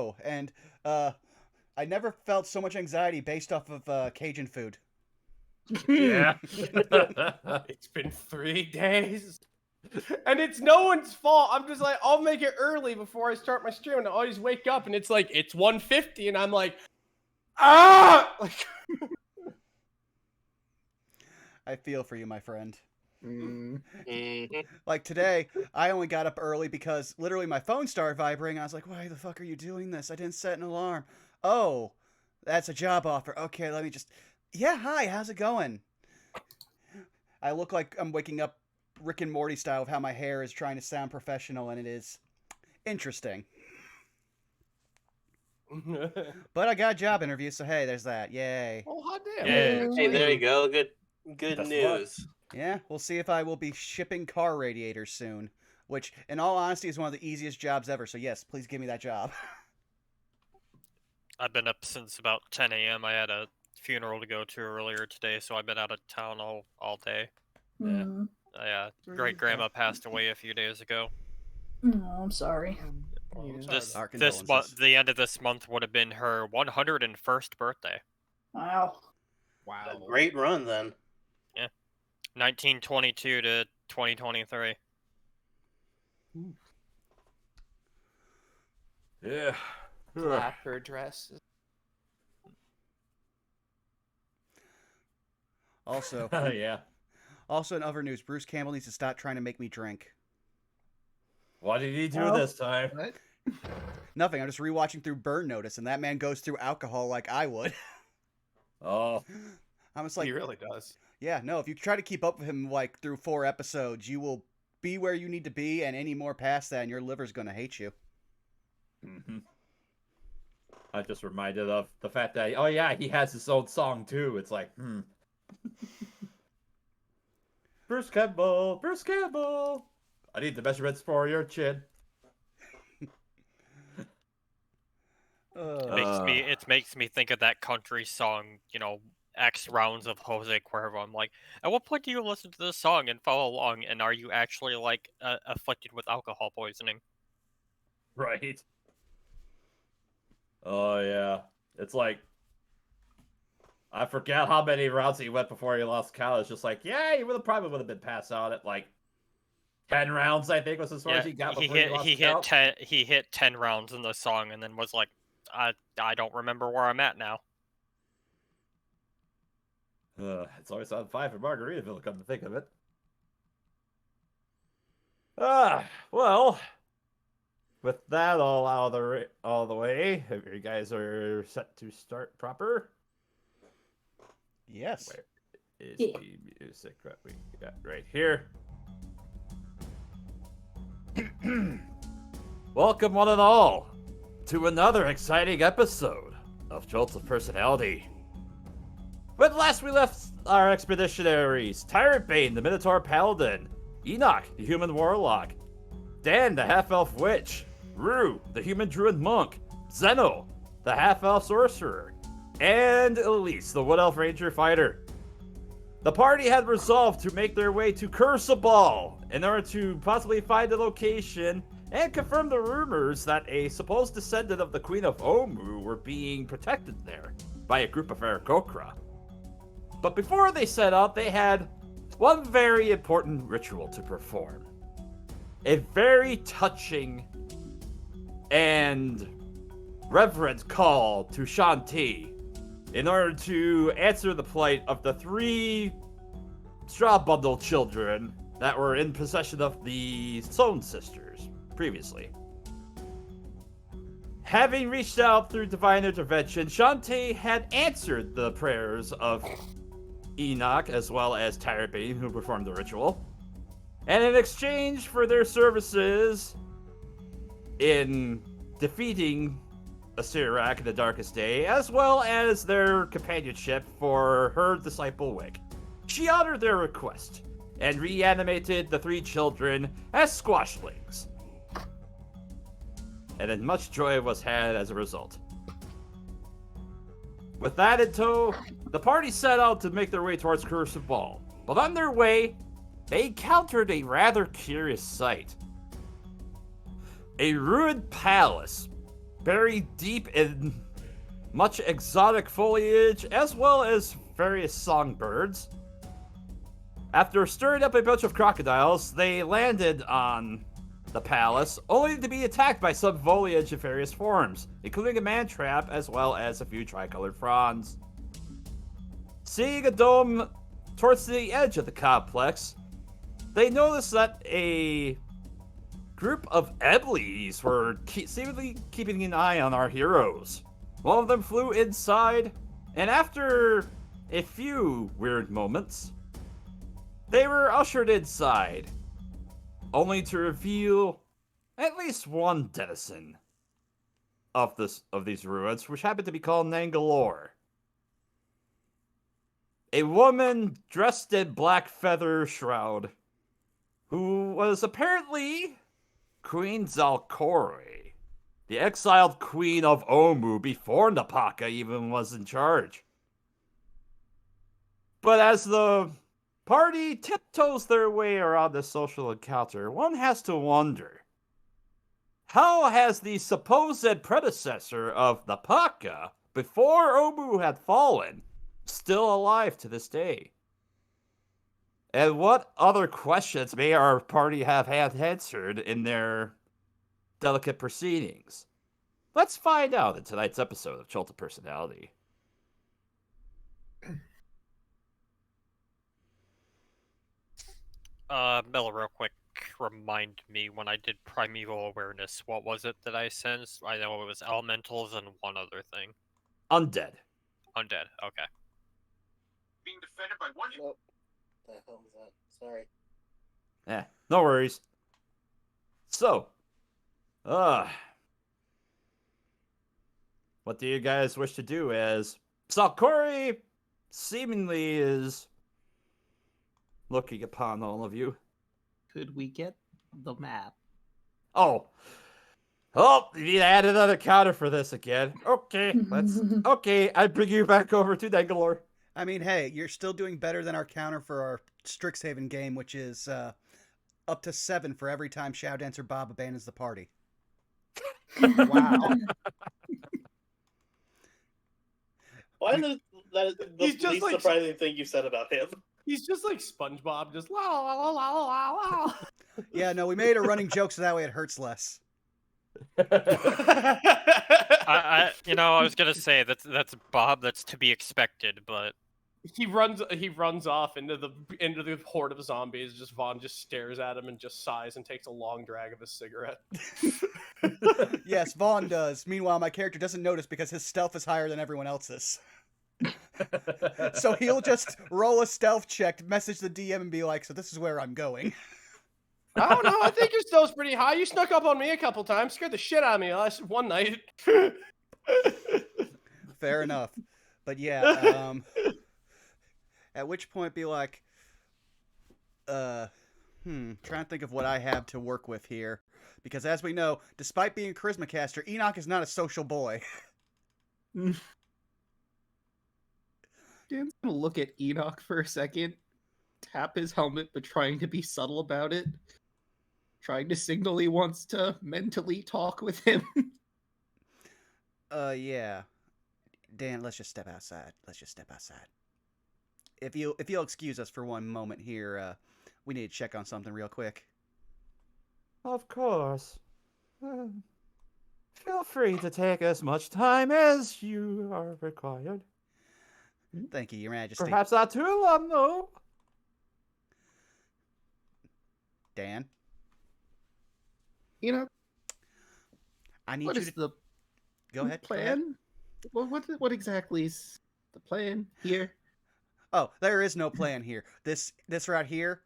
show, and I never felt so much anxiety based off of Cajun food. Yeah. It's been 3 days. And it's no one's fault. I'm just like, I'll make it early before I start my stream. And I always wake up and it's like, it's 1:50. And I'm like, ah! Like, I feel for you, my friend. Mm-hmm. Like today, I only got up early because literally my phone started vibrating. I was like, why the fuck are you doing this? I didn't set an alarm. Oh, that's a job offer. Okay, let me just... Yeah, hi, how's it going? I look like I'm waking up Rick and Morty style of how my hair is trying to sound professional, and it is interesting. But I got a job interview, so hey, there's that. Yay. oh, hot damn. Yeah. Hey, there you go. Good That's news. Yeah, we'll see if I will be shipping car radiators soon, which, in all honesty, is one of the easiest jobs ever, so yes, please give me that job. I've been up since about 10 a.m. I had a funeral to go to earlier today, so I've been out of town all day. Mm. Yeah, great grandma passed away a few days ago. Oh, I'm sorry. This month, the end of this month would have been her 101st birthday. Wow. Wow. A great run then. 1922 to 2023. Yeah. Her dress. Also, Yeah. also in other news, Bruce Campbell needs to stop trying to make me drink. What did he do Oh. this time? What? Nothing, I'm just rewatching through Burn Notice, and that man goes through alcohol like I would. Oh. I'm just like, He really does. yeah, no, if you try to keep up with him like through 4 episodes, you will be where you need to be, and any more past that, and your liver's gonna hate you. Mm-hmm. I just reminded of the fact that, oh yeah, he has his own song too. It's like, Bruce Campbell, Bruce Campbell. I need the measurements for your chin. It makes me think of that country song, X rounds of Jose Cuervo. I'm like, at what point do you listen to this song and follow along, and are you actually like afflicted with alcohol poisoning? Right. Oh yeah, it's like I forget how many rounds he went before he lost count. It's just like, yeah, he probably would have been passed out at like 10 rounds. I think was as far as he got before he lost count. He hit 10 rounds in the song, and then was like, I don't remember where I'm at now. It's always on 5 in Margaritaville, come to think of it. Well, with that all out of the way, if you guys are set to start proper. Yes. Where is Yeah. the music that we got right here? Welcome one and all to another exciting episode of Chult of Personality. When last we left our expeditionaries, Tyrant Bane, the Minotaur Paladin, Enoch, the Human Warlock, Dan, the Half-Elf Witch, Rue, the Human Druid Monk, Zeno, the Half-Elf Sorcerer, and Elise, the Wood Elf Ranger Fighter. The party had resolved to make their way to Crucible in order to possibly find the location and confirm the rumors that a supposed descendant of the Queen of Omu were being protected there by a group of Aarakocra. But before they set out, they had one very important ritual to perform. A very touching and reverent call to Shanti in order to answer the plight of the 3 straw bundle children that were in possession of the Stone Sisters previously. Having reached out through divine intervention, Shanti had answered the prayers of Enoch as well as Tyrant Bane, who performed the ritual. And in exchange for their services in defeating Asirak in the Darkest Day, as well as their companionship for her disciple Wick, she honored their request and reanimated the 3 children as squashlings. And then much joy was had as a result. With that in tow, the party set out to make their way towards Crucible. But on their way, they encountered a rather curious sight. A ruined palace buried deep in much exotic foliage as well as various songbirds. After stirring up a bunch of crocodiles, they landed on the palace, only to be attacked by some foliage in various forms, including a man trap as well as a few tricolored fronds. Seeing a dome towards the edge of the complex, they noticed that a group of Eblis were seemingly keeping an eye on our heroes. One of them flew inside, and after a few weird moments, they were ushered inside, only to reveal at least one denizen of these ruins, which happened to be called Nangalore. A woman dressed in black feather shroud, who was apparently Queen Zalkori, the exiled queen of Omu before Napaka even was in charge. But as the party tiptoes their way around this social encounter, one has to wonder, how has the supposed predecessor of Napaka, before Omu had fallen, still alive to this day? And what other questions may our party have had answered in their delicate proceedings? Let's find out in tonight's episode of Chult Personality. Mel, real quick, remind me when I did Primeval Awareness, what was it that I sensed? I know it was elementals and one other thing. Undead. Undead, okay. Being defended by one. What the hell is that? Sorry. No worries. So, what do you guys wish to do as Salkori seemingly is looking upon all of you? Could we get the map? Oh, you need to add another counter for this again. Okay, I bring you back over to Nangalore. I mean, hey, you're still doing better than our counter for our Strixhaven game, which is up to 7 for every time Shadow Dancer Bob abandons the party. Wow. Why is that is the He's just least like- surprising thing you said about him? He's just like SpongeBob, just la la la la la la. Yeah, no, we made a running joke so that way it hurts less. I was gonna say that's Bob. That's to be expected, but He runs off into the horde of zombies. Just Vaughn just stares at him and just sighs and takes a long drag of his cigarette. Yes, Vaughn does. Meanwhile, my character doesn't notice because his stealth is higher than everyone else's. So he'll just roll a stealth check, message the DM, and be like, "So this is where I'm going." I don't know. I think your stealth's pretty high. You snuck up on me a couple times, scared the shit out of me last one night. Fair enough. But yeah, at which point be like, trying to think of what I have to work with here. Because as we know, despite being a charisma caster, Enoch is not a social boy. Dan's gonna look at Enoch for a second, tap his helmet, but trying to be subtle about it. Trying to signal he wants to mentally talk with him. Yeah. Dan, let's just step outside. If you'll excuse us for one moment here, we need to check on something real quick. Of course. Feel free to take as much time as you are required. Thank you, Your Majesty. Perhaps not too long, though. Dan, You know, I need what you is to the go ahead. plan? What exactly is the plan here? Oh, there is no plan here. This right here,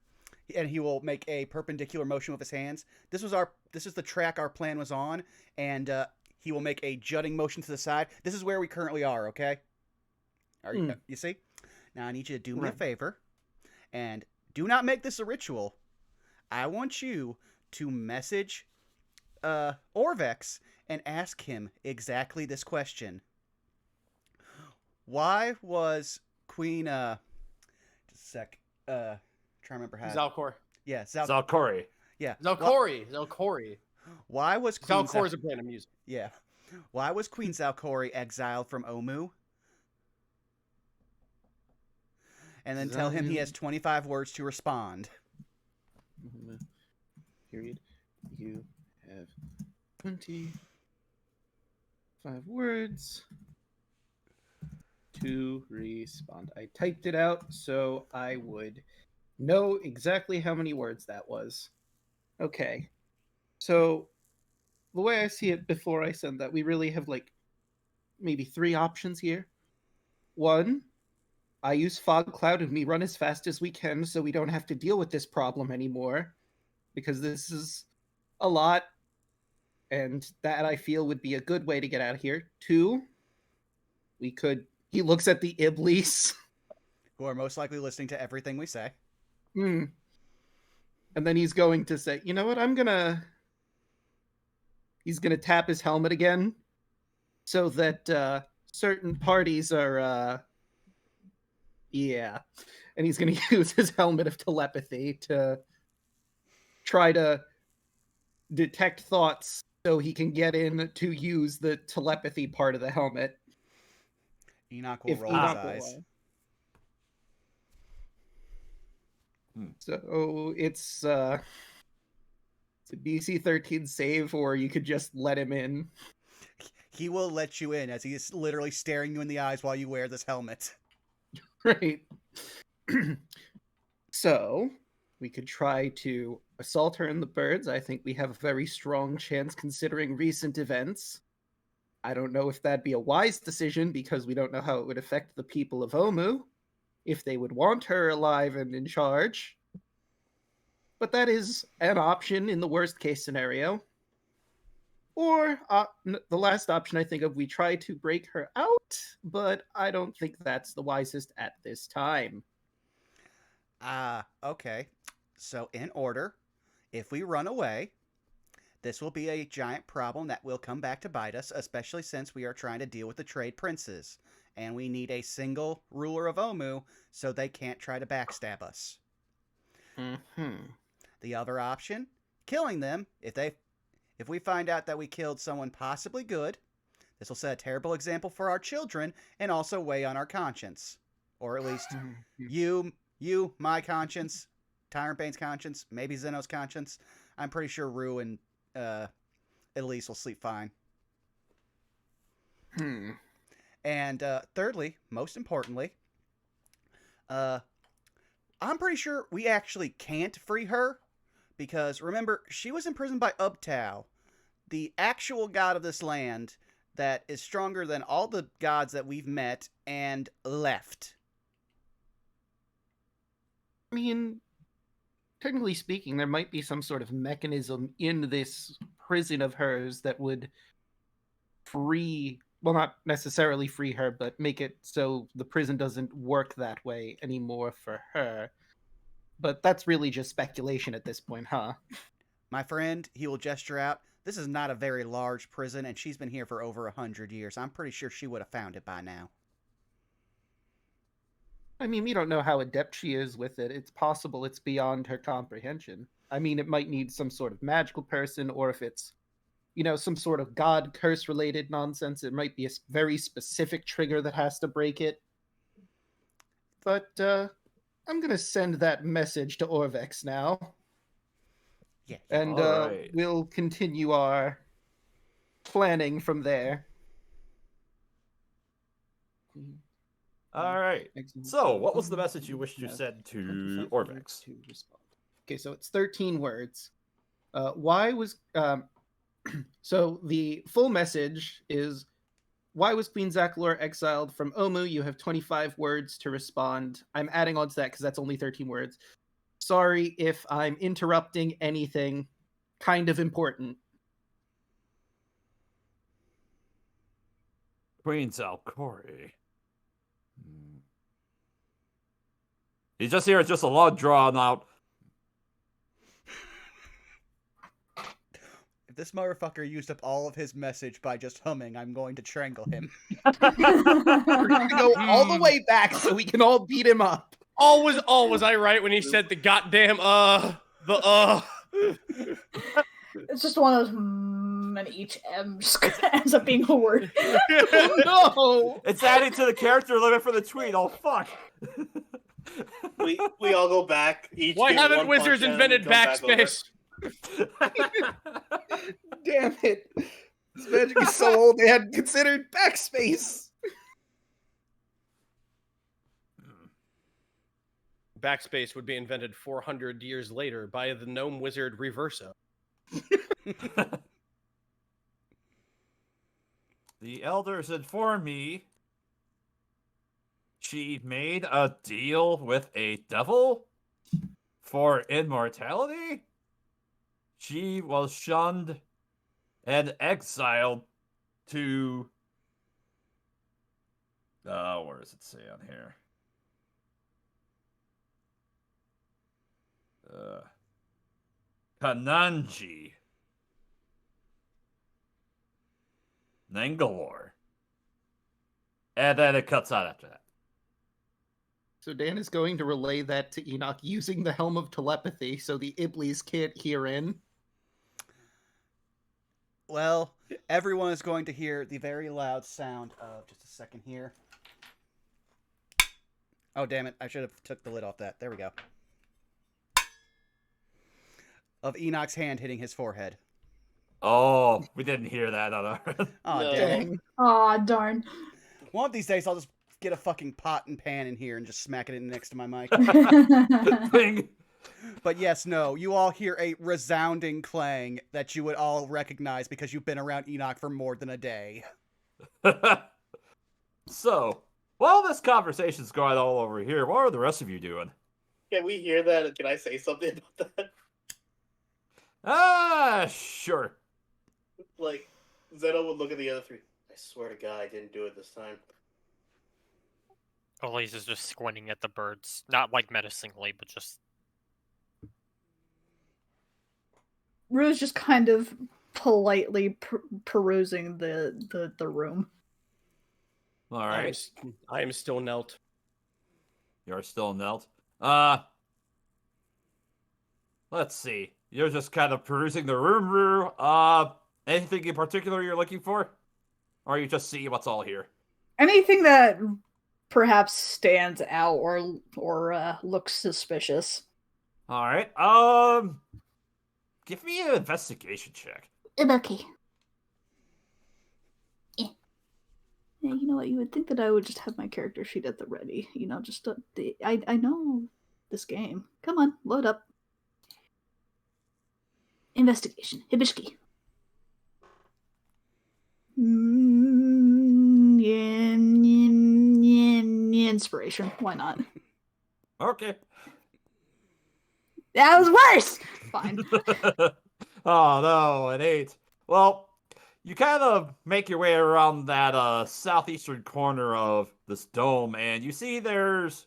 and he will make a perpendicular motion with his hands. This is the track our plan was on, and he will make a jutting motion to the side. This is where we currently are. Okay. You see? Now I need you to do me a favor, and do not make this a ritual. I want you to message Orvex and ask him exactly this question. Why was Queen just a sec. Try to remember how. Zalcor. Yeah, Zalkori. Yeah. Zalcori. Why was Queen Zalcor is a brand of music. Yeah. Why was Queen Zalcori exiled from Omu? And then tell him he has 25 words to respond. Period. You have 25 words to respond. I typed it out so I would know exactly how many words that was. Okay. So the way I see it before I send that, we really have like maybe 3 options here. 1, I use Fog Cloud and we run as fast as we can so we don't have to deal with this problem anymore, because this is a lot, and that I feel would be a good way to get out of here. 2, he looks at the Iblis. Who are most likely listening to everything we say. And then he's going to say, you know what, he's gonna tap his helmet again so that certain parties are and he's gonna use his helmet of telepathy to try to detect thoughts so he can get in to use the telepathy part of the helmet. Enoch will roll his eyes. So it's a DC 13 save, or you could just let him in. He will let you in as he is literally staring you in the eyes while you wear this helmet. Right. So we could try to assault her in the birds. I think we have a very strong chance considering recent events. I don't know if that'd be a wise decision because we don't know how it would affect the people of Omu, if they would want her alive and in charge. But that is an option in the worst case scenario. Or the last option I think of, we try to break her out, but I don't think that's the wisest at this time. Okay. So in order, if we run away, this will be a giant problem that will come back to bite us, especially since we are trying to deal with the trade princes. And we need a single ruler of Omu so they can't try to backstab us. The other option, killing them. If we find out that we killed someone possibly good, this will set a terrible example for our children and also weigh on our conscience. Or at least you, my conscience, Tyrant Bane's conscience, maybe Zeno's conscience. I'm pretty sure Rue and Elise will sleep fine. And thirdly, most importantly, I'm pretty sure we actually can't free her. Because, remember, she was imprisoned by Ubtao, the actual god of this land that is stronger than all the gods that we've met, and left. I mean, technically speaking, there might be some sort of mechanism in this prison of hers that would free, well, not necessarily free her, but make it so the prison doesn't work that way anymore for her. But that's really just speculation at this point, huh? My friend, he will gesture out. This is not a very large prison, and she's been here for over 100 years. I'm pretty sure she would have found it by now. I mean, we don't know how adept she is with it. It's possible it's beyond her comprehension. I mean, it might need some sort of magical person, or if it's, some sort of god curse-related nonsense, it might be a very specific trigger that has to break it. But, I'm going to send that message to Orvex now. Yeah. And right. We'll continue our planning from there. All right. So, what was the message you wish to send to Orvex? Okay, so it's 13 words. So the full message is, why was Queen Zachlor exiled from Omu? You have 25 words to respond. I'm adding on to that because that's only 13 words. Sorry if I'm interrupting anything kind of important. Queen Zalcori. You just hear it's just a long drawn out. This motherfucker used up all of his message by just humming. I'm going to strangle him. We're going to go all the way back so we can all beat him up. Was I right when he said the goddamn, It's just one of those and then each M just ends up being a word. No! It's adding to the character limit for the tweet. Oh fuck. We all go back. Each Why give haven't one wizards punch in and invented come back over. backspace? Damn it! This magic is so old they hadn't considered backspace. Backspace would be invented 400 years later by the gnome wizard Reverso. The elders inform me she made a deal with a devil for immortality. She was shunned and exiled to where does it say on here? Kananji. Nangalore. And then it cuts out after that. So Dan is going to relay that to Enoch using the Helm of Telepathy so the Iblis can't hear in. Well, everyone is going to hear the very loud sound of, just a second here. Oh, damn it. I should have took the lid off that. There we go. Of Enoch's hand hitting his forehead. Oh, we didn't hear that on our... Oh, No. damn it. Dang. Aw, darn. One of these days, I'll just get a fucking pot and pan in here and just smack it in next to my mic. Thing. But yes, no, you all hear a resounding clang that you would all recognize because you've been around Enoch for more than a day. So, while this conversation's going all over here, what are the rest of you doing? Can we hear that? Can I say something about that? Sure. Like, Zeno would look at the other three. I swear to God, I didn't do it this time. Elise is just squinting at the birds. Not like menacingly, but just... Rue's just kind of politely perusing the room. All right. I am still knelt. You're still knelt. Let's see. You're just kind of perusing the room, Rue. Anything in particular you're looking for? Or you just see what's all here? Anything that perhaps stands out or looks suspicious. All right. Give me an investigation check. Okay. Yeah, you know what? You would think that I would just have my character sheet at the ready. You know, just I know this game. Come on, load up. Investigation. Hibishki. Inspiration. Why not? Okay. That was worse! Fine. Oh, no, an 8. Well, you kind of make your way around that southeastern corner of this dome, and you see there's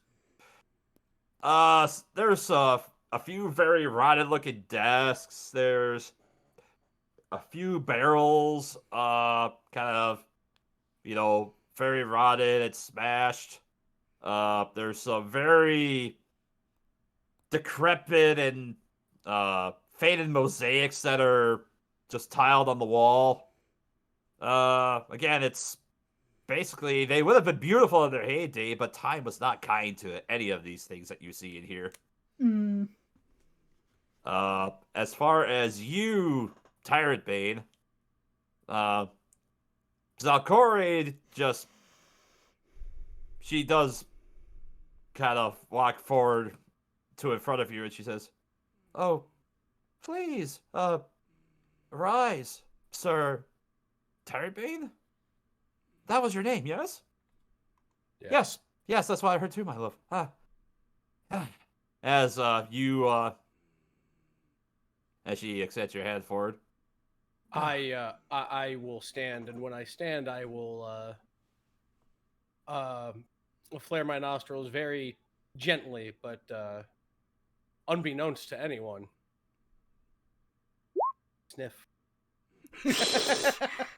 a few very rotted-looking desks. There's a few barrels, kind of, very rotted and smashed. There's some very decrepit and faded mosaics that are just tiled on the wall. Again, it's basically, they would have been beautiful in their heyday, but time was not kind to any of these things that you see in here. Mm. As far as you, Tyrant Bane, Zalcore she does kind of walk forward to in front of you, and she says, "Oh, please, arise, Sir Tyrant Bane? That was your name, yes? Yeah. Yes, that's what I heard too, my love. As she extends your hand forward. I will stand, and when I stand, I will flare my nostrils very gently, but unbeknownst to anyone. Sniff.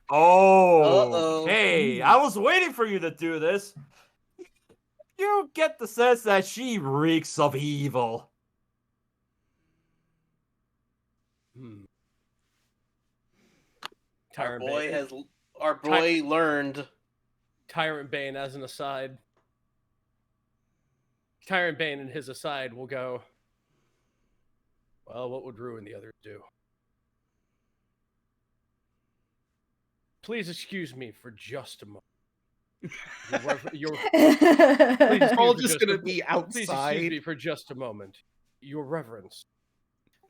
Oh, Uh-oh. hey, I was waiting for you to do this. You get the sense that she reeks of evil. Tyrant Bane. Our boy learned. Tyrant Bane, as an aside. Tyrant Bane and his aside will go, well, what would Rue and the others do? Please excuse me for just a moment. We're all just gonna be Please excuse outside. me for just a moment. Your Reverence.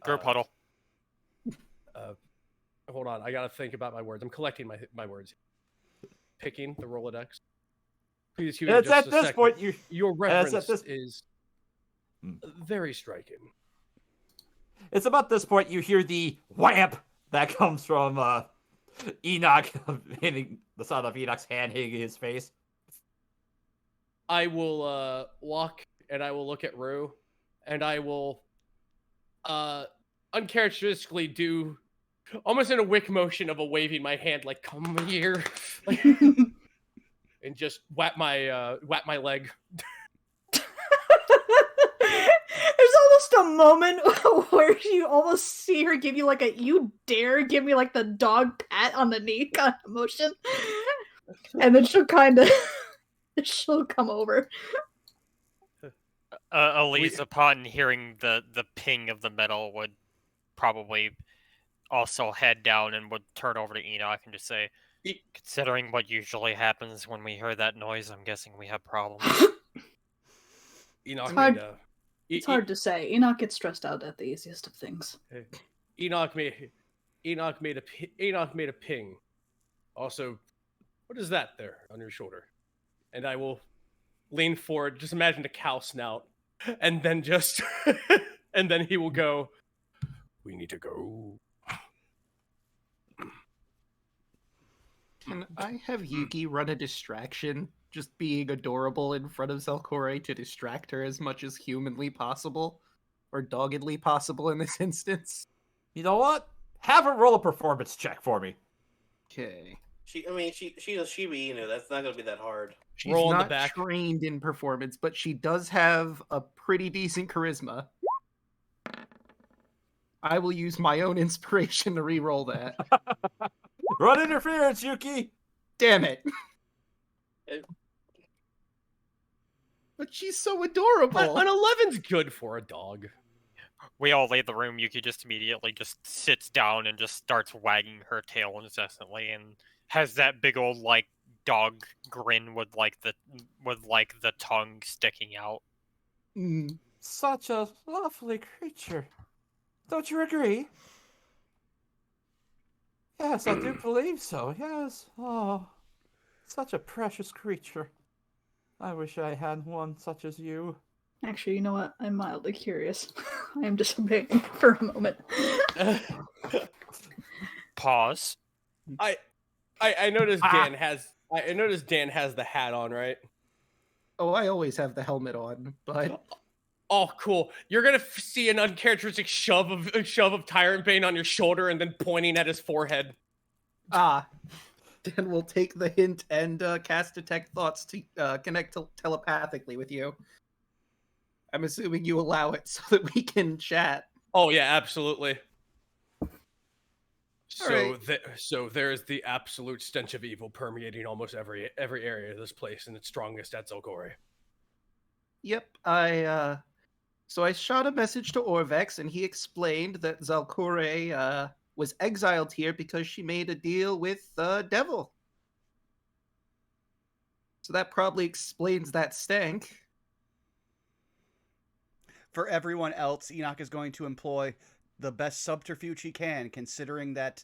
Group huddle. Hold on, I gotta think about my words. I'm collecting my words. Picking the Rolodex. Please excuse me It's just at a this second. point you. Your It's Reverence at this- is very striking. It's about this point you hear the whamp that comes from Enoch hitting the sound of Enoch's hand hitting his face. I will walk and I will look at Rue, and I will uncharacteristically do almost in a wick motion of a waving my hand, like come here, like, and just whap my leg. There's almost a moment where you almost see her give you like a "you dare give me like the dog pat on the knee" kind of motion, and then she'll she'll come over. Elise, upon hearing the ping of the metal, would probably also head down and would turn over to Enoch and just say, considering what usually happens when we hear that noise, I'm guessing we have problems. Enoch It's hard to say. Enoch gets stressed out at the easiest of things. Enoch made a ping. Also, what is that there on your shoulder? And I will lean forward. Just imagine a cow snout, and then and then he will go. We need to go. Can I have Yuki run a distraction, just being adorable in front of Zelcore to distract her as much as humanly possible, or doggedly possible in this instance? You know what? Have her roll a performance check for me. Okay. She's a Shiba Inu. That's not gonna be that hard. She's Roll on the not back. trained in performance, but she does have a pretty decent charisma. I will use my own inspiration to re-roll that. Run interference, Yuki! Damn it. But she's so adorable. An 11's good for a dog. We all leave the room. Yuki just immediately just sits down and just starts wagging her tail incessantly and has that big old like dog grin with the tongue sticking out. Mm. Such a lovely creature. Don't you agree? Yes, I do believe so, yes. Oh, such a precious creature. I wish I had one such as you. Actually, you know what? I'm mildly curious. I am disobeying for a moment. Pause. I noticed Dan has. I noticed Dan has the hat on, right? Oh, I always have the helmet on, but Oh, cool. You're gonna see an uncharacteristic shove of Tyrant Bane on your shoulder and then pointing at his forehead. Dan will take the hint and cast Detect Thoughts to connect telepathically with you. I'm assuming you allow it so that we can chat. Oh yeah, absolutely. So, Alright. so there's the absolute stench of evil permeating almost every area of this place, and it's strongest at Zelcore. Yep, so I shot a message to Orvex, and he explained that Zelcore was exiled here because she made a deal with the devil. So that probably explains that stank. For everyone else, Enoch is going to employ the best subterfuge he can, considering that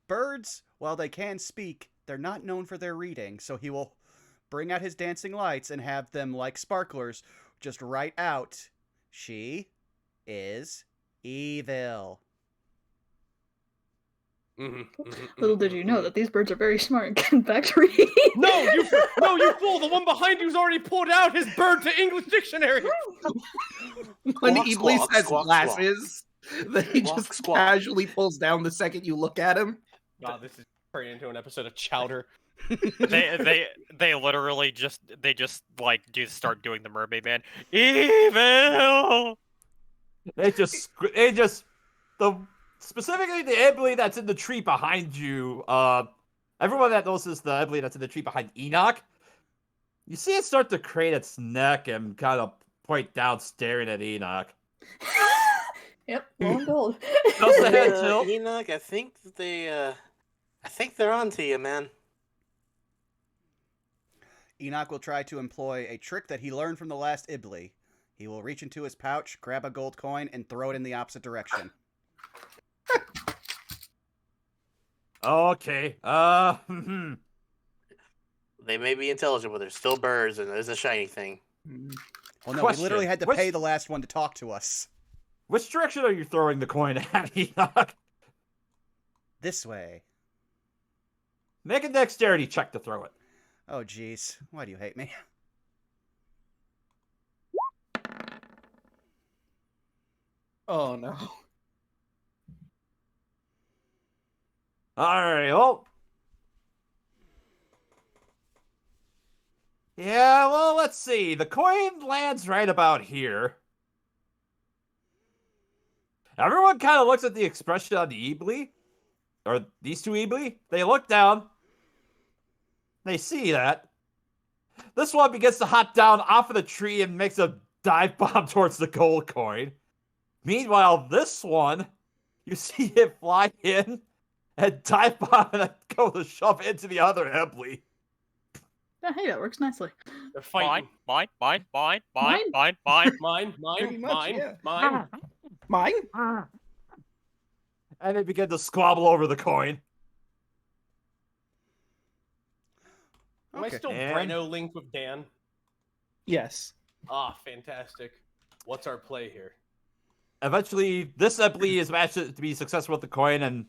birds, while they can speak, they're not known for their reading. So he will bring out his dancing lights and have them, like sparklers, just write out, "She is evil." Little did you know that these birds are very smart and can back to read. No, you fool! The one behind you's already pulled out his bird to English dictionary. When Squawk, Iblis squawk, has squawk, glasses that he Squawk, just squawk. casually pulls down the second you look at him. Wow, this is turning into an episode of Chowder. They literally just like start doing the mermaid man. Evil. The specifically the Ibli that's in the tree behind you. Everyone that notices the Ibli that's in the tree behind Enoch, you see it start to crane its neck and kind of point down, staring at Enoch. Yep, lo and behold. How's the head, Chult? Enoch, I think they're onto you, man. Enoch will try to employ a trick that he learned from the last Ibli. He will reach into his pouch, grab a gold coin, and throw it in the opposite direction. Okay. They may be intelligent, but they're still birds, and there's a shiny thing. Well, no, Question. we literally had to Which- pay the last one to talk to us. Which direction are you throwing the coin at, Enoch? This way. Make a dexterity check to throw it. Oh, jeez. Why do you hate me? Oh no. Alright, well. Yeah, well, let's see. The coin lands right about here. Everyone kind of looks at the expression on the Ibli. Or these two Ibli. They look down. They see that. This one begins to hop down off of the tree and makes a dive bomb towards the gold coin. Meanwhile, this one, you see it fly in and dive bomb and then go to shove into the other Ibli. Yeah, hey, that works nicely. They're fighting. Mine. Mine? Mine, Pretty much, yeah. mine. Mine? And they begin to squabble over the coin. Am I Okay. still And- Breno linked with Dan? Yes. Ah, fantastic. What's our play here? Eventually, this Ibli is managed to be successful with the coin and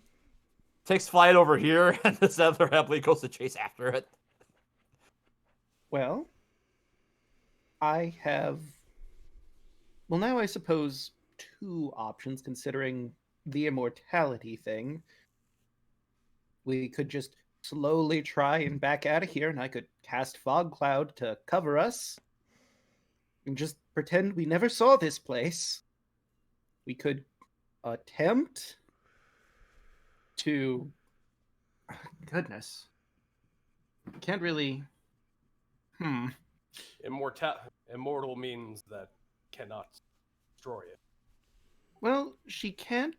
takes flight over here, and this other Ibli goes to chase after it. Well, I have. Well, now I suppose two options considering the immortality thing. We could just slowly try and back out of here, and I could cast Fog Cloud to cover us and just pretend we never saw this place. We could attempt to. Goodness. Can't really. Immortal means that cannot destroy it. Well, she can't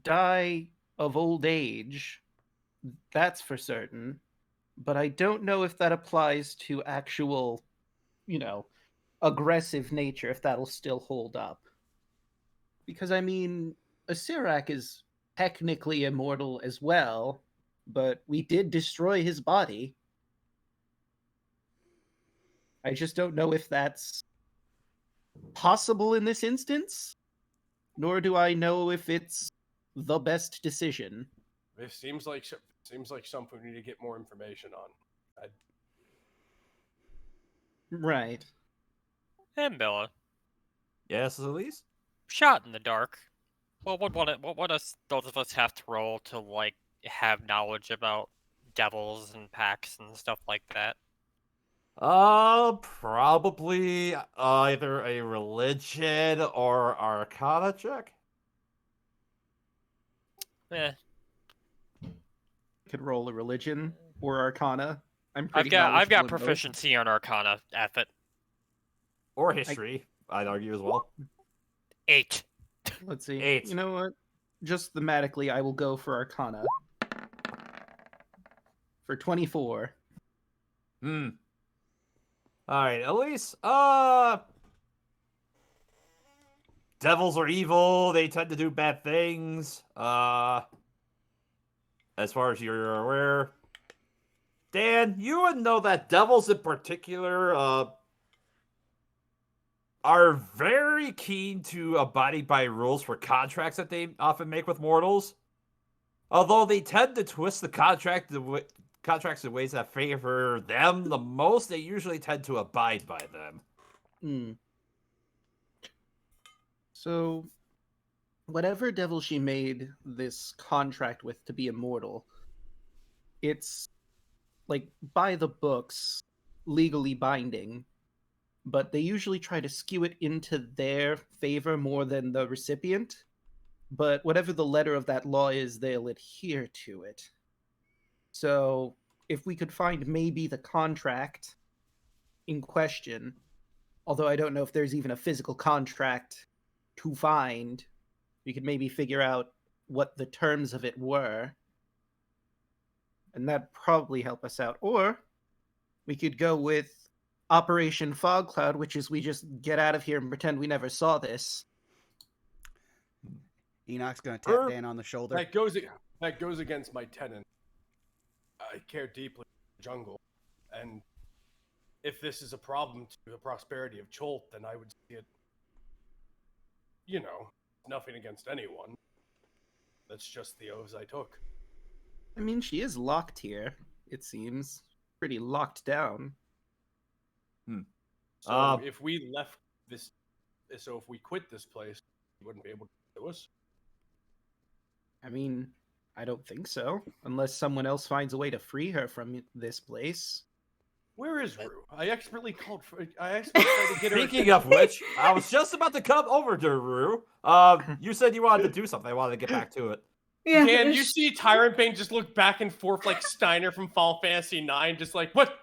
die of old age. That's for certain. But I don't know if that applies to actual, aggressive nature, if that'll still hold up. Because, I mean, Asirak is technically immortal as well, but we did destroy his body. I just don't know if that's possible in this instance, nor do I know if it's the best decision. It seems like something we need to get more information on. Right. And Bella, Yes, Elise? shot in the dark. Well, what does those of us have to roll to have knowledge about devils and packs and stuff like that? Probably either a religion or arcana check. Eh, Could roll a religion or arcana. I've pretty got knowledgeable in both. proficiency on Arcana. F it. Or history, I'd argue as well. 8. Let's see. 8. You know what? Just thematically, I will go for arcana. For 24. Alright, Elise, devils are evil, they tend to do bad things, as far as you're aware. Dan, you would know that devils in particular, are very keen to abiding by rules for contracts that they often make with mortals. Although they tend to twist the contracts in ways that favor them the most, they usually tend to abide by them. So, whatever devil she made this contract with to be immortal, it's, by the books, legally binding, but they usually try to skew it into their favor more than the recipient. but whatever the letter of that law is, they'll adhere to it. So if we could find maybe the contract in question, although I don't know if there's even a physical contract to find, we could maybe figure out what the terms of it were, and that'd probably help us out. Or we could go with Operation Fog Cloud, which is we just get out of here and pretend we never saw this. Enoch's gonna tap Dan on the shoulder. That goes against my tenet. I care deeply for the jungle, and if this is a problem to the prosperity of Chult, then I would see it. Nothing against anyone. That's just the oaths I took. I mean, she is locked here, it seems. Pretty locked down. So if we left this, so if we quit this place, you wouldn't be able to do us. I mean, I don't think so. Unless someone else finds a way to free her from this place. Where is Rue? I expertly tried to get her. Speaking of which, I was just about to come over to Rue. You said you wanted to do something. I wanted to get back to it. Yeah, Dan, you see Tyrant Bane just look back and forth like Steiner from Final Fantasy IX, just like, what?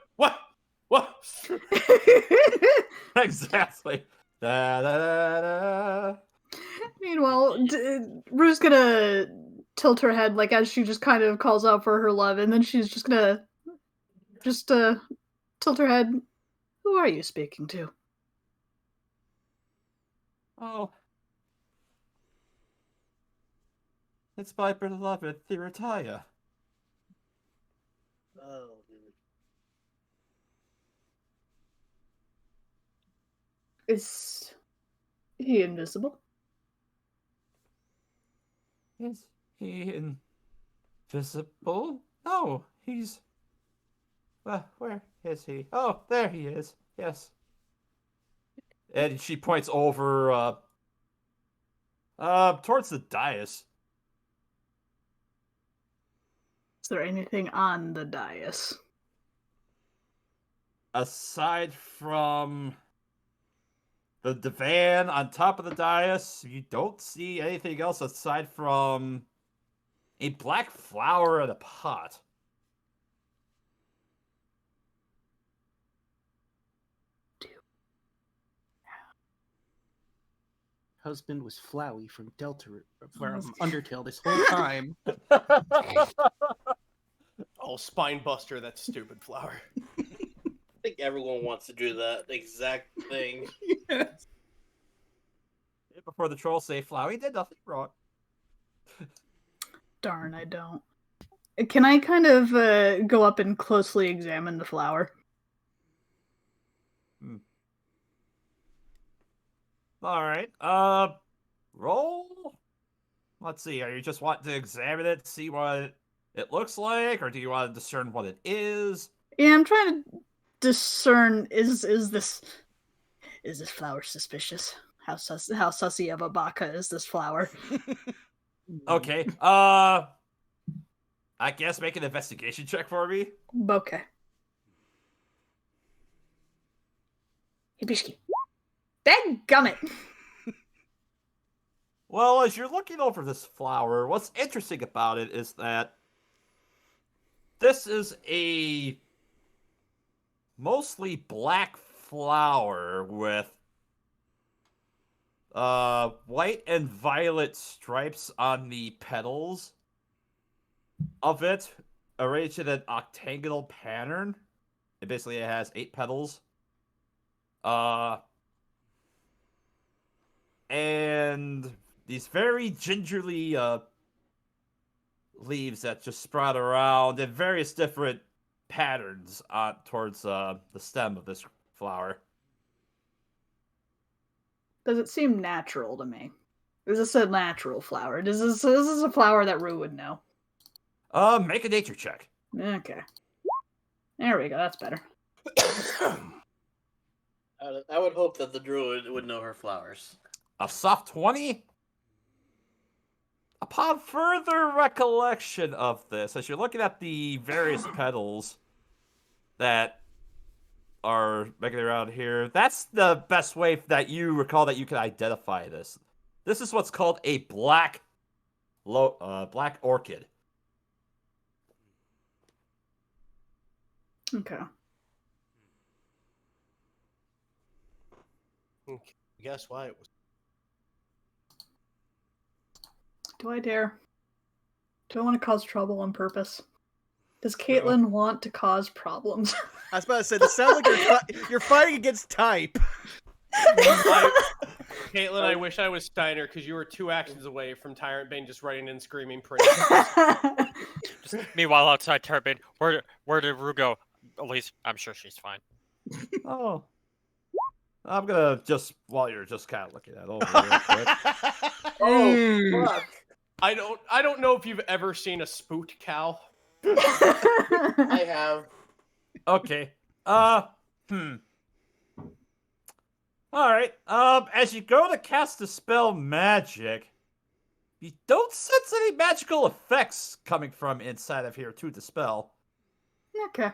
Exactly. Da, da, da, da. Meanwhile, Rue's gonna tilt her head like as she just kind of calls out for her love, and then she's just gonna tilt her head. Who are you speaking to? Oh. It's my beloved Therataya. Oh, dude. Is he invisible? Is he invisible? No, he's... where is he? Oh, there he is. Yes. And she points over, towards the dais. Is there anything on the dais? Aside from the divan on top of the dais, you don't see anything else aside from a black flower in a pot. Husband was Flowey from Undertale this whole time. Oh, Spinebuster, that stupid flower. I think everyone wants to do that exact thing. Yes. Before the trolls say Flowey did nothing wrong. Darn, I don't. Can I kind of go up and closely examine the flower? Alright, roll? Let's see, are you just wanting to examine it, see what it looks like, or do you want to discern what it is? Yeah, I'm trying to discern, is this flower suspicious? How sussy of a baka is this flower? Okay, I guess make an investigation check for me. Okay. Hibishki. Dadgummit! Well, as you're looking over this flower, what's interesting about it is that this is a mostly black flower with white and violet stripes on the petals of it, arranged in an octagonal pattern. It basically has 8 petals. And these very gingerly leaves that just sprout around in various different patterns towards the stem of this flower. Does it seem natural to me? Is this a natural flower? Is this a flower that Rue would know? Make a nature check. Okay. There we go, that's better. I would hope that the druid would know her flowers. A soft 20? Upon further recollection of this, as you're looking at the various petals that are making around here, that's the best way that you recall that you can identify this. This is what's called a black Black Orchid. Okay. Guess why it was. Do I dare? Do I want to cause trouble on purpose? Does Caitlin want to cause problems? I was about to say, this sounds like you're fighting against type. Caitlin, I wish I was Steiner because you were 2 actions away from Tyrant Bane just running and screaming Prince. Meanwhile, outside Turbine, where did Rue go? At least I'm sure she's fine. Oh. I'm gonna while you're just kind of looking at it over real quick. Oh, fuck. I don't know if you've ever seen a spoot cow. I have. Okay. Alright. As you go to cast Dispel Magic, you don't sense any magical effects coming from inside of here to dispel. Okay.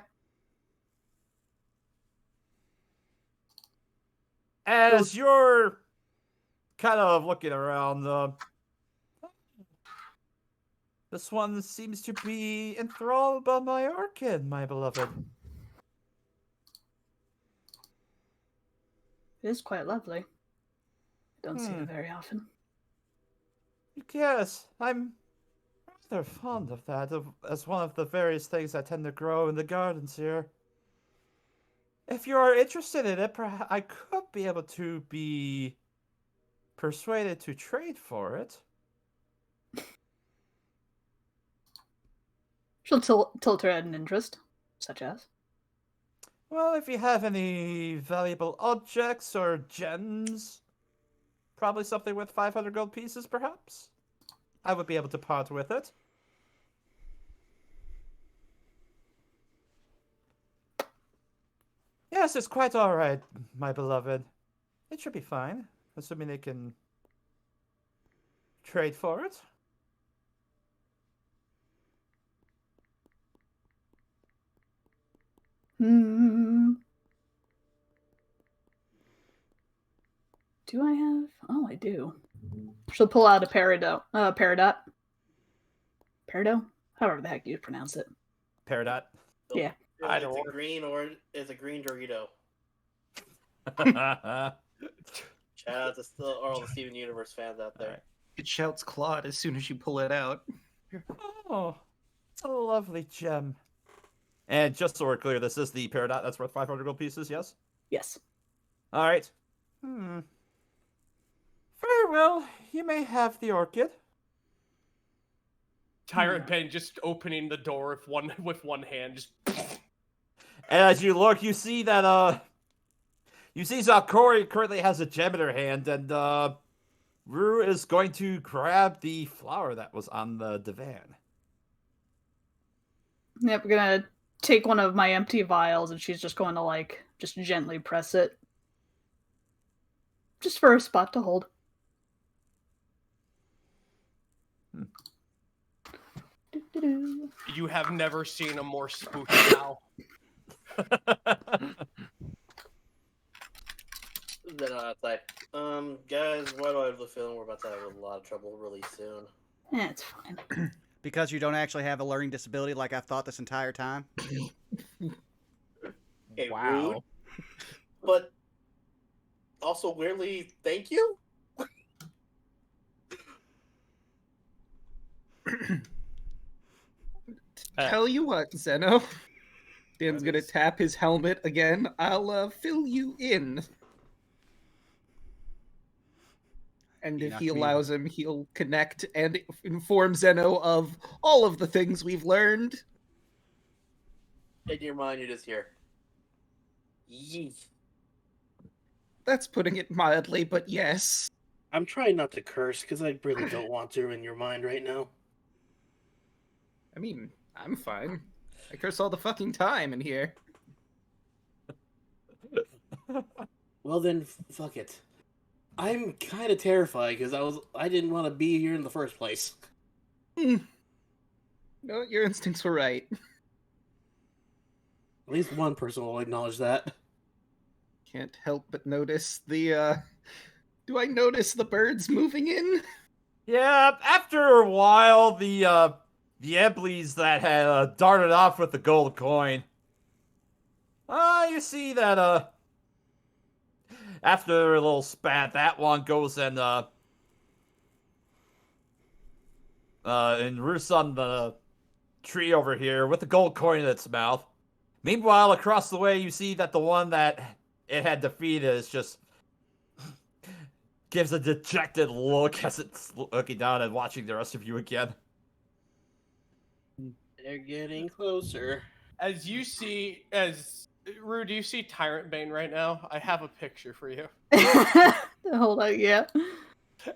As you're kind of looking around, this one seems to be enthralled by my orchid, my beloved. It is quite lovely. I don't see it very often. Yes, I'm rather fond of that, as one of the various things I tend to grow in the gardens here. If you are interested in it, perhaps I could be able to be persuaded to trade for it. She'll tilt her head in interest, such as. Well, if you have any valuable objects or gems, probably something with 500 gold pieces, perhaps, I would be able to part with it. Yes, it's quite all right, my beloved. It should be fine, assuming they can trade for it. Do I have? Oh, I do. She'll pull out a peridot. Peridot? However the heck you pronounce it. Peridot. Yeah. I It's don't- a green or it's a green Dorito. Shout out to all the Steven Universe fans out there. It shouts Claude as soon as you pull it out. Oh, it's a lovely gem. And just so we're clear, this is the Peridot that's worth 500 gold pieces, yes? Yes. All right. Very well. You may have the orchid. Tyrant Bane just opening the door with one hand. Just. And as you look, you see that you see Zakori currently has a gem in her hand, and Rue is going to grab the flower that was on the divan. Yep, we're gonna take one of my empty vials, and she's just going to just gently press it, just for a spot to hold. You have never seen a more spooky cow. Then outside. Guys, why do I have the feeling we're about to have a lot of trouble really soon? It's fine. Because you don't actually have a learning disability like I've thought this entire time. Okay, Wow. rude. But also weirdly, thank you? Tell you what, Zeno. Dan's gonna tap his helmet again. I'll fill you in. And if Knock he me- allows him, he'll connect and inform Zeno of all of the things we've learned. In your mind, you're just here. Yeet. That's putting it mildly, but yes. I'm trying not to curse because I really don't want to in your mind right now. I mean, I'm fine. I curse all the fucking time in here. Well then, fuck it. I'm kind of terrified because I didn't want to be here in the first place. No, your instincts were right. At least one person will acknowledge that. Can't help but notice the, do I notice the birds moving in? Yeah, after a while, the Emblies that had darted off with the gold coin. You see that after a little spat, that one goes and roosts on the tree over here with the gold coin in its mouth. Meanwhile, across the way, you see that the one that it had defeated is just gives a dejected look as it's looking down and watching the rest of you again. They're getting closer. As Rue, do you see Tyrant Bane right now? I have a picture for you. Hold on, yeah.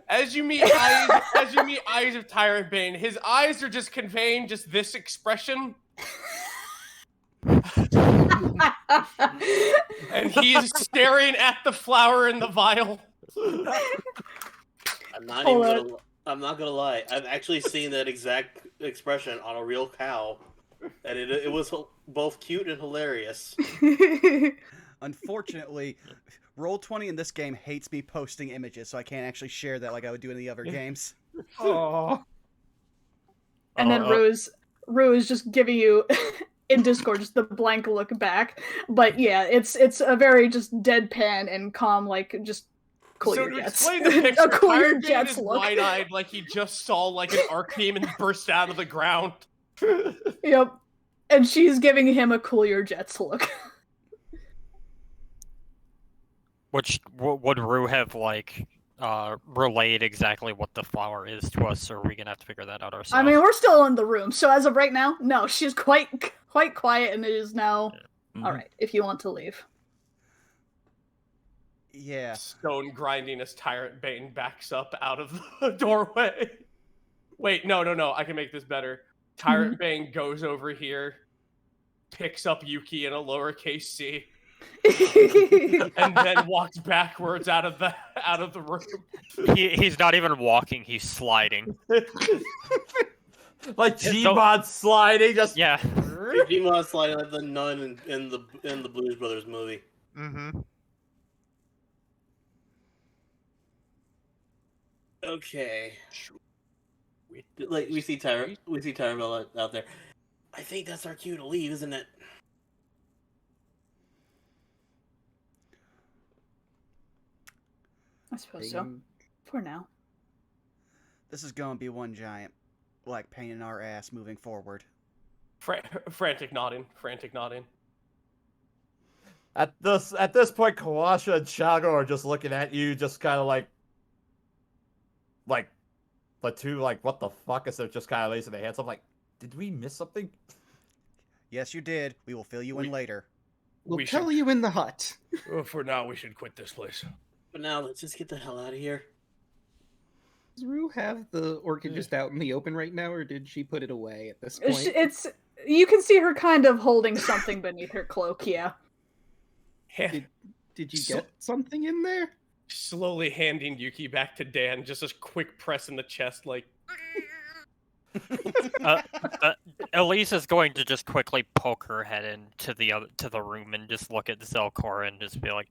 As you meet eyes of Tyrant Bane, his eyes are just conveying just this expression. And he is staring at the flower in the vial. I'm not gonna lie. I've actually seen that exact expression on a real cow, and it was both cute and hilarious. Unfortunately, Roll20 in this game hates me posting images, so I can't actually share that like I would do in the other games. Oh. And then Rue is just giving you in Discord just the blank look back. But yeah, it's a very just deadpan and calm, like just cool So your to jets. explain the picture, A cool your Tyrant Bane jets is look. wide-eyed like he just saw like an arc demon burst out of the ground. Yep. And she's giving him a cool your jets look. Would Rue have like relayed exactly what the flower is to us, or are we gonna have to figure that out ourselves? I mean, we're still in the room, so as of right now, no, she's quite quiet, and it is now Mhm. all right. If you want to leave, Yeah. Stone grinding as Tyrant Bane backs up out of the doorway. Wait, no, I can make this better. Tyrant Bane goes over here, picks up Yuki in a lowercase c, and then walks backwards out of the room. He's not even walking; he's sliding. Like G-Mod sliding, just Yeah. Digimon sliding like the nun in the Blues Brothers movie. Mm-hmm. Okay. Like we see Tyrell out there. I think that's our cue to leave, isn't it? I suppose so. For now. This is going to be one giant, like, pain in our ass moving forward. Frantic nodding. at this point, Kawasha and Chago are just looking at you, just kind of like the two, like, what the fuck? As they're just kind of raising their hands. I'm like, did we miss something? Yes, you did. We will fill you in later. We'll We tell should- you in the hut. For now, we should quit this place. But now let's just get the hell out of here. Does Rue have the orchid just out in the open right now, or did she put it away at this point? It's you can see her kind of holding something beneath her cloak. Yeah. Did you get something in there? Slowly handing Yuki back to Dan, just a quick press in the chest, like. Elise is going to just quickly poke her head into the room and just look at Zelkor and just be like,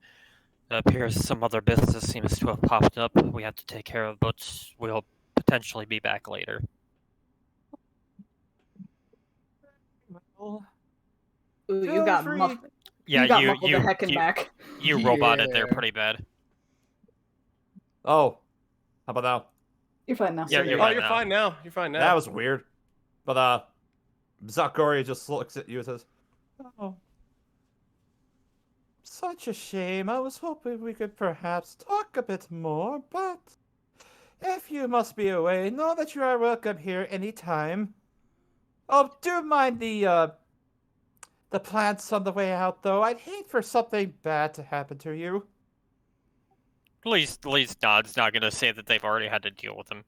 "It appears some other business seems to have popped up. We have to take care of, but we'll potentially be back later." Ooh, you got muffled. Yeah, you got muffled the heckin' back. You roboted there Yeah. pretty bad. Oh, how about now? You're fine now. Yeah, you're Oh, fine you're now. fine now. You're fine now. That was weird. But Zakori just looks at you and says, "Oh, such a shame. I was hoping we could perhaps talk a bit more, but if you must be away, know that you are welcome here anytime. Oh, do mind the plants on the way out, though. I'd hate for something bad to happen to you." At least Nod's not gonna say that they've already had to deal with him.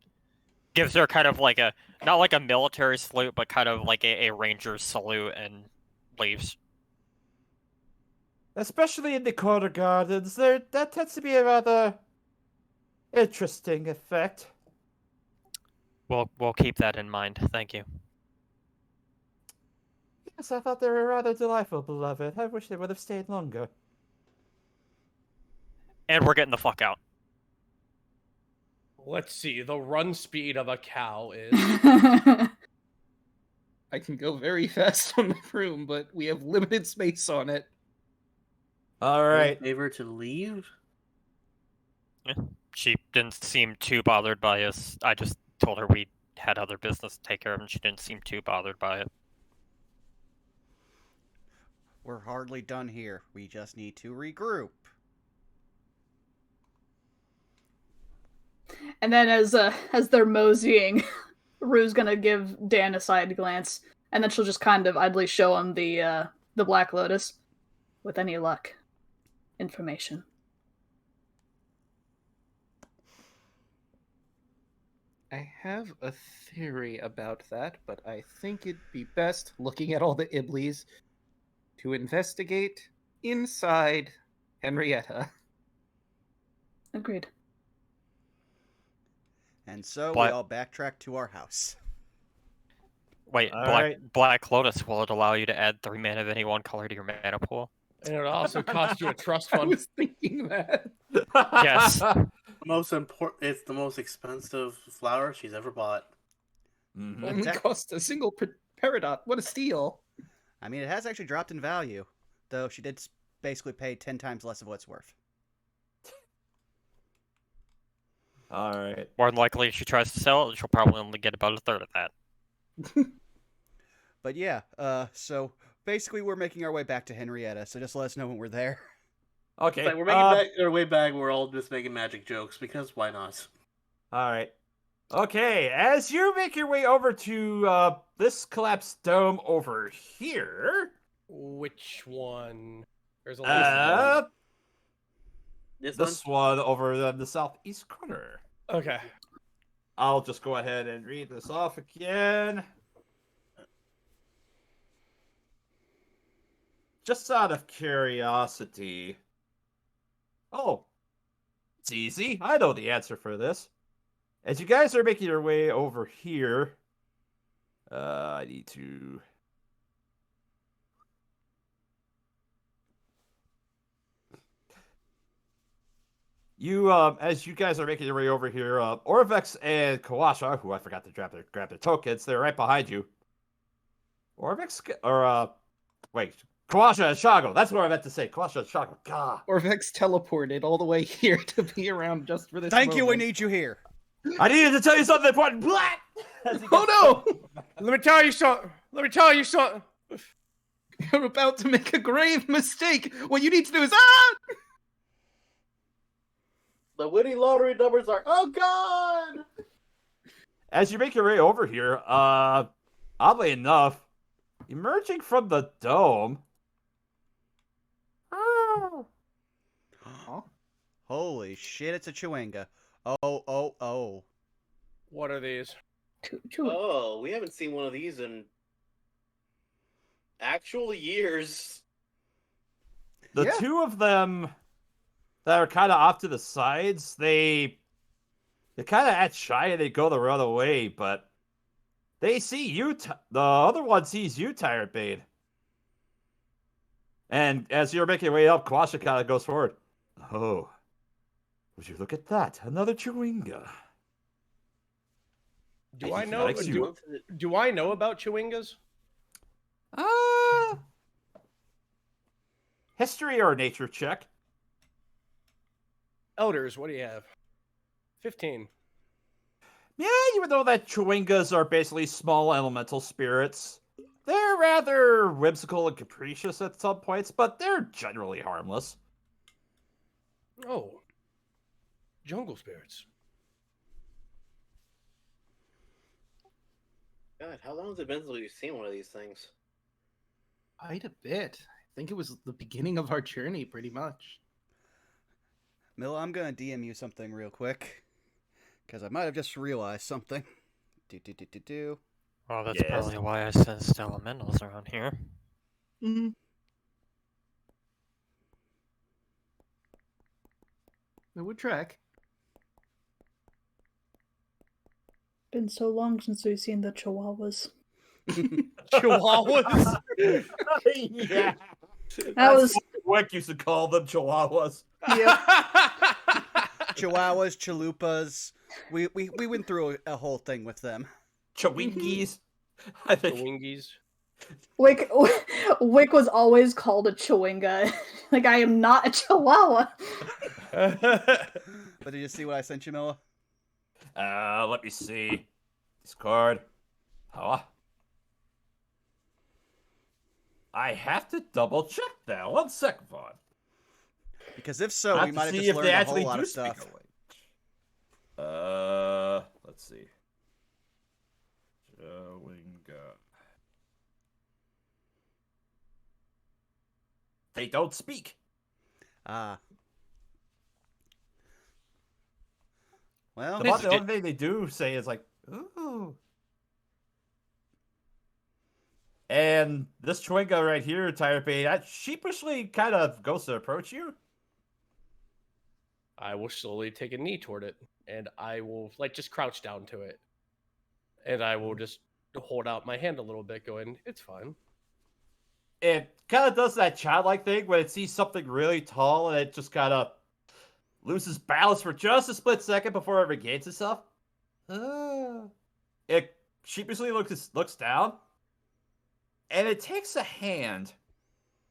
Gives her kind of like not like a military salute, but kind of like a ranger's salute and leaves. Especially in the corner gardens, that tends to be a rather interesting effect. We'll keep that in mind. Thank you. Yes, I thought they were rather delightful, beloved. I wish they would have stayed longer. And we're getting the fuck out. Let's see. The run speed of a cow is. I can go very fast on my broom, but we have limited space on it. All right. Favor to leave? She didn't seem too bothered by us. I just told her we had other business to take care of, and she didn't seem too bothered by it. We're hardly done here. We just need to regroup. And then as they're moseying, Rue's gonna give Dan a side glance, and then she'll just kind of idly show him the Black Lotus. With any luck, information. I have a theory about that, but I think it'd be best, looking at all the Iblis, to investigate inside Henrietta. Agreed. And so we Black- all backtrack to our house. Wait, All Black, right. Black Lotus, will it allow you to add 3 mana of any one color to your mana pool? And it also costs you a trust I fund. was thinking that. Yes. It's the most expensive flower she's ever bought. Mhm. Only Tech- cost a single peridot. What a steal! I mean, it has actually dropped in value, though she did basically pay 10 times less of what it's worth. All right. More than likely, if she tries to sell it, she'll probably only get about a third of that. But yeah, so basically we're making our way back to Henrietta, so just let us know when we're there. Okay. It's like we're making our way back. We're all just making magic jokes because why not? All right. Okay, as you make your way over to this collapsed dome over here, Which one? There's a list of them. this one over in the southeast corner. Okay. I'll just go ahead and read this off again. Just out of curiosity. Oh, it's easy. I know the answer for this. As you guys are making your way over here, I need to... as you guys are making your way over here, Orvex and Kawasha, who I forgot to grab their tokens, they're right behind you. Orvex, wait, Kawasha and Shago. That's what I meant to say. Kawasha and Shago. God. Orvex teleported all the way here to be around just for this Thank you, we moment. need you here. I needed to tell you something important. Black. Oh no! Let me tell you something. You're about to make a grave mistake. What you need to do is The winning lottery numbers are oh god. As you make your way over here, oddly enough, emerging from the dome. Holy shit, it's a Chewinga. Oh. What are these? Oh, we haven't seen one of these in actual years. The two of them that are kind of off to the sides, they kind of act shy and they go the other way, but they see you. The other one sees you, Tyrant Bane. And as you're making your way up, Kawasha kind of goes forward. Oh, would you look at that? Another Chewinga. Do He I know? likes you. Do I know about Chewingas? History or nature check? Elders, what do you have? 15. Yeah, you would know that Chewingas are basically small elemental spirits. They're rather whimsical and capricious at some points, but they're generally harmless. Oh. Jungle spirits. God, how long has it been since we've seen one of these things? quite a bit. I think it was the beginning of our journey, pretty much. Milla, I'm gonna DM you something real quick. Because I might have just realized something. Do. Well, that's Yes. probably why I sensed elementals around here. Mm-hmm. It would track. Been so long since we've seen the chihuahuas. Chihuahuas. Yeah. That was Wick used to call them chihuahuas. Chihuahuas, chalupas, We went through a whole thing with them. Chawingies. I The think. wingies. Wick was always called a chewinga. Like, I am not a chihuahua. But did you see what I sent you, Milla? Let me see. Discord. Oh. I have to double check that. 1 second, Vaughn. Because if so, Not we to might have see just if learned they a actually whole lot do of speak stuff. a language. Let's see. Chawinga. They don't speak. Ah. Well, The only thing they do say is like, ooh. And this Chawinga right here, Tire Bay, that sheepishly kind of goes to approach you. I will slowly take a knee toward it, and I will like just crouch down to it, and I will just hold out my hand a little bit, going, "It's fine." It kind of does that childlike thing when it sees something really tall and it just kind of loses balance for just a split second before it regains itself. It sheepishly looks down, and it takes a hand,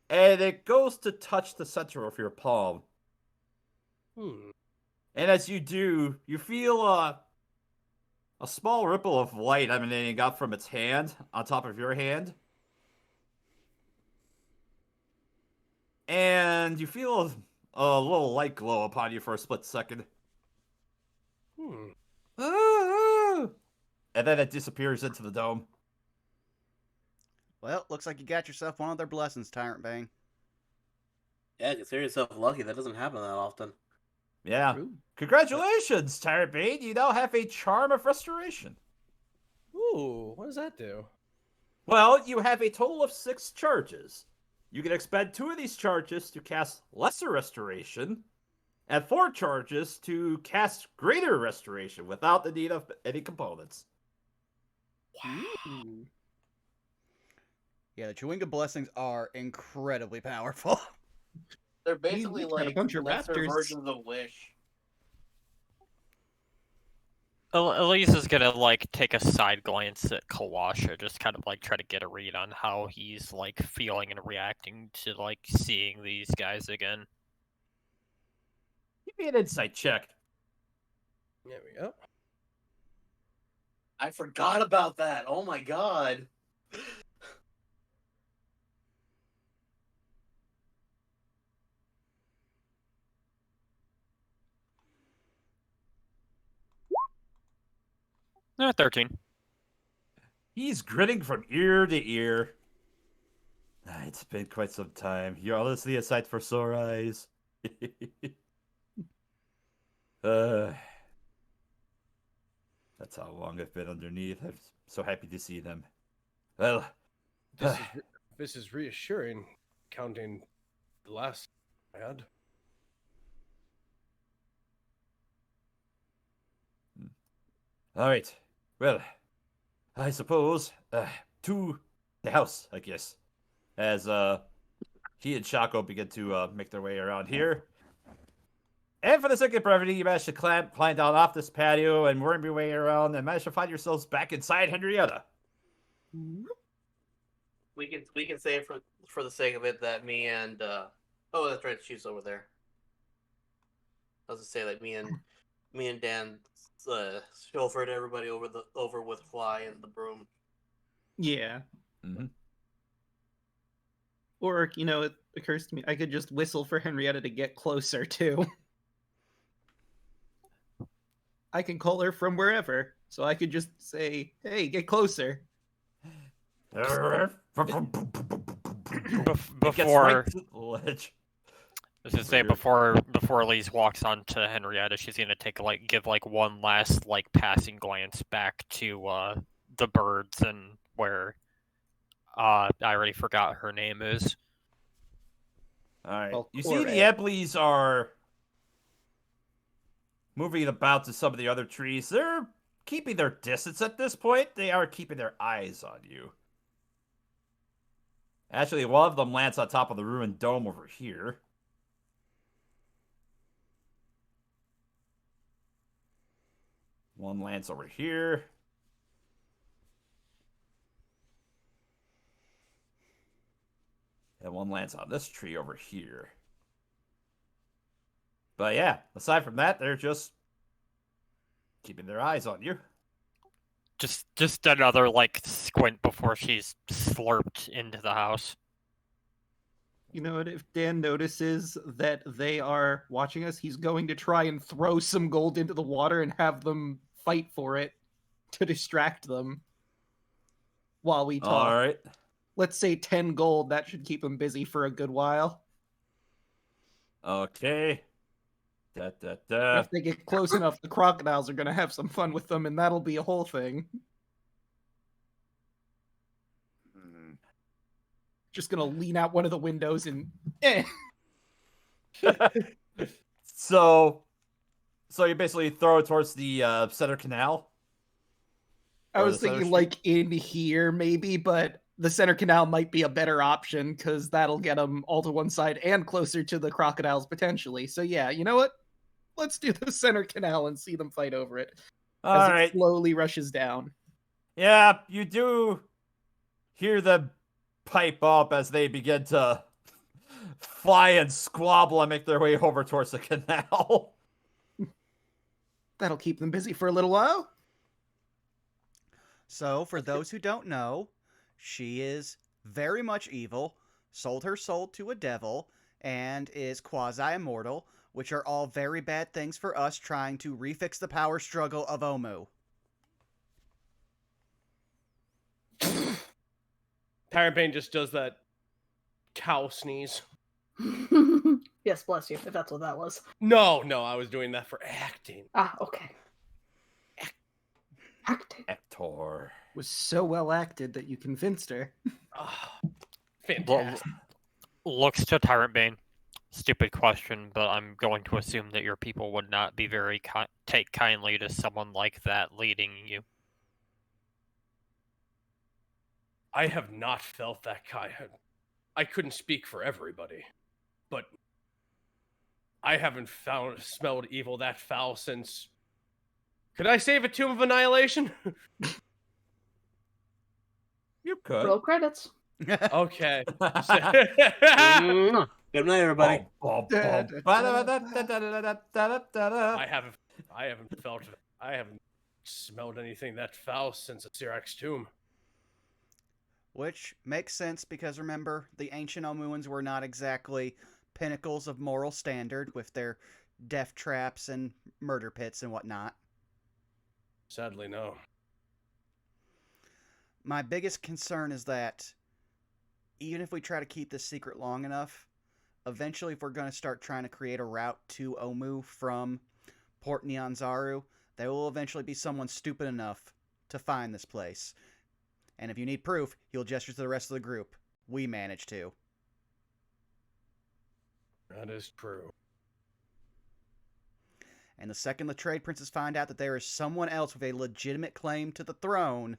and it goes to touch the center of your palm. And as you do, you feel a small ripple of light emanating up from its hand on top of your hand. And you feel a little light glow upon you for a split second. And then it disappears into the dome. well, looks like you got yourself one of their blessings, Tyrant Bane. Yeah, consider yourself lucky. That doesn't happen that often. Yeah. Ooh. Congratulations, Tyrant Bane. You now have a Charm of Restoration. Ooh, what does that do? Well, you have a total of 6 charges. You can expend 2 of these charges to cast Lesser Restoration, and 4 charges to cast Greater Restoration without the need of any components. Ooh. Yeah, the Chewinga blessings are incredibly powerful. They're basically we got a like bunch of lesser raptors. versions of Wish. Elise is gonna like take a side glance at Kawasha, just kind of like try to get a read on how he's like feeling and reacting to like seeing these guys again. Give me an insight check. There we go. I forgot about that. Oh my god. 13. He's grinning from ear to ear. It's been quite some time. You're honestly a sight for sore eyes. That's how long I've been underneath. I'm so happy to see them. Well, This is reassuring, counting the last I had. all right. Well, I suppose to the house, I guess, as he and Shaco begin to make their way around here. And for the sake of brevity, you managed to climb down off this patio and worm your way around and managed to find yourselves back inside Henrietta. We can say for the sake of it that me and oh, that's right, she's over there. I was gonna say that me and Dan chauffeured everybody over with Fly and the broom. Yeah. Mm-hmm. Or, you know, it occurs to me I could just whistle for Henrietta to get closer, too. I can call her from wherever, so I could just say, hey, get closer. Before Ledge. I was gonna say before Elise walks on to Henrietta, she's gonna give one last passing glance back to the birds and where I already forgot her name is. All right. Well, You see the Corey. Eblies are moving about to some of the other trees. They're keeping their distance at this point. They are keeping their eyes on you. Actually, one of them lands on top of the ruined dome over here. One lands over here. And one lands on this tree over here. But yeah, aside from that, they're just keeping their eyes on you. Just another like squint before she's slurped into the house. You know what? If Dan notices that they are watching us, he's going to try and throw some gold into the water and have them fight for it to distract them while we talk. All right. Let's say 10 gold. That should keep them busy for a good while. Okay. If they get close enough, the crocodiles are going to have some fun with them, and that'll be a whole thing. Just going to lean out one of the windows and... So you basically throw it towards the center canal? I Or was the center thinking street? like in here maybe, but the center canal might be a better option because that'll get them all to one side and closer to the crocodiles potentially. So yeah, you know what? Let's do the center canal and see them fight over it All as right. it slowly rushes down. Yeah, you do hear them pipe up as they begin to fly and squabble and make their way over towards the canal. That'll keep them busy for a little while. So, for those who don't know, she is very much evil, sold her soul to a devil, and is quasi-immortal, which are all very bad things for us trying to refix the power struggle of Omu. Tyrant Bane just does that cow sneeze. Yes, bless you, if that's what that was. No, I was doing that for acting. Ah, okay. Acting. Hector. Was so well acted that you convinced her. Ah, fantastic. Looks to Tyrant Bane. Stupid question, but I'm going to assume that your people would not be very take kindly to someone like that leading you. I have not felt that kind. I couldn't speak for everybody, but I haven't smelled evil that foul since. Could I save a Tomb of Annihilation? You could. Roll credits. Okay. Good night, everybody. I haven't smelled anything that foul since a Syrax tomb. Which makes sense because remember, the ancient Omuans were not exactly pinnacles of moral standard with their death traps and murder pits and whatnot. Sadly, no. My biggest concern is that even if we try to keep this secret long enough, eventually if we're going to start trying to create a route to Omu from Port Nyanzaru, there will eventually be someone stupid enough to find this place. And if you need proof, he'll gesture to the rest of the group. We managed to. That is true. And the second the trade princes find out that there is someone else with a legitimate claim to the throne,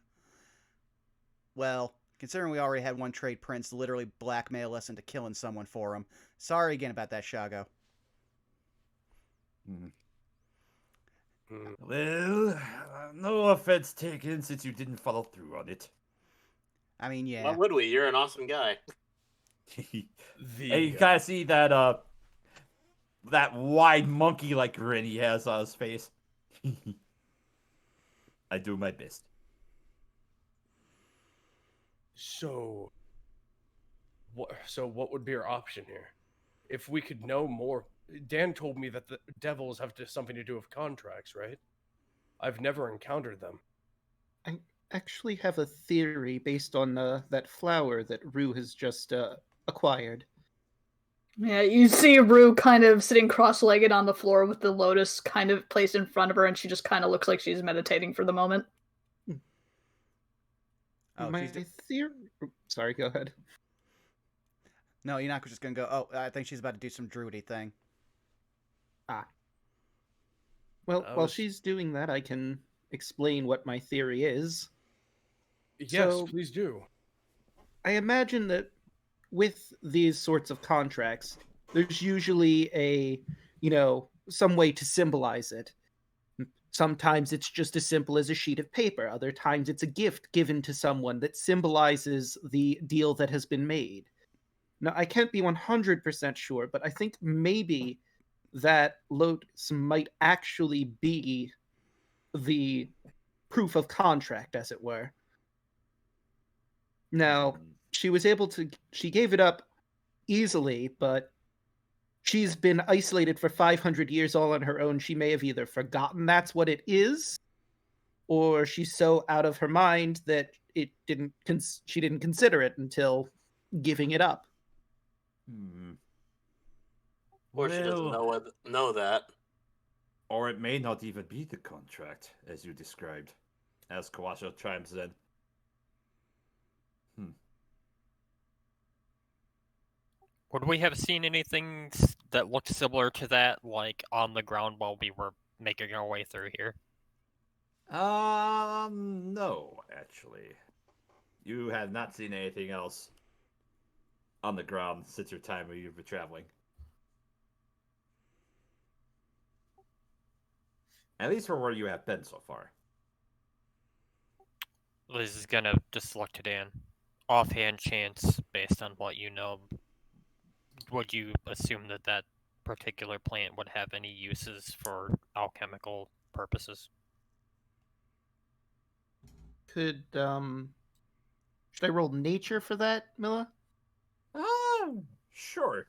well, considering we already had one trade prince literally blackmail us into killing someone for him, sorry again about that, Shago. Well, no offense taken since you didn't follow through on it. I mean, yeah. Why would we? You're an awesome guy. Hey, you kind of see that that wide monkey-like grin he has on his face. I do my best. So what would be our option here? If we could know more, Dan told me that the devils have something to do with contracts, right? I've never encountered them. I actually have a theory based on that flower that Rue has just acquired. Yeah, you see Rue kind of sitting cross-legged on the floor with the lotus kind of placed in front of her, and she just kind of looks like she's meditating for the moment. Oh, My theory... Sorry, go ahead. No, you're not just going to go, oh, I think she's about to do some druidy thing. Well, while she's doing that, I can explain what my theory is. Yes, So- please do. I imagine that with these sorts of contracts, there's usually some way to symbolize it. Sometimes it's just as simple as a sheet of paper. Other times it's a gift given to someone that symbolizes the deal that has been made. Now, I can't be 100% sure, but I think maybe that Lotus might actually be the proof of contract, as it were. Now, she gave it up easily, but she's been isolated for 500 years all on her own. She may have either forgotten that's what it is, or she's so out of her mind that she didn't consider it until giving it up. Or she doesn't know that. Or it may not even be the contract, as you described, as Kawasha chimes in. Would we have seen anything that looked similar to that, like on the ground while we were making our way through here? No, actually. You have not seen anything else on the ground since your time when you've been traveling. At least for where you have been so far. Liz is gonna just look to Dan. Offhand chance, based on what you know, would you assume that that particular plant would have any uses for alchemical purposes? Should I roll nature for that, Milla? Sure.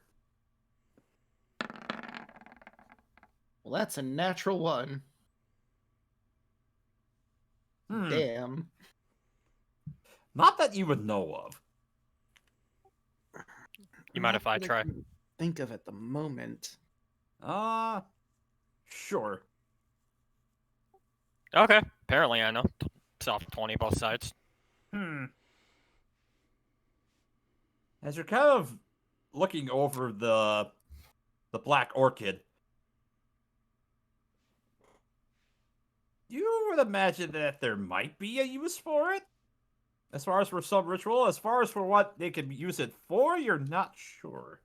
Well, that's a natural one. Damn. Not that you would know of. You mind if I try? Think of at the moment. Sure. Okay. Apparently I know. Soft 20 both sides. As you're kind of looking over the black orchid, you would imagine that there might be a use for it. As far as for some ritual, as far as for what they could use it for, you're not sure.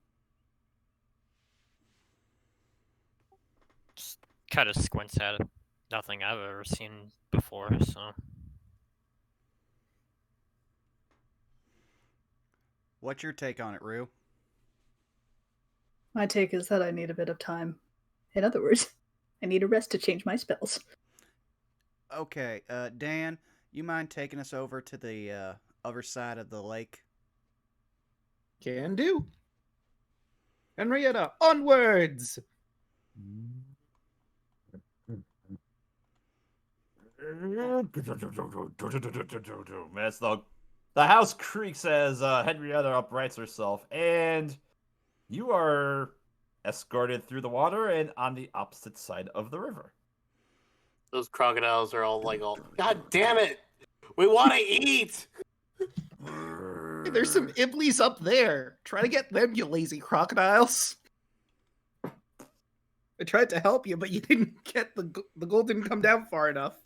Just kind of squints at it. Nothing I've ever seen before, so. What's your take on it, Rue? My take is that I need a bit of time. In other words, I need a rest to change my spells. Okay, Dan, you mind taking us over to the other side of the lake? Can do. Henrietta, onwards! As the house creaks as Henrietta uprights herself, and you are escorted through the water and on the opposite side of the river. Those crocodiles are all like, God damn it! We want to eat! Hey, there's some Iblis up there. Try to get them, you lazy crocodiles. I tried to help you, but you didn't get the gold didn't come down far enough.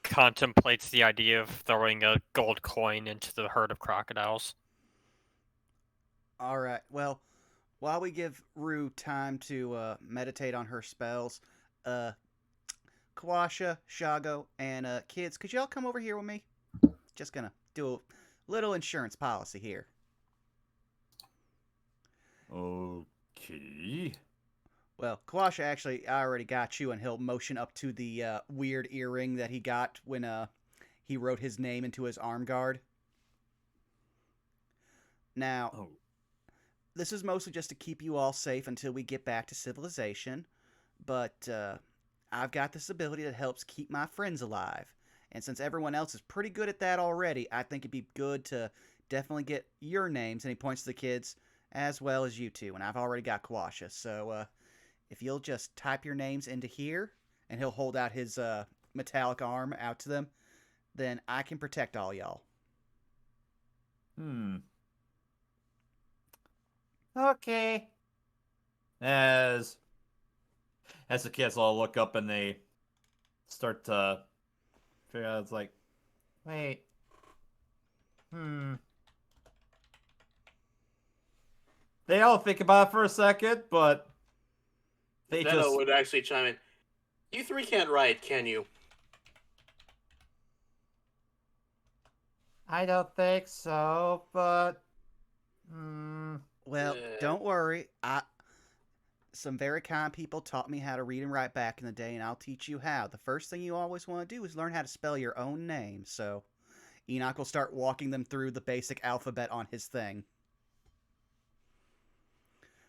Contemplates the idea of throwing a gold coin into the herd of crocodiles. All right. Well, while we give Rue time to meditate on her spells, Kawasha, Shago, and kids, could y'all come over here with me? Just gonna do a little insurance policy here. Okay. Well, Kawasha, actually, I already got you, and he'll motion up to the weird earring that he got when he wrote his name into his arm guard. Now, this is mostly just to keep you all safe until we get back to civilization, but I've got this ability that helps keep my friends alive. And since everyone else is pretty good at that already, I think it'd be good to definitely get your names, and he points to the kids, as well as you two, and I've already got Kawasha, so if you'll just type your names into here, and he'll hold out his metallic arm out to them, then I can protect all y'all. Okay. As the kids all look up and they start to figure out, it's like, wait. They all think about it for a second, but they Zeno would actually chime in. You three can't write, can you? I don't think so, but... Well, Yeah. don't worry. Some very kind people taught me how to read and write back in the day, and I'll teach you how. The first thing you always want to do is learn how to spell your own name. So Enoch will start walking them through the basic alphabet on his thing.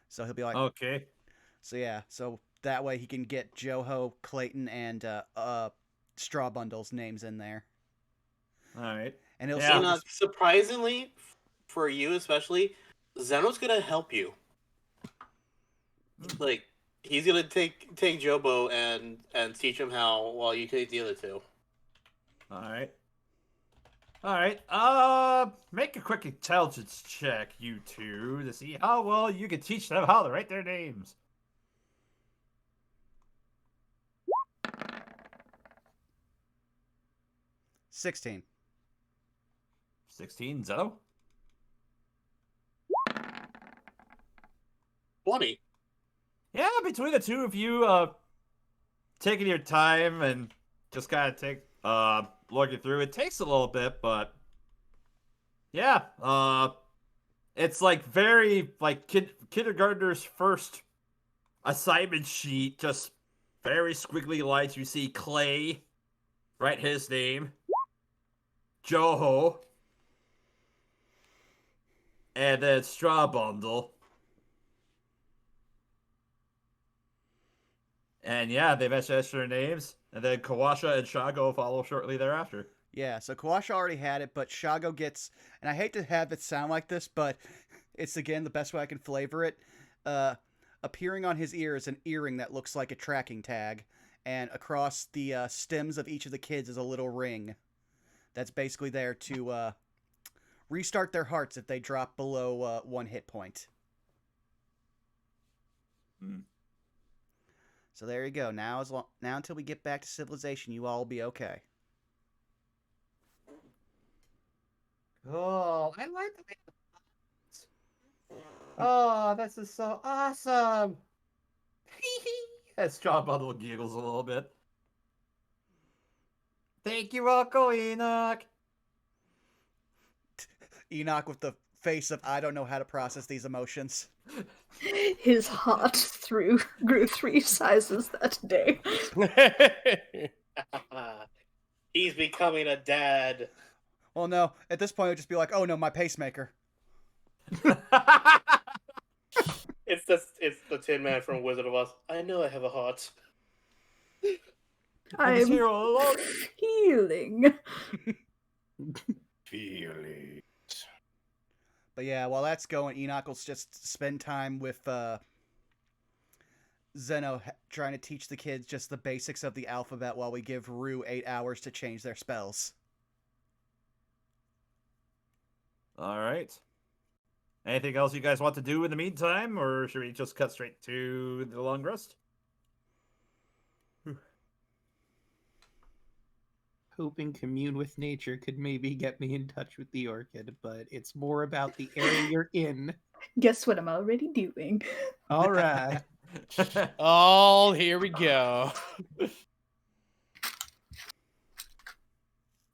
So he'll be like, Okay. so yeah, so that way he can get Joho, Clayton, and Straw Bundle's names in there. Alright. And he'll Yeah. Enoch, surprisingly, for you especially, Zeno's gonna help you. Like, he's gonna take Jobo and teach him how while you take the other two. Alright. Alright, make a quick intelligence check, you two, to see how well you can teach them how to write their names. 16. 16, Zeno? 20. Yeah, between the two of you, taking your time and just kind of looking through, it takes a little bit, but yeah, it's like very, like, kindergartner's first assignment sheet, just very squiggly lines. You see Clay, write his name, Joho, and then Straw Bundle. And yeah, they mentioned their names, and then Kawasha and Shago follow shortly thereafter. Yeah, so Kawasha already had it, but Shago gets, and I hate to have it sound like this, but it's again the best way I can flavor it. Appearing on his ear is an earring that looks like a tracking tag, and across the stems of each of the kids is a little ring that's basically there to restart their hearts if they drop below 1 hit point. So there you go. Now until we get back to civilization, you all will be okay. Oh, I like the way. Oh, this is so awesome. As Straw Bundle giggles a little bit. Thank you, Uncle Enoch. Enoch with the face of, I don't know how to process these emotions. His heart grew 3 sizes that day. He's becoming a dad. Well, no, at this point it would just be like, oh no, my pacemaker. It's the Tin Man from Wizard of Oz. I know I have a heart. I'm here all alone. healing. Feeling. But yeah, while that's going, Enoch will just spend time with Zeno trying to teach the kids just the basics of the alphabet while we give Rue 8 hours to change their spells. Alright. Anything else you guys want to do in the meantime, or should we just cut straight to the long rest? Hoping commune with nature could maybe get me in touch with the orchid, but it's more about the area you're in. Guess what I'm already doing? All right. Oh, here we go.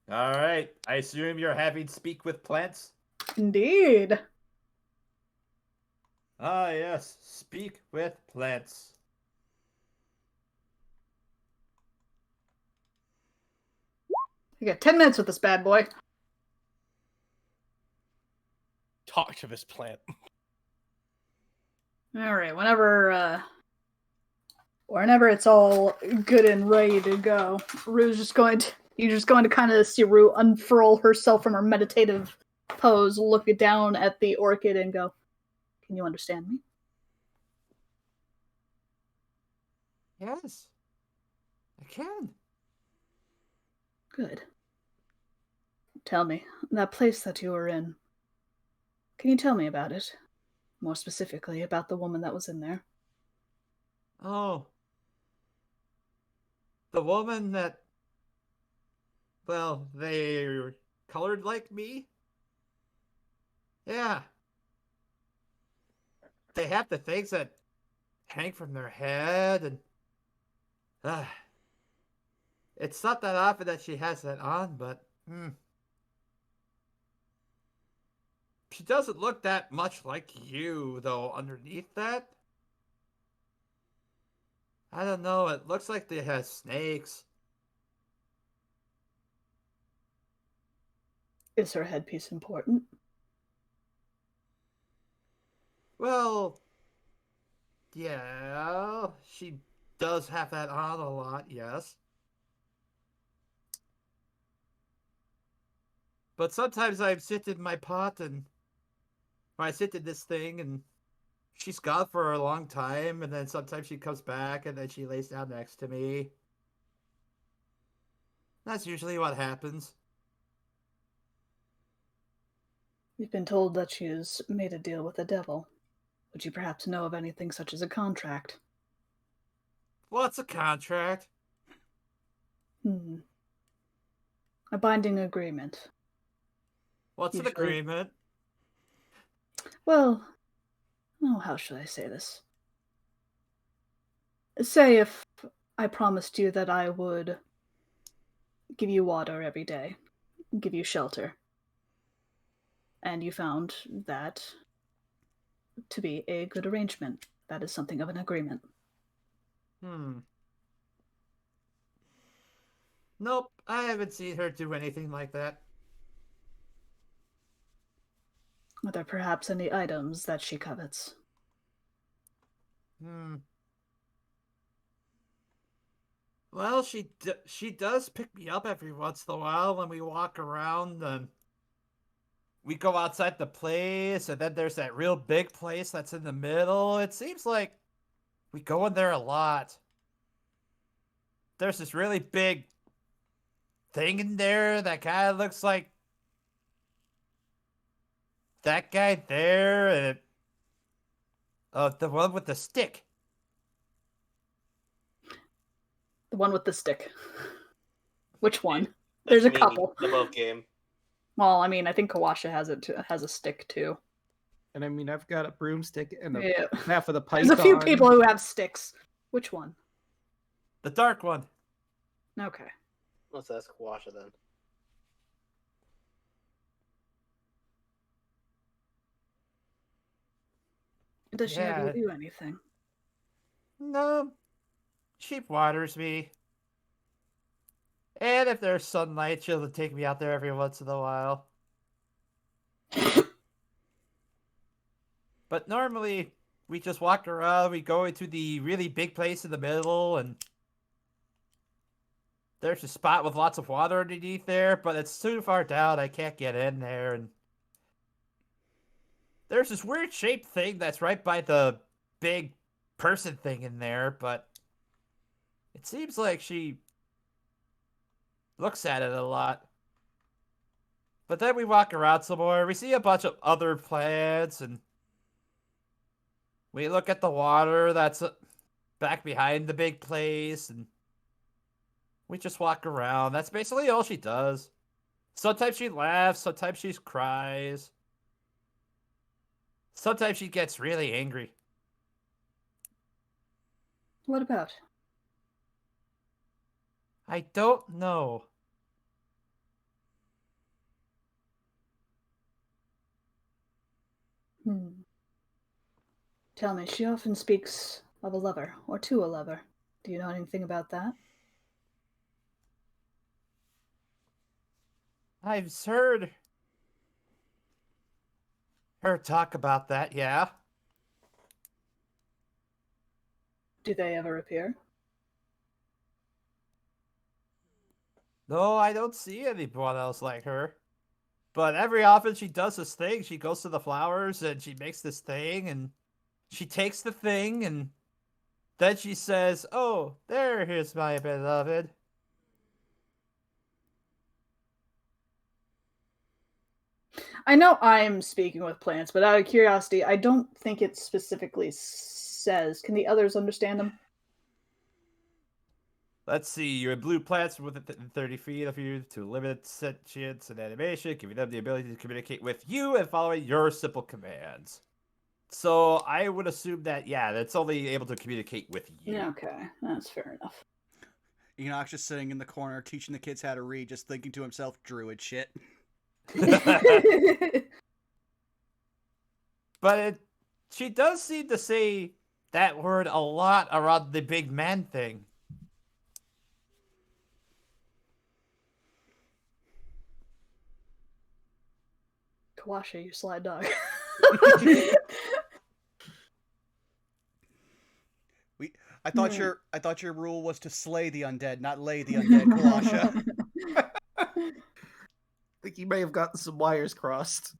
Alright, I assume you're having speak with plants? Indeed. Ah, yes, speak with plants. I got 10 minutes with this bad boy. Talk to this plant. All right, whenever it's all good and ready to go, you're just going to kind of see Rue unfurl herself from her meditative pose, look down at the orchid, and go, "Can you understand me?" Yes, I can. Good. Tell me, that place that you were in, can you tell me about it? More specifically, about the woman that was in there. Oh. The woman that... Well, they colored like me? Yeah. They have the things that hang from their head, and... It's not that often that she has that on, but she doesn't look that much like you, though, underneath that. I don't know, it looks like they have snakes. Is her headpiece important? Well, yeah, she does have that on a lot, yes. But sometimes I sit in my pot or I sit in this thing and she's gone for a long time, and then sometimes she comes back and then she lays down next to me. That's usually what happens. You've been told that she has made a deal with the devil. Would you perhaps know of anything such as a contract? What's a contract? A binding agreement. What's an Usually- agreement? Well, how should I say this? Say if I promised you that I would give you water every day, give you shelter, and you found that to be a good arrangement. That is something of an agreement. Nope, I haven't seen her do anything like that. Are there perhaps any items that she covets? Well, she does pick me up every once in a while when we walk around, and we go outside the place, and then there's that real big place that's in the middle. It seems like we go in there a lot. There's this really big thing in there that kind of looks like that guy there, and the one with the stick. The one with the stick. Which one? That's There's a me, couple. The boat game. Well, I mean, I think Kawasha has a stick too. And I mean, I've got a broomstick and Yeah. half of the python. There's a few people who have sticks. Which one? The dark one. Okay. Let's ask Kawasha then. Does she Yeah. ever do anything? No. She waters me. And if there's sunlight, she'll take me out there every once in a while. But normally, we just walk around, we go into the really big place in the middle, and there's a spot with lots of water underneath there, but it's too far down, I can't get in there, and there's this weird shaped thing that's right by the big person thing in there, but it seems like she looks at it a lot. But then we walk around some more, we see a bunch of other plants, and we look at the water that's back behind the big place, and we just walk around. That's basically all she does. Sometimes she laughs, sometimes she cries. Sometimes she gets really angry. What about? I don't know. Tell me, she often speaks of a lover, or to a lover. Do you know anything about that? I've heard her talk about that, yeah. Do they ever appear? No, I don't see anyone else like her. But every often she does this thing. She goes to the flowers and she makes this thing and she takes the thing and then she says, "Oh, there is my beloved." I know I'm speaking with plants, but out of curiosity, I don't think it specifically says. Can the others understand them? Let's see, your blue plants within 30 feet of you to limit sentience and animation, giving them the ability to communicate with you and following your simple commands. So I would assume that, yeah, that's only able to communicate with you. Yeah, okay, that's fair enough. Enoch's just sitting in the corner teaching the kids how to read, just thinking to himself, druid shit. But she does seem to say that word a lot around the big man thing. Kawasha, you sly dog. I thought your rule was to slay the undead, not lay the undead, Kawasha. I think you may have gotten some wires crossed.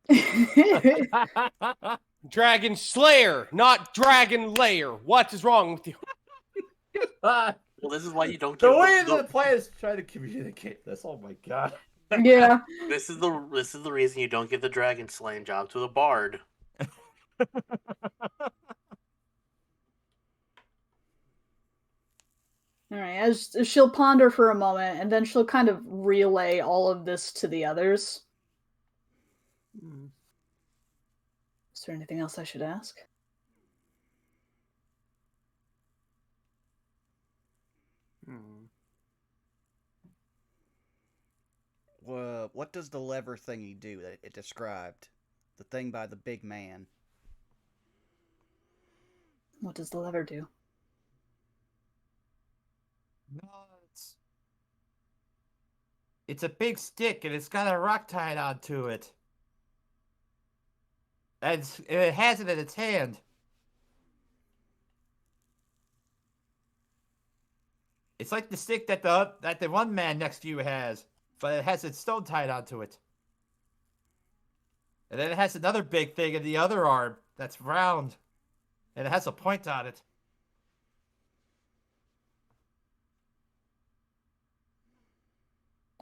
Dragon Slayer, not Dragon Layer. What is wrong with you? Well, this is why you don't. The give way the players try to communicate this, oh my god. Yeah. This is the reason you don't give the dragon slaying job to the bard. All right, as she'll ponder for a moment, and then she'll kind of relay all of this to the others. Is there anything else I should ask? What does the lever thingy do that it described? The thing by the big man. What does the lever do? No, it's a big stick and it's got a rock tied onto it. And it has it in its hand. It's like the stick that the one man next to you has, but it has its stone tied onto it. And then it has another big thing in the other arm that's round, and it has a point on it.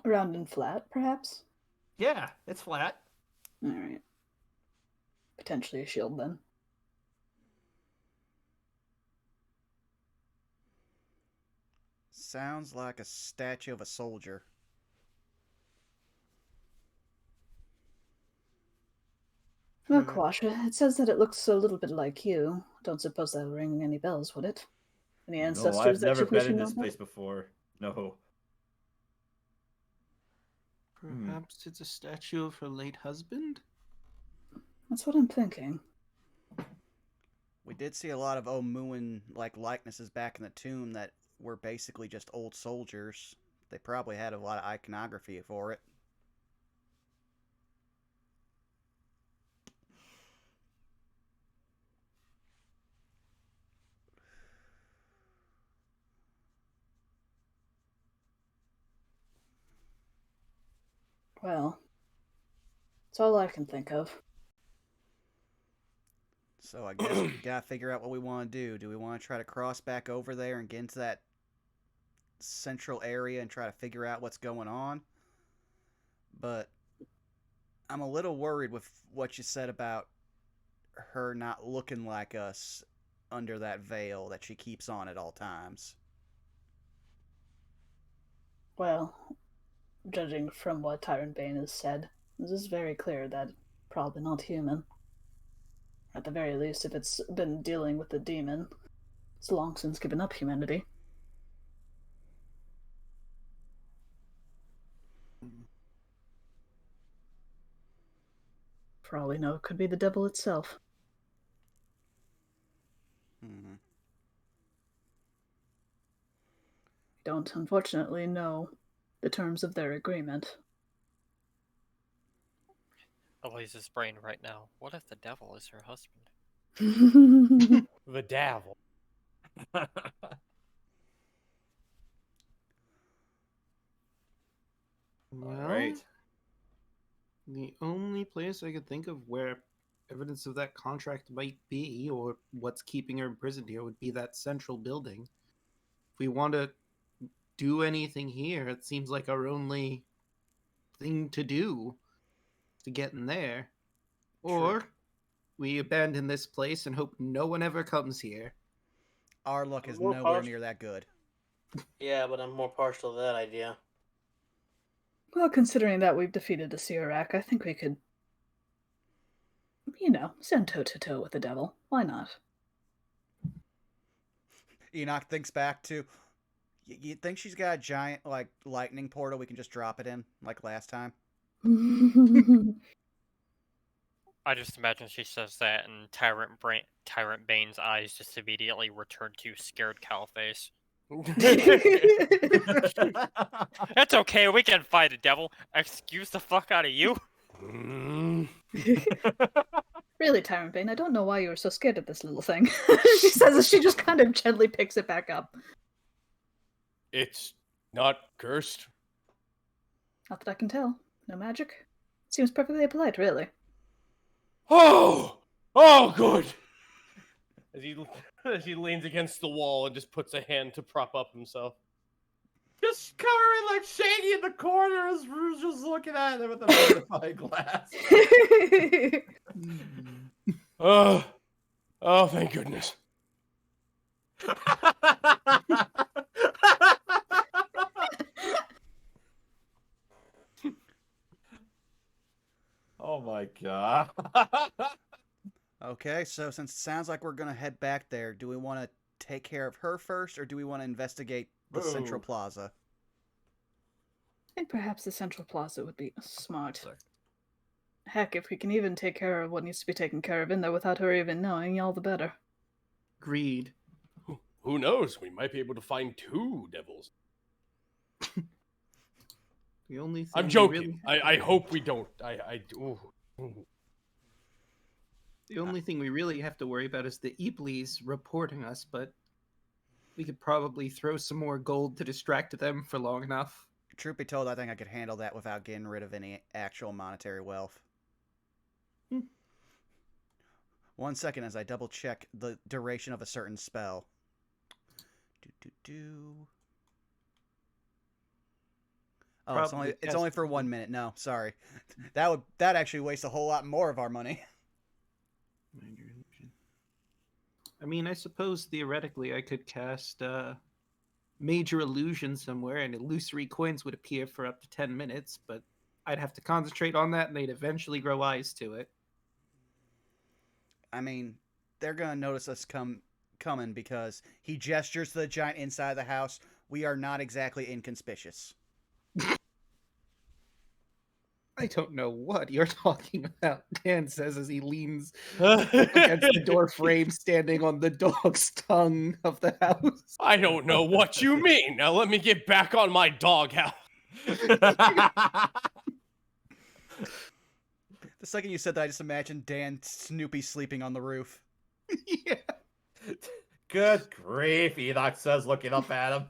Round and flat, perhaps? Yeah, it's flat. Alright. Potentially a shield, then. Sounds like a statue of a soldier. Well, Kawasha, it says that it looks a little bit like you. Don't suppose that'll ring any bells, would it? Any ancestors No, I've that never you wish been you in know this about? place before. No. Perhaps it's a statue of her late husband? That's what I'm thinking. We did see a lot of Omuan-like likenesses back in the tomb that were basically just old soldiers. They probably had a lot of iconography for it. Well, it's all I can think of. So I guess we gotta figure out what we want to do. Do we want to try to cross back over there and get into that central area and try to figure out what's going on? But I'm a little worried with what you said about her not looking like us under that veil that she keeps on at all times. Well, judging from what Tyrant Bane has said, this is very clear that probably not human. At the very least, if it's been dealing with the demon, it's long since given up humanity. For all we know, it could be the devil itself. Mm-hmm. Don't unfortunately know the terms of their agreement. Elise's brain right now. What if the devil is her husband? The devil. Well, Right. the only place I could think of where evidence of that contract might be, or what's keeping her imprisoned here, would be that central building. If we want to do anything here, it seems like our only thing to do to get in there. Or we abandon this place and hope no one ever comes here. Our luck is More nowhere partial. near that good. Yeah, but I'm more partial to that idea. Well, considering that we've defeated the Sirak, I think we could, stand toe-to-toe with the devil. Why not? Enoch thinks back to, You think she's got a giant like lightning portal we can just drop it in like last time? I just imagine she says that, and Tyrant Bane's eyes just immediately return to scared cow face. It's okay, we can fight a devil. Excuse the fuck out of you. Really, Tyrant Bane, I don't know why you were so scared of this little thing. She says as she just kind of gently picks it back up. It's not cursed. Not that I can tell. No magic. Seems perfectly polite, really. Oh! Oh, good! As he leans against the wall and just puts a hand to prop up himself. Just covering like Shaggy in the corner as Rue's just looking at him with a magnifying glass. Oh, thank goodness. Oh my god. Okay, so since it sounds like we're gonna head back there, do we want to take care of her first, or do we want to investigate the Central Plaza? I think perhaps the Central Plaza would be smart. Heck, if we can even take care of what needs to be taken care of in there without her even knowing, all the better. Agreed. Who knows? We might be able to find 2 devils. The only thing I'm we joking. really- I hope we don't. I do. The only thing we really have to worry about is the Iblis reporting us, but we could probably throw some more gold to distract them for long enough. Truth be told, I think I could handle that without getting rid of any actual monetary wealth. 1 second as I double check the duration of a certain spell. Oh, it's only for 1 minute. No, sorry. That actually waste a whole lot more of our money. I mean, I suppose theoretically I could cast Major Illusion somewhere and illusory coins would appear for up to 10 minutes, but I'd have to concentrate on that and they'd eventually grow eyes to it. I mean, they're going to notice us coming because he gestures to the giant inside the house. We are not exactly inconspicuous. I don't know what you're talking about, Dan says as he leans against the door frame standing on the dog's tongue of the house. I don't know what you mean. Now let me get back on my doghouse. The second you said that, I just imagined Dan Snoopy sleeping on the roof. Yeah. Good grief, Enoch says, looking up at him.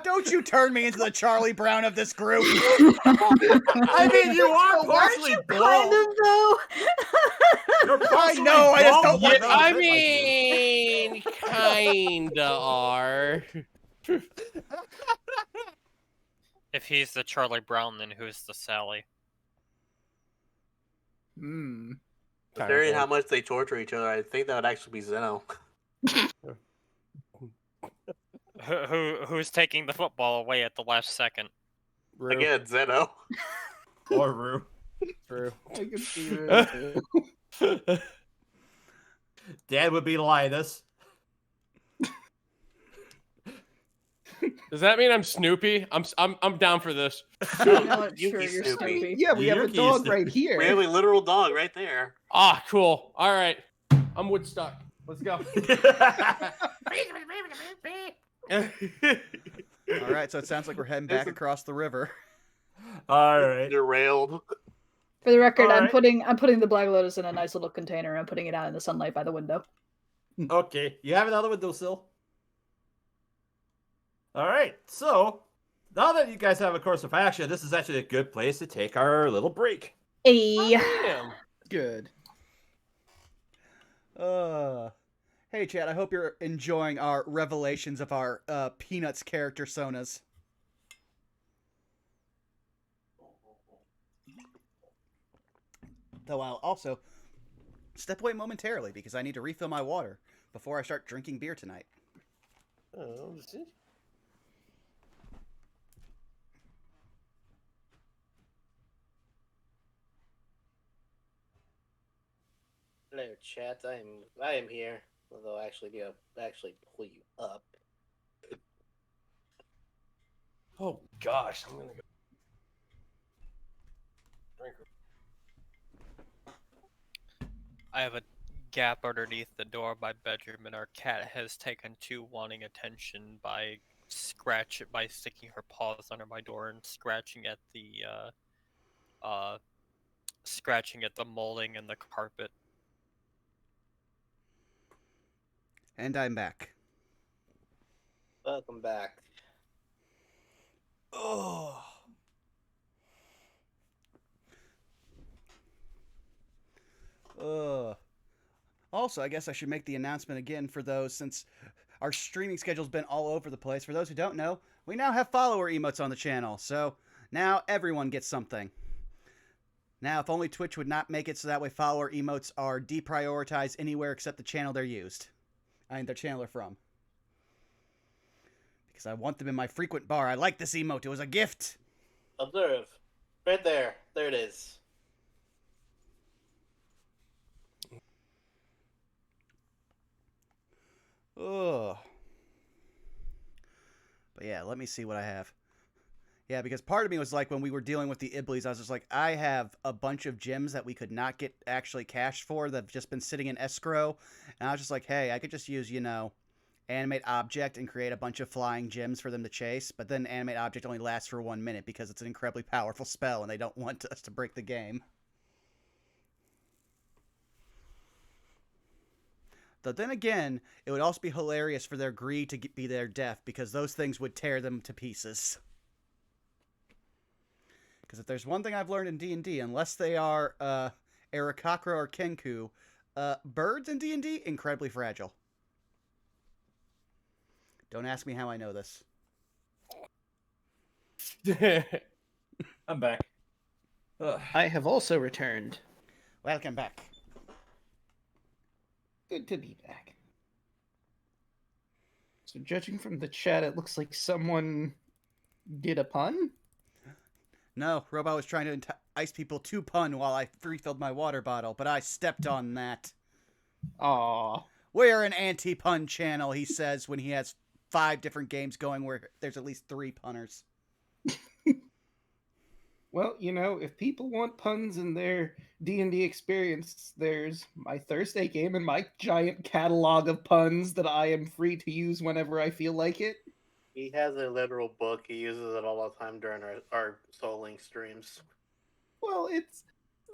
Don't you turn me into the Charlie Brown of this group. I mean, you are partially Kind bald. of, though. You're partially know, I just bald, don't like but I not mean, kinda are. If he's the Charlie Brown, then who's the Sally? Considering how much they torture each other, I think that would actually be Zeno. Who's taking the football away at the last second? Rue. Again, Zeno. Or Rue. True. I can see that too. Dad would be Linus. Does that mean I'm Snoopy? I'm down for this. You know what? You Sure, be you're Snoopy. Snoopy. Yeah, we have a Yuki's dog the- right here. We have a literal dog right there. Ah, cool. All right. I'm Woodstock. Let's go. All right, so it sounds like we're heading back across the river. All right. Derailed. For the record, I'm Alright. putting the Black Lotus in a nice little container and putting it out in the sunlight by the window. Okay, you have another windowsill. All right, so now that you guys have a course of action, this is actually a good place to take our little break. Hey. Damn. Good. Hey, Chad, I hope you're enjoying our revelations of our Peanuts character sonas. Though I'll also step away momentarily because I need to refill my water before I start drinking beer tonight. Oh, see? Hello, chat. I am here. Although actually pull you up. gosh, I'm gonna go drink. I have a gap underneath the door of my bedroom, and our cat has taken to wanting attention by sticking her paws under my door and scratching at the molding and the carpet. And I'm back. Welcome back. Oh. Also, I guess I should make the announcement again for those, since our streaming schedule's been all over the place. For those who don't know, we now have follower emotes on the channel, so now everyone gets something. Now, if only Twitch would not make it so that way follower emotes are deprioritized anywhere except the channel they're used. I mean, their channel they're from. Because I want them in my frequent bar. I like this emote. It was a gift. Observe. Right there. There it is. Ugh. But yeah, let me see what I have. Yeah, because part of me was like, when we were dealing with the Iblies, I was just like, I have a bunch of gems that we could not get actually cashed for that have just been sitting in escrow. And I was just like, hey, I could just use, animate object and create a bunch of flying gems for them to chase. But then animate object only lasts for 1 minute because it's an incredibly powerful spell and they don't want us to break the game. But then again, it would also be hilarious for their greed to be their death, because those things would tear them to pieces. Because if there's one thing I've learned in D&D, unless they are Arakakra or Kenku, birds in D&D, incredibly fragile. Don't ask me how I know this. I'm back. Ugh. I have also returned. Welcome back. Good to be back. So judging from the chat, it looks like someone did a pun? No, Robot was trying to entice people to pun while I refilled my water bottle, but I stepped on that. Aww. We're an anti-pun channel, he says, when he has 5 different games going where there's at least 3 punners. Well, if people want puns in their D&D experience, there's my Thursday game and my giant catalog of puns that I am free to use whenever I feel like it. He has a literal book. He uses it all the time during our Soul Link streams. Well, it's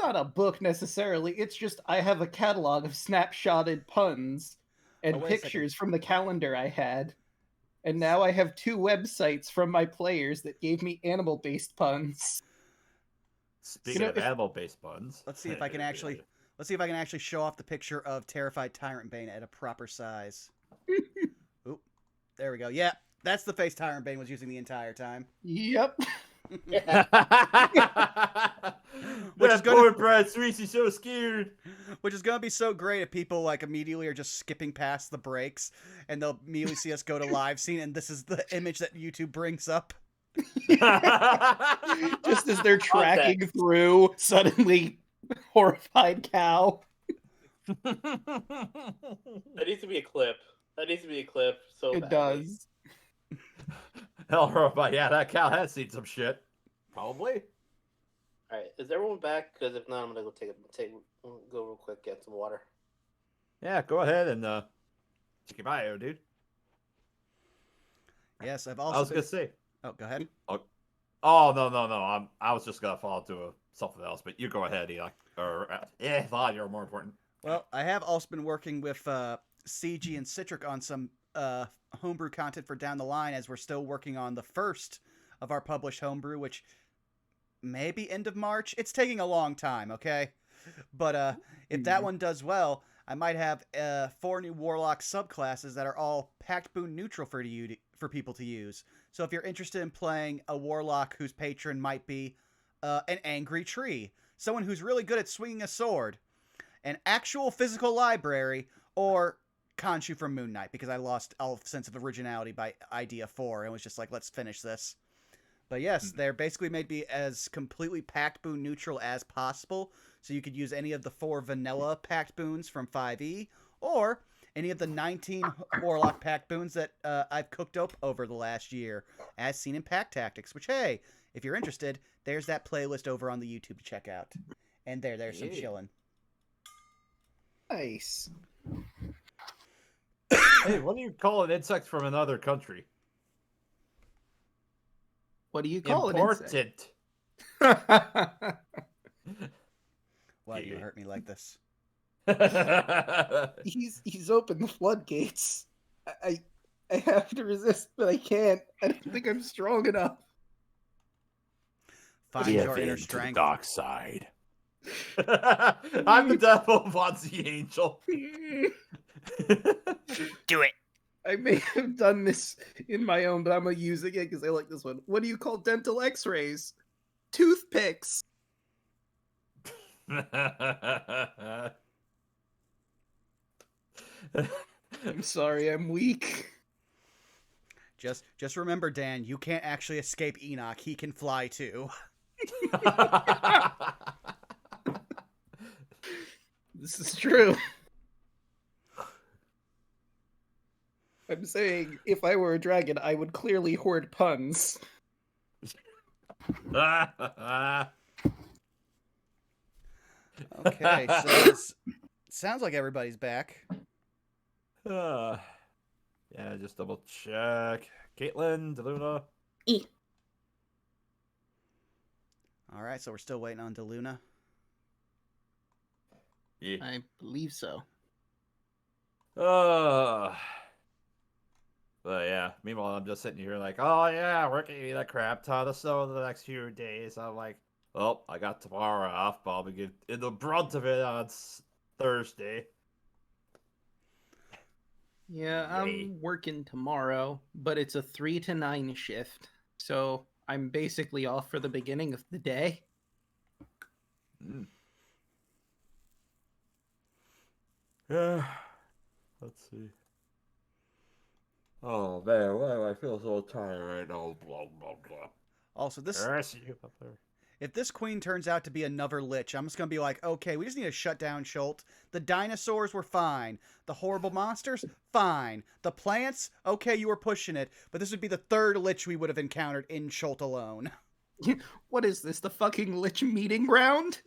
not a book necessarily. It's just I have a catalog of snapshotted puns and wait a second. pictures from the calendar I had. And now I have 2 websites from my players that gave me animal-based puns. Speaking of animal-based puns, Let's see if I can actually show off the picture of Terrified Tyrant Bane at a proper size. Oop, there we go. Yeah, that's the face Tyrant Bane was using the entire time. Yep. That poor Brad Sweets, he's so scared. Which is gonna be so great if people immediately are just skipping past the breaks and they'll immediately see us go to live scene and this is the image that YouTube brings up. Just as they're tracking through, suddenly horrified cow. That needs to be a clip. So It badly. does. Hell, Robot, yeah, that cow has seen some shit. Probably. All right, is everyone back? Because if not, I'm gonna go go real quick, get some water. Yeah, go ahead and check your bio, dude. Yes, I've I also was gonna say. Oh, go ahead. Oh no. I was just gonna follow to something else, but you go ahead, Eli. Thought you're more important. Well, I have also been working with CG and Citric on some homebrew content for down the line, as we're still working on the first of our published homebrew, which may be end of March. It's taking a long time, okay? But if that one does well, I might have 4 new Warlock subclasses that are all Pact Boon neutral for people to use. So if you're interested in playing a Warlock whose patron might be an Angry Tree, someone who's really good at swinging a sword, an actual physical library, or Khonshu from Moon Knight, because I lost all sense of originality by idea 4 and was just like, let's finish this. But yes, they're basically made to be as completely Pact Boon neutral as possible, so you could use any of the 4 vanilla Pact Boons from 5e, or any of the 19 Warlock pack boons that I've cooked up over the last year, as seen in Pack Tactics, which, hey, if you're interested, there's that playlist over on the YouTube to check out. And there's some chillin'. Nice. Hey, what do you call an insect from another country? What do you call Important. it? Why do you hurt me like this? He's opened the floodgates. I have to resist, but I can't. I don't think I'm strong enough. Find your inner strength. Dark side. I'm the devil, wants the angel. Do it. I may have done this in my own, but I'm gonna use it again because I like this one. What do you call dental X-rays? Toothpicks. I'm sorry, I'm weak. Just remember, Dan, you can't actually escape Enoch. He can fly too. This is true. I'm saying, if I were a dragon, I would clearly hoard puns. Okay, so sounds like everybody's back. Yeah, just double check. Caitlin, DeLuna. E. All right, so we're still waiting on DeLuna. Yeah. I believe so. But yeah, meanwhile, I'm just sitting here like, oh yeah, we're gonna eat a crap ton of snow in the next few days. I'm like, well, I got tomorrow off, but I'll be in the brunt of it on Thursday. Yeah, I'm working tomorrow, but it's a 3 to 9 shift, so I'm basically off for the beginning of the day. Yeah, let's see. Oh man, why do I feel so tired right now? Blah blah blah. Also, this I see you up there. if this queen turns out to be another lich, I'm just gonna be like, okay, we just need to shut down Chult. The dinosaurs were fine. The horrible monsters, fine. The plants, okay, you were pushing it, but this would be the third lich we would have encountered in Chult alone. What is this, the fucking lich meeting ground?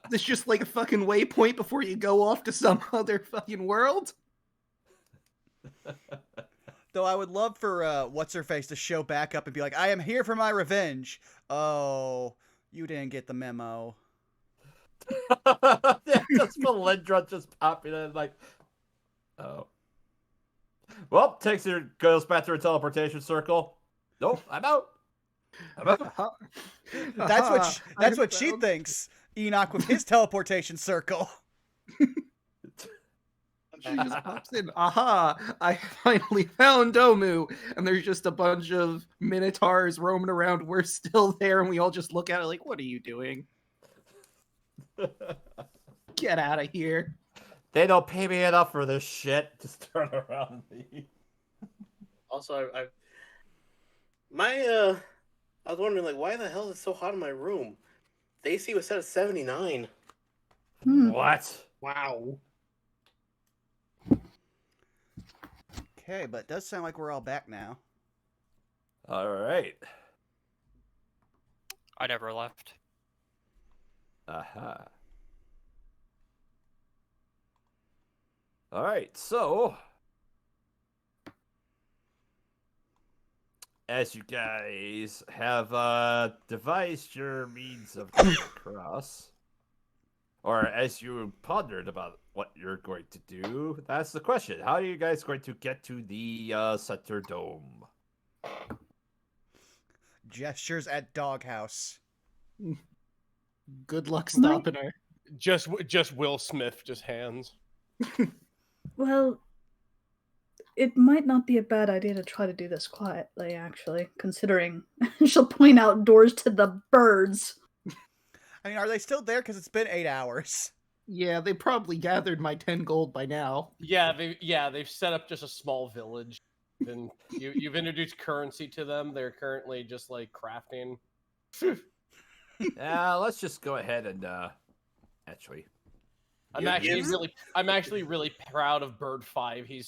This just like a fucking waypoint before you go off to some other fucking world? Though I would love for What's-Her-Face to show back up and be like, I am here for my revenge. Oh, you didn't get the memo. Yeah, just Melindra just popping in like, oh. Well, goes back to her teleportation circle. Nope, I'm out. That's what she thinks. Enoch with his teleportation circle. She just pops in, aha, I finally found Domu. And there's just a bunch of minotaurs roaming around. We're still there, and we all just look at it like, what are you doing? Get out of here. They don't pay me enough for this shit. Just turn around and leave. Also, I was wondering, like, why the hell is it so hot in my room? The AC was set at 79. What? Wow. Okay, but it does sound like we're all back now. All right. I never left. Aha. All right, so as you guys have devised your means of getting across, or as you pondered about what you're going to do, that's the question. How are you guys going to get to the center dome? Gestures at doghouse. Good luck stopping her. Just Will Smith, just hands. Well, it might not be a bad idea to try to do this quietly, actually, considering she'll point out doors to the birds. I mean, are they still there? Because it's been 8 hours. Yeah, they probably gathered my 10 gold by now. Yeah, they've set up just a small village. And you've introduced currency to them. They're currently just like crafting. Let's just go ahead and actually I'm You actually give- really proud of Bird 5. He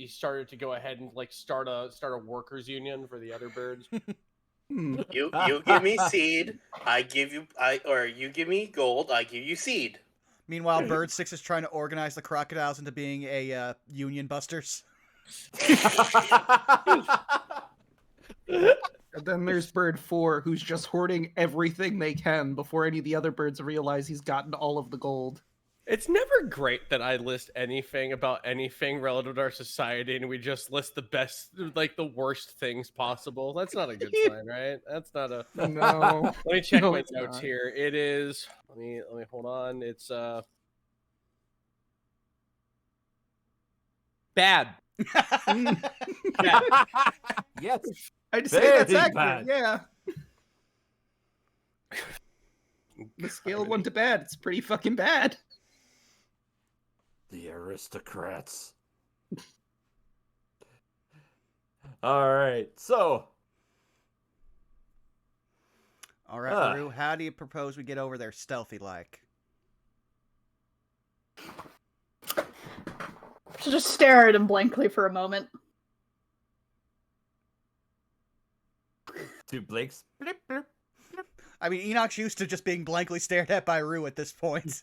started to go ahead and like start a workers union for the other birds. You give me seed, you give me gold, I give you seed. Meanwhile, Bird 6 is trying to organize the crocodiles into being a union busters. And then there's Bird 4, who's just hoarding everything they can before any of the other birds realize he's gotten all of the gold. It's never great that I list anything about anything relative to our society, and we just list the best, like the worst things possible. That's not a good sign, right? That's not a. No. Let me check No, my it's notes not. here. It is. Let me hold on. It's bad. Yes. I'd say that's Very accurate, bad. yeah. The scale of 1 to bad, it's pretty fucking bad. The aristocrats. All right, so All right, Rue, how do you propose we get over there stealthy like? So just stare at him blankly for a moment. two blinks. Blip, blip. I mean, Enoch's used to just being blankly stared at by Rue at this point.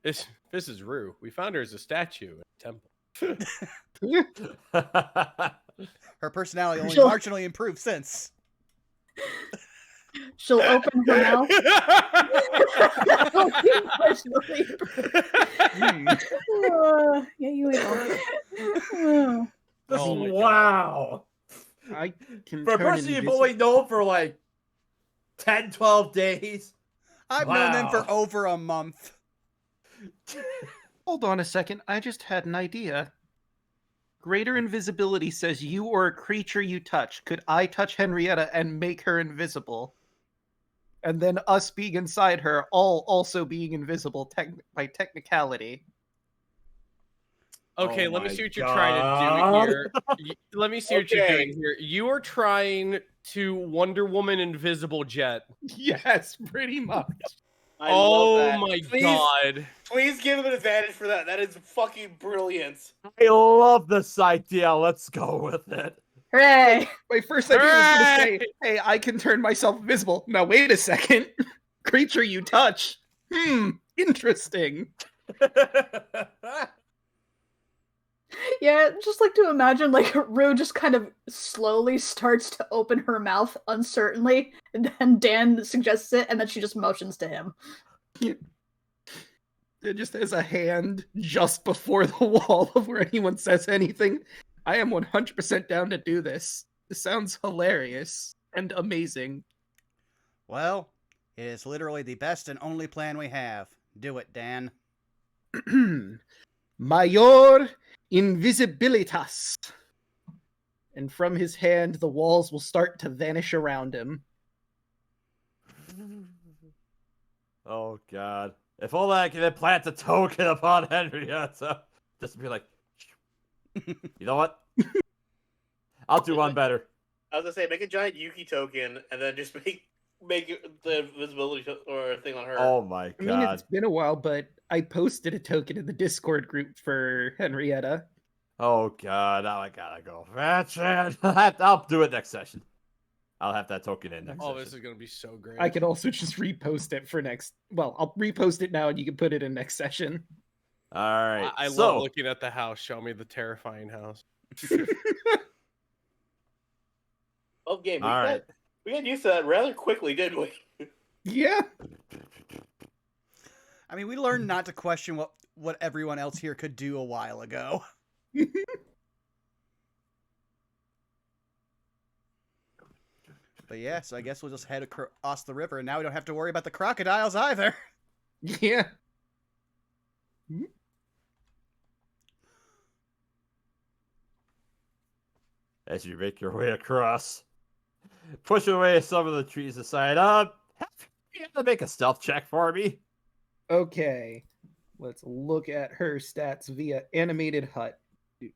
This is Rue. We found her as a statue in a temple. Her personality only She'll- marginally improved since. She'll open her mouth. Yeah, you ain't. Oh my God. Wow. I can For a turn person you've invisible. only known for like 10, 12 days. I've known them for Wow. over a month. Hold on a second, I just had an idea. Greater invisibility says you or a creature you touch. Could I touch Henrietta and make her invisible? And then us being inside her, all also being invisible by technicality. Okay, Oh let me my see what you're trying to do God. here. Let me see what you're Okay. doing here. You are trying to Wonder Woman invisible jet. Yes, pretty much. I Oh love that. my Please, God. Please give him an advantage for that. That is fucking brilliant. I love this idea. Let's go with it. Hooray! My first idea was going to say, Hooray! hey, I can turn myself invisible. Now, wait a second. Creature you touch. Interesting. Yeah, just like to imagine like Rue just kind of slowly starts to open her mouth uncertainly, and then Dan suggests it, and then she just motions to him. It just has a hand just before the wall of where anyone says anything. I am 100% down to do this. This sounds hilarious and amazing. Well, it is literally the best and only plan we have. Do it, Dan. Mayor Invisibilitas. And from his hand, the walls will start to vanish around him. Oh God! If only I could implant a token upon Henrietta, just to be like, you know what? I'll do one better. I was gonna say, make a giant Yuki token and then just make it the visibility or thing on her. Oh my I mean, God! it's been a while, but I posted a token in the Discord group for Henrietta. Oh God! Now I gotta go. I'll do it next session. I'll have that token in next Oh, session. this is gonna be so great. I could also just repost it for next. Well, I'll repost it now, and you can put it in next session. All right. I so, love looking at the house. Show me the terrifying house. Oh, game. All right. We got used to that rather quickly, didn't we? Yeah. I mean, we learned not to question what everyone else here could do a while ago. But yeah, so I guess we'll just head across the river, and now we don't have to worry about the crocodiles either. Yeah. as you make your way across, push away some of the trees aside. You have to make a stealth check for me. Okay. Let's look at her stats via animated hut.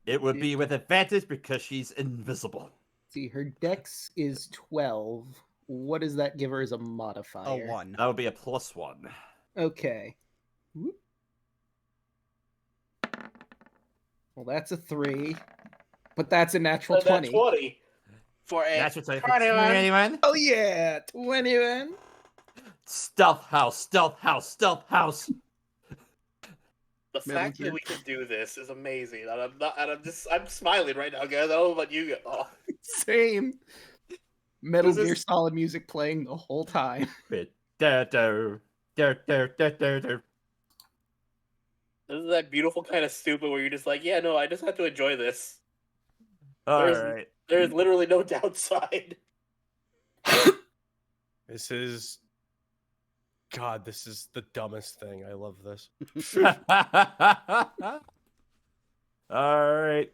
It would be with advantage because she's invisible. See, her dex is 12, what does that give her as a modifier? A 1. That would be a +1. Okay. Whoop. Well, that's a 3, but that's a natural But that 20. 20 for a That's what's like 21. 21. Oh yeah, 21. Stealth house, stealth house, stealth house. The Metal fact Gear. that we can do this is amazing, and I'm smiling right now, guys. I don't know about you guys. Oh, Same. Metal This Gear is- Solid music playing the whole time. this is that beautiful kind of stupid where you're just like, yeah, no, I just have to enjoy this. Alright. There's literally no downside. This is. God, this is the dumbest thing. I love this. Alright.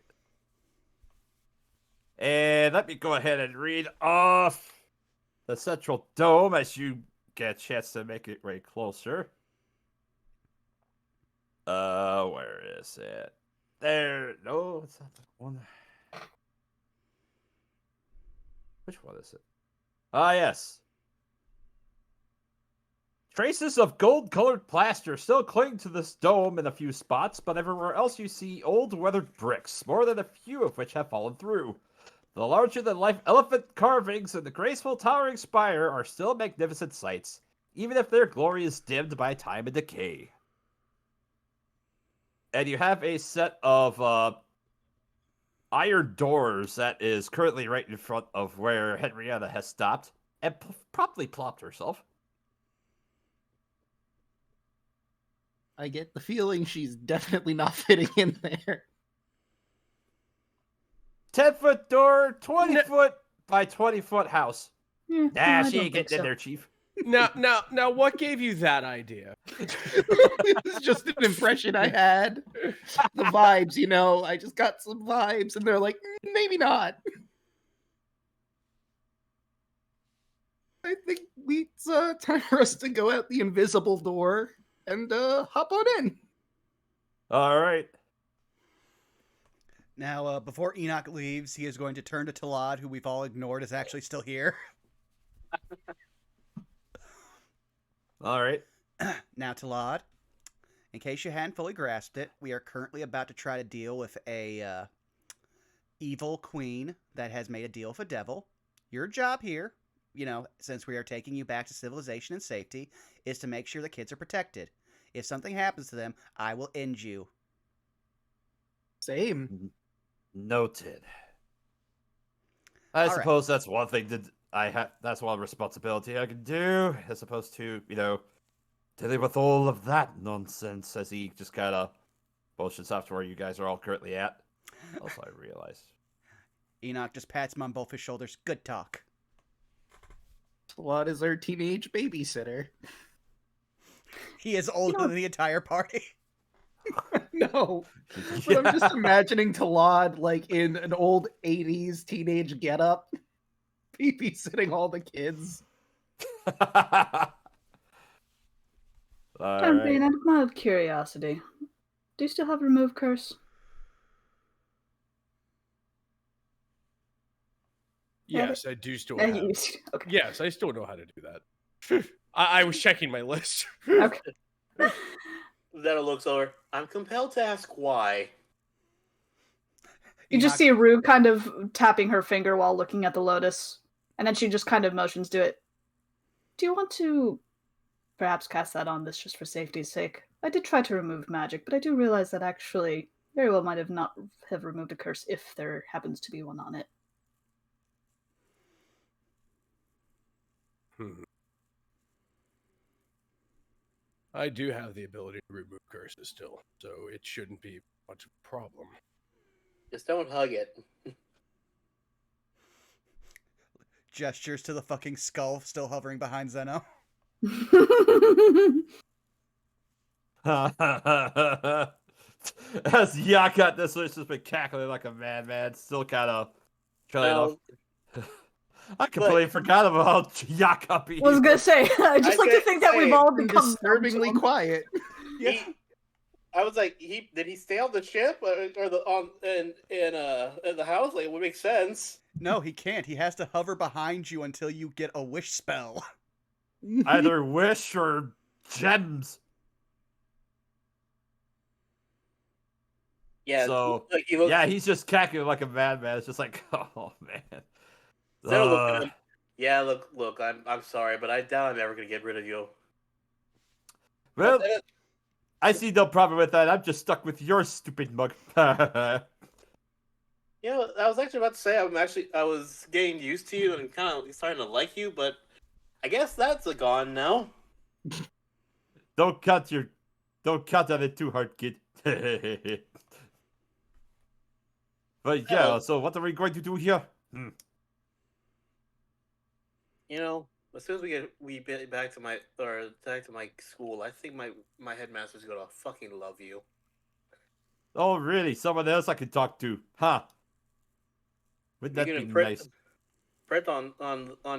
And let me go ahead and read off the central dome as you get a chance to make it way closer. Where is it? There. No, it's not the one. Which one is it? Ah, yes. Traces of gold-colored plaster still cling to this dome in a few spots, but everywhere else you see old weathered bricks, more than a few of which have fallen through. The larger-than-life elephant carvings and the graceful towering spire are still magnificent sights, even if their glory is dimmed by time and decay. And you have a set of iron doors that is currently right in front of where Henrietta has stopped and promptly plopped herself. I get the feeling she's definitely not fitting in there. 10-foot door, 20-foot by 20-foot house. Yeah, Nah, no, I she don't ain't think getting in so. there, Chief. Now, what gave you that idea? It's just an impression I had. The vibes, you know. I just got some vibes, and they're like, maybe not. I think it's time for us to go out the invisible door and hop on in. All right. Now, before Enoch leaves, he is going to turn to Talad, who we've all ignored is actually still here. All right. Now, Talad, in case you hadn't fully grasped it, we are currently about to try to deal with a evil queen that has made a deal with a devil. Your job here, you know, since we are taking you back to civilization and safety, is to make sure the kids are protected. If something happens to them, I will end you. Same. Noted. I All suppose that's one thing that I have. That's one responsibility I can do, as opposed to, you know, dealing with all of that nonsense. As he just kind of motions off to where you guys are all currently at. Also, I realized. Enoch just pats him on both his shoulders. Good talk. What is our teenage babysitter? He is older than the entire party. No. But I'm just imagining Talad like in an old 80s teenage getup, babysitting all the kids. All Champagne, right. out of mild curiosity, do you still have remove curse? Yes, I do still Yeah, have. okay. Yes, I still know how to do that. I was checking my list. Okay. Then it looks over. I'm compelled to ask why. You just see Rue kind of tapping her finger while looking at the lotus, and then she just kind of motions to it. Do you want to perhaps cast that on this just for safety's sake? I did try to remove magic, but I do realize that actually very well might have not have removed a curse if there happens to be one on it. I do have the ability to remove curses still, so it shouldn't be much of a problem. Just don't hug it. Gestures to the fucking skull still hovering behind Zeno. As Yak at this has just been cackling like a madman, still kind of trying Well, to. I completely forgot about Yak being. I was gonna say, I just I like to say- think that we've say all And become disturbingly quiet. Yeah. I was like, did he stay on the ship or the on in the house? Like, it would make sense. No, he can't. He has to hover behind you until you get a wish spell. Either wish or gems. Yeah. So, like, he looks, yeah, he's just cackling like a madman. It's just like, oh man. Instead of looking at him, yeah, look, I'm sorry, but I doubt I'm ever gonna get rid of you. Well, I see no problem with that. I'm just stuck with your stupid mug. You know, I was actually about to say I was getting used to you and kind of starting to like you, but I guess that's gone now. Don't cut on it too hard, kid. But yeah, so what are we going to do here? You know, as soon as we get back to my school, I think my headmaster's gonna fucking love you. Oh, really? Someone else I can talk to, huh? Wouldn't that be nice? Print on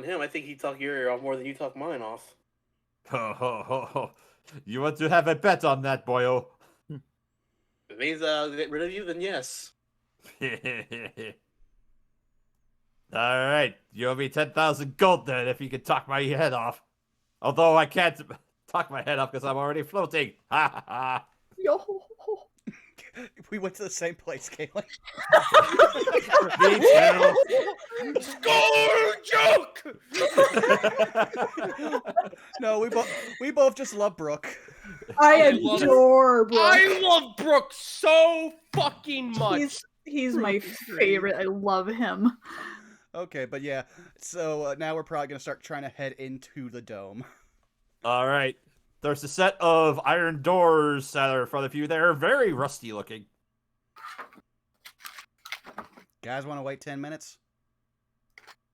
him. I think he talk your ear off more than you talk mine off. Ho, ho, ho, ho. You want to have a bet on that, boyo? If it means I'll get rid of you, then yes. Alright, you owe me 10,000 gold then if you can talk my head off. Although I can't talk my head off because I'm already floating. Ha ha ha. Yo. We went to the same place, Caitlin. Me too. Score joke! No, we both just love Brooke. I adore Brooke. I love Brooke so fucking much. He's my favorite. I love him. Okay, but yeah, so now we're probably gonna start trying to head into the dome. Alright. There's a set of iron doors that are in front of you. They're very rusty looking. Guys, want to wait 10 minutes?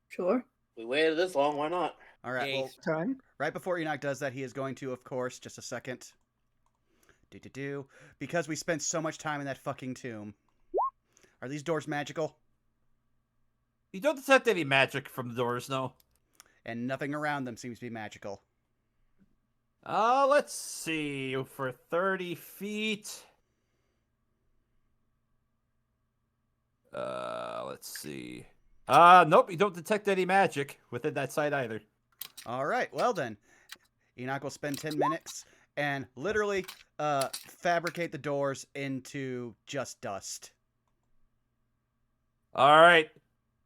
Sure. We waited this long, why not? All right. Well, Time. right before Enoch does that, he is going to, of course, just a second. Because we spent so much time in that fucking tomb. Are these doors magical? You don't detect any magic from the doors, no. And nothing around them seems to be magical. Let's see. For 30 feet. Let's see. Nope, you don't detect any magic within that site either. All right, well then. Enoch will spend 10 minutes and literally fabricate the doors into just dust. All right.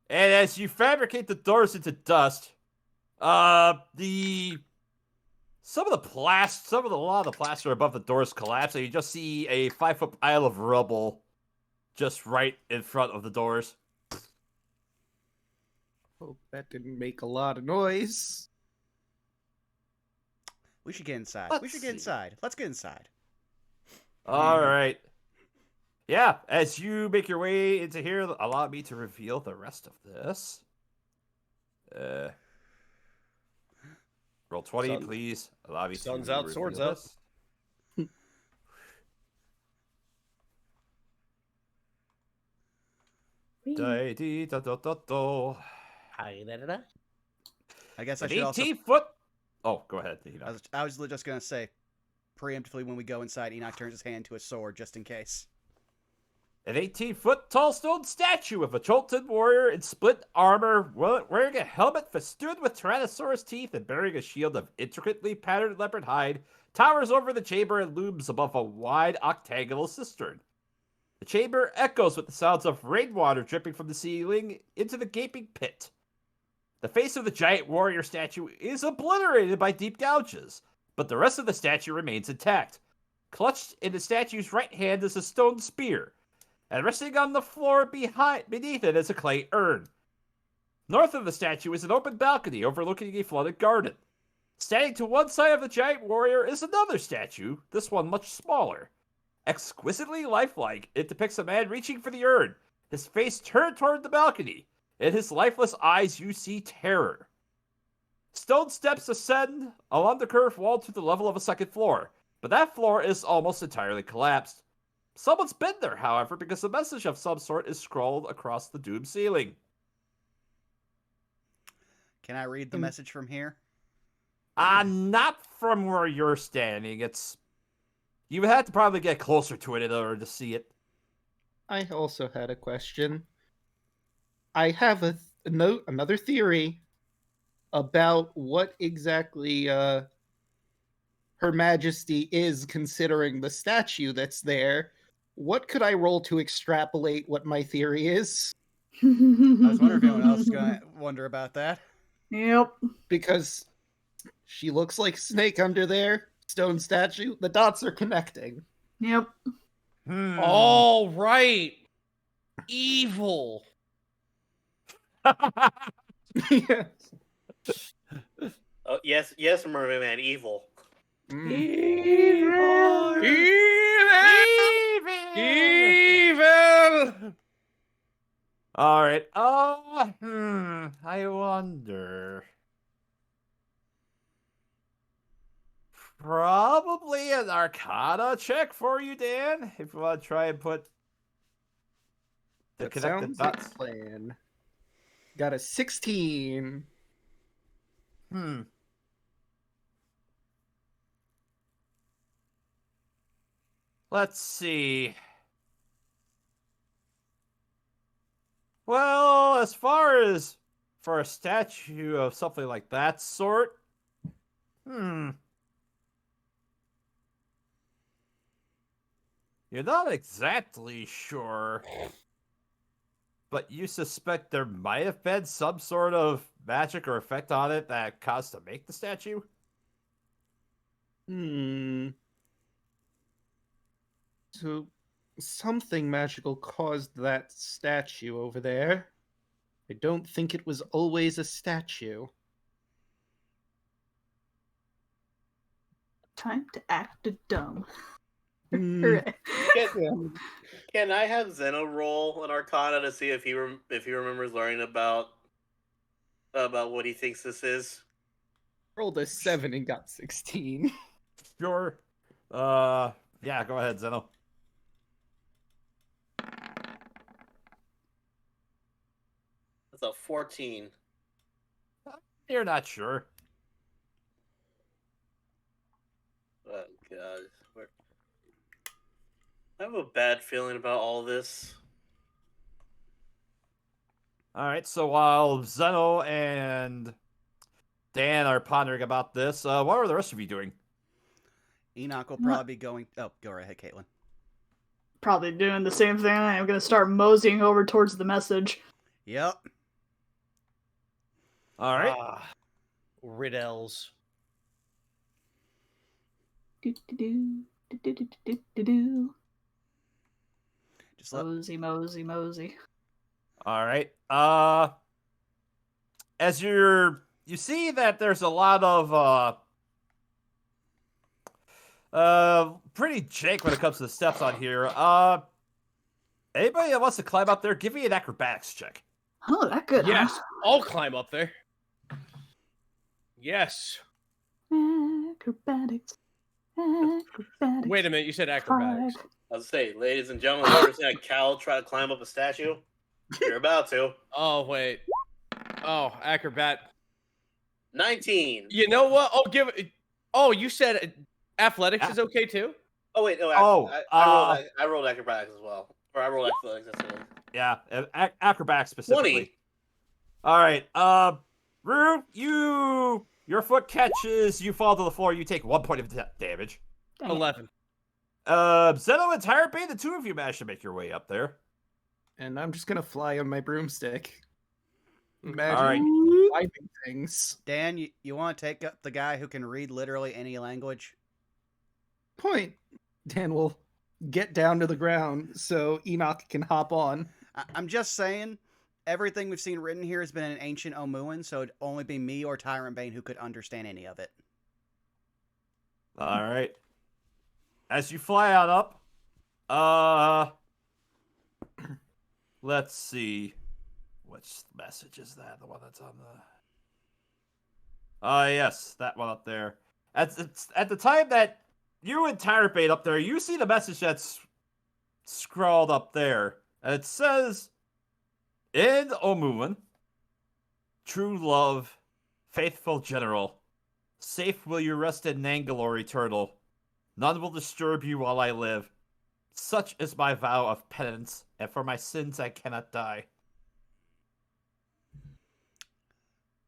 And as you fabricate the doors into dust, a lot of the plaster above the doors collapse, and you just see a 5-foot pile of rubble just right in front of the doors. Hope that didn't make a lot of noise. We should get inside. Let's see. Let's get inside. All right. Yeah, as you make your way into here, allow me to reveal the rest of this. Roll 20, please. Allow me Sun's to out, reveal swords out. this. Da-dee-da-da-da-da. I guess I An should also... 18-foot... Oh, go ahead. I was just going to say, preemptively when we go inside, Enoch turns his hand to a sword just in case. An 18-foot tall stone statue of a Chultan warrior in split armor, wearing a helmet festooned with Tyrannosaurus teeth and bearing a shield of intricately patterned leopard hide, towers over the chamber and looms above a wide octagonal cistern. The chamber echoes with the sounds of rainwater dripping from the ceiling into the gaping pit. The face of the giant warrior statue is obliterated by deep gouges, but the rest of the statue remains intact. Clutched in the statue's right hand is a stone spear, and resting on the floor beneath it is a clay urn. North of the statue is an open balcony overlooking a flooded garden. Standing to one side of the giant warrior is another statue, this one much smaller. Exquisitely lifelike, it depicts a man reaching for the urn, his face turned toward the balcony. In his lifeless eyes you see terror. Stone steps ascend along the curved wall to the level of a second floor, but that floor is almost entirely collapsed. Someone's been there, however, because a message of some sort is scrawled across the doomed ceiling. Can I read the message from here? Not from where you're standing. You would have to probably get closer to it in order to see it. I also had a question. I have another theory about what exactly Her Majesty is considering the statue that's there. What could I roll to extrapolate what my theory is? I was wondering if anyone else is going to wonder about that. Yep. Because she looks like Snake under there, stone statue. The dots are connecting. Yep. All right. Evil. Yes. Oh yes, yes, Mermaid Man, evil. Evil. Evil. All right. I wonder. Probably an Arcana check for you, Dan, if you want to try and put the That connected sounds like dots. a plan. Got a 16. Let's see. Well, as far as for a statue of something like that sort, you're not exactly sure, but you suspect there might have been some sort of magic or effect on it that caused to make the statue? So something magical caused that statue over there. I don't think it was always a statue. Time to act dumb. Hmm, Hooray. Can I have Zeno roll an Arcana to see if he remembers learning about what he thinks this is? rolled a 7 and got 16. Sure. Yeah, go ahead, Zeno. That's a 14. You're not sure. Oh god. I have a bad feeling about all this. All right, so while Zeno and Dan are pondering about this, what are the rest of you doing? Enoch will probably be going. Oh, go right ahead, Caitlin. Probably doing the same thing. I'm gonna start moseying over towards the message. Yep. All right. Riddles. Do-do-do, do-do-do-do-do-do. Just let. Mosey. All right. As you see that there's a lot of pretty jank when it comes to the steps on here. Anybody that wants to climb up there, give me an acrobatics check. Oh, that good. Yes, Huh? I'll climb up there. Yes. Acrobatics. Wait a minute, you said acrobatics. I was say, ladies and gentlemen, have you ever seen a cow try to climb up a statue? You're about to. Oh, wait. Oh, acrobat. 19. You know what? I'll give it. Oh, you said athletics is okay too? Oh wait, no. Oh, I rolled acrobatics as well, or I rolled athletics. That's what Yeah, acrobatics specifically. 20. All right. Rue, your foot catches, you fall to the floor, you take 1 point of damage. Dang it. 11. Zeno and Tyrant Bay, the two of you managed to make your way up there. And I'm just gonna fly on my broomstick. Imagine All right. climbing things. Dan, you want to take up the guy who can read literally any language? Point. Dan will get down to the ground so Enoch can hop on. I'm just saying, everything we've seen written here has been in ancient Omuan, so it'd only be me or Tyrant Bane who could understand any of it. All right. As you fly on up, let's see. Which message is that? The one that's on the... yes, that one up there. At the time that you and Tyrant Bane up there, you see the message that's scrawled up there. And it says, in Omuan, true love, faithful general, safe will you rest in Nangalore, eternal. None will disturb you while I live. Such is my vow of penance, and for my sins I cannot die.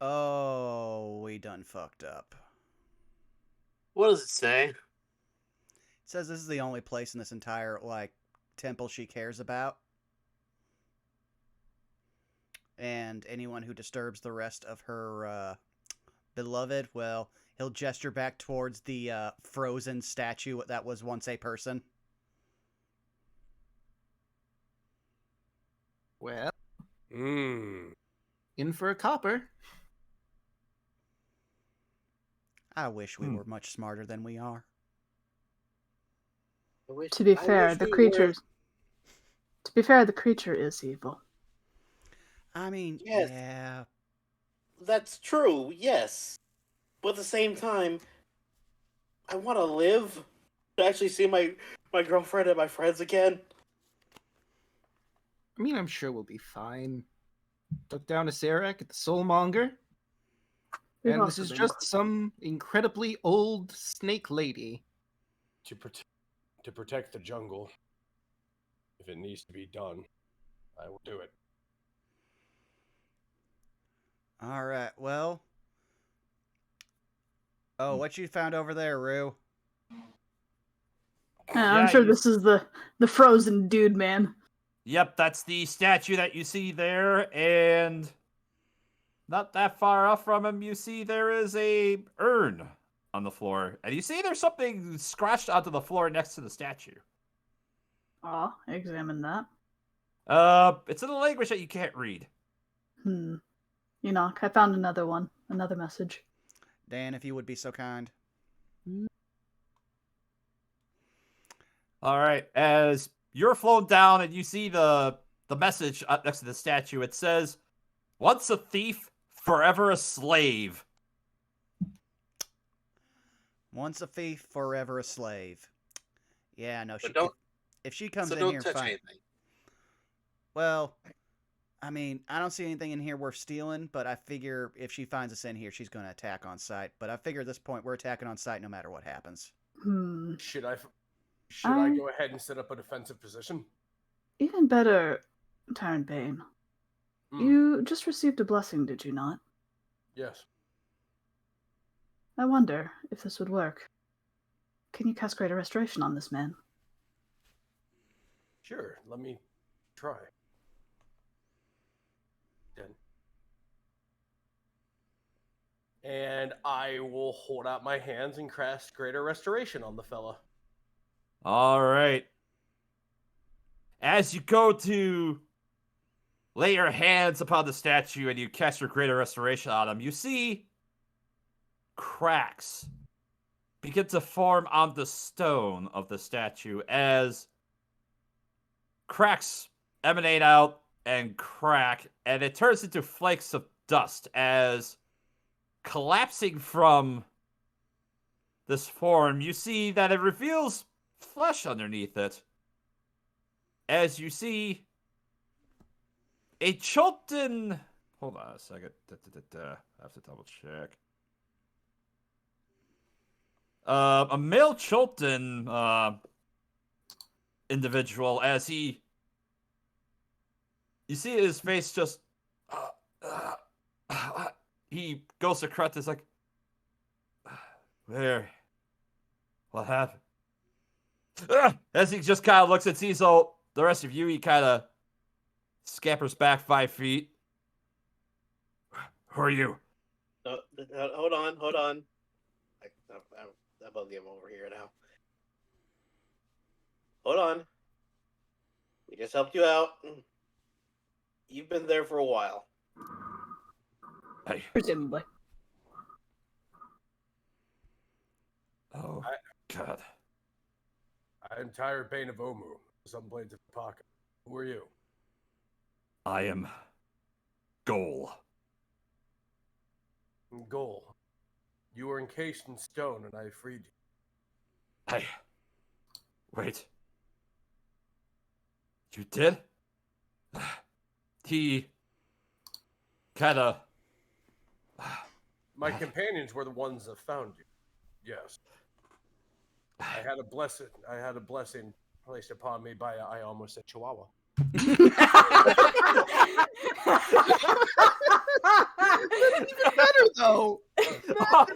Oh, we done fucked up. What does it say? It says this is the only place in this entire, like, temple she cares about. And anyone who disturbs the rest of her beloved, well, he'll gesture back towards the frozen statue that was once a person. Well, Hmm. in for a copper. I wish we were much smarter than we are. To be I fair, wish the we were- creature. To be fair, the creature is evil. I mean, Yes. yeah. That's true, yes. But at the same time, I want to live to actually see my girlfriend and my friends again. I mean, I'm sure we'll be fine. Took down a Serac at the Soulmonger. We've And this also is been just some incredibly old snake lady. To protect the jungle, if it needs to be done, I will do it. All right, well. Oh, what you found over there, Rue? I'm sure this is the frozen dude, man. Yep, that's the statue that you see there, and not that far off from him, you see there is a urn on the floor, and you see there's something scratched onto the floor next to the statue. Aw, examine that. It's in a language that you can't read. Enoch, I found another one. Another message. Dan, if you would be so kind. All right, as you're flown down and you see the message up next to the statue, it says, "Once a thief, forever a slave." Once a thief, forever a slave. Yeah, no, But don't. if she comes So in don't here, touch fine. anything. Well, I mean, I don't see anything in here worth stealing, but I figure if she finds us in here, she's going to attack on sight. But I figure at this point, we're attacking on sight no matter what happens. Should I go ahead and set up a defensive position? Even better, Tyrant Bane. You just received a blessing, did you not? Yes. I wonder if this would work. Can you cast Greater Restoration on this man? Sure, let me try. Done. And I will hold out my hands and cast Greater Restoration on the fella. All right. As you go to lay your hands upon the statue and you cast your Greater Restoration on him, you see cracks begin to form on the stone of the statue as cracks emanate out and crack, and it turns into flakes of dust as collapsing from this form, you see that it reveals flesh underneath it. As you see a Chultan... Hold on a second. I have to double check. A male Chultan individual, as he... You see his face just... he goes to Krut, is like... Where? What happened? As he just kind of looks at Cecil, the rest of you, he kind of scampers back 5 feet. Who are you? Hold on. I'm bugging him over here now. Hold on. We just helped you out. You've been there for a while. Hey. Presumably. Oh, God. I'm Tyrant Bane of Omu, some blades of pocket. Who are you? I am Goal. Goal. You were encased in stone and I freed you. Hey. Wait. You did? He kinda... My companions were the ones that found you. Yes. I had a blessing placed upon me by I almost said Chihuahua. That's even better though.